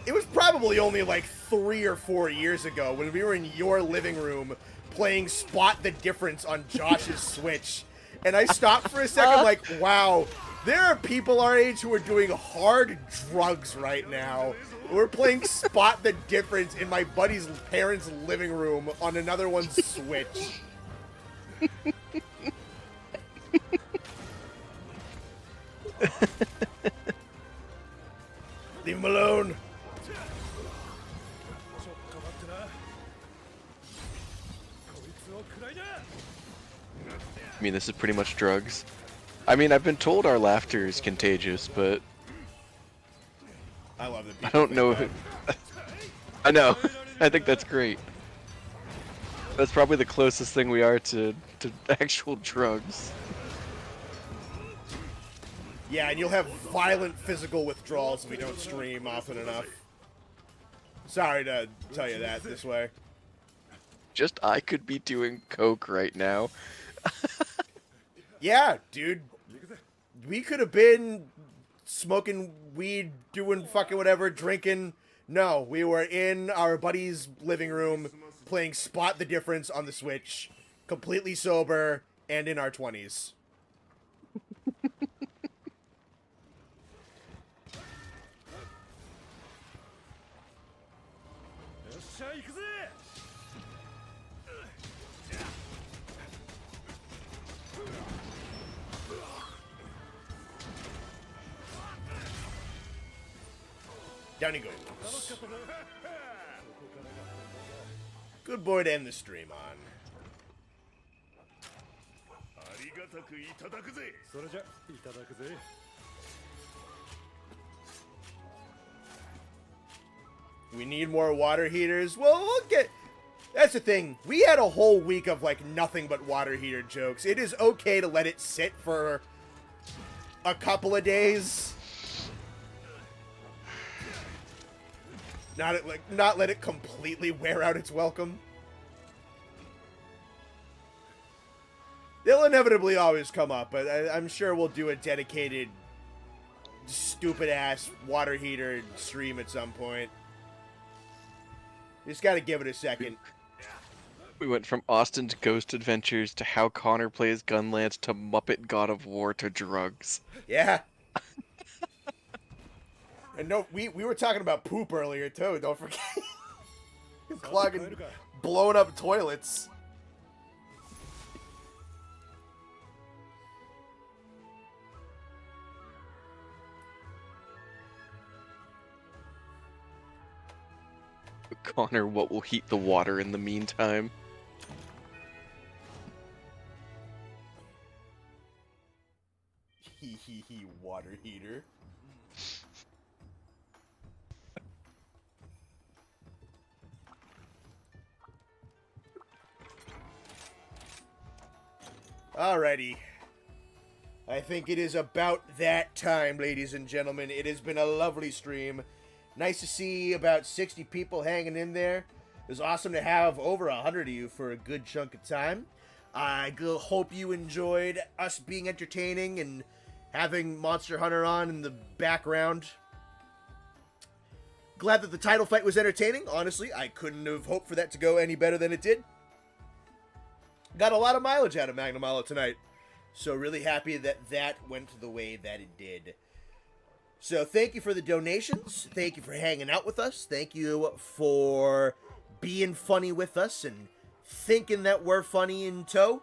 it was probably only like 3 or 4 years ago when we were in your living room playing Spot the Difference on Josh's Switch. And I stopped for a second like, wow, there are people our age who are doing hard drugs right now. We're playing Spot the Difference in my buddy's parents' living room on another one's Switch. Leave him alone. I mean, this is pretty much drugs. I mean, I've been told our laughter is contagious, but I love the I don't know if it... I know. I think that's great. That's probably the closest thing we are to actual drugs. Yeah, and you'll have violent physical withdrawals if we don't stream often enough. Sorry to tell you that this way. Just I could be doing coke right now. Yeah, dude. We could have been smoking weed, doing fucking whatever, drinking, No, we were in our buddy's living room playing Spot the Difference on the Switch, completely sober and in our 20s. Down he goes. Good boy to end the stream on. We need more water heaters. Well, we'll get... That's the thing. We had a whole week of, like, nothing but water heater jokes. It is okay to let it sit for a couple of days. Not let it completely wear out its welcome. They'll inevitably always come up, but I'm sure we'll do a dedicated stupid-ass water heater stream at some point. Just gotta give it a second. We went from Austin's Ghost Adventures to how Connor plays Gunlance to Muppet God of War to drugs. Yeah. And no, we were talking about poop earlier too, don't forget. Clogging, blowing up toilets. Connor, what will heat the water in the meantime? Hee water heater. Alrighty. I think it is about that time, ladies and gentlemen. It has been a lovely stream. Nice to see about 60 people hanging in there. It was awesome to have over 100 of you for a good chunk of time. I hope you enjoyed us being entertaining and having Monster Hunter on in the background. Glad that the title fight was entertaining. Honestly, I couldn't have hoped for that to go any better than it did. Got a lot of mileage out of Magnamalo tonight. So really happy that that went the way that it did. So thank you for the donations. Thank you for hanging out with us. Thank you for being funny with us and thinking that we're funny in tow.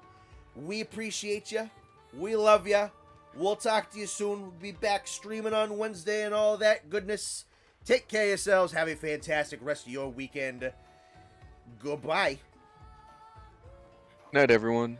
We appreciate you. We love you. We'll talk to you soon. We'll be back streaming on Wednesday and all that goodness. Take care of yourselves. Have a fantastic rest of your weekend. Goodbye. Night, everyone.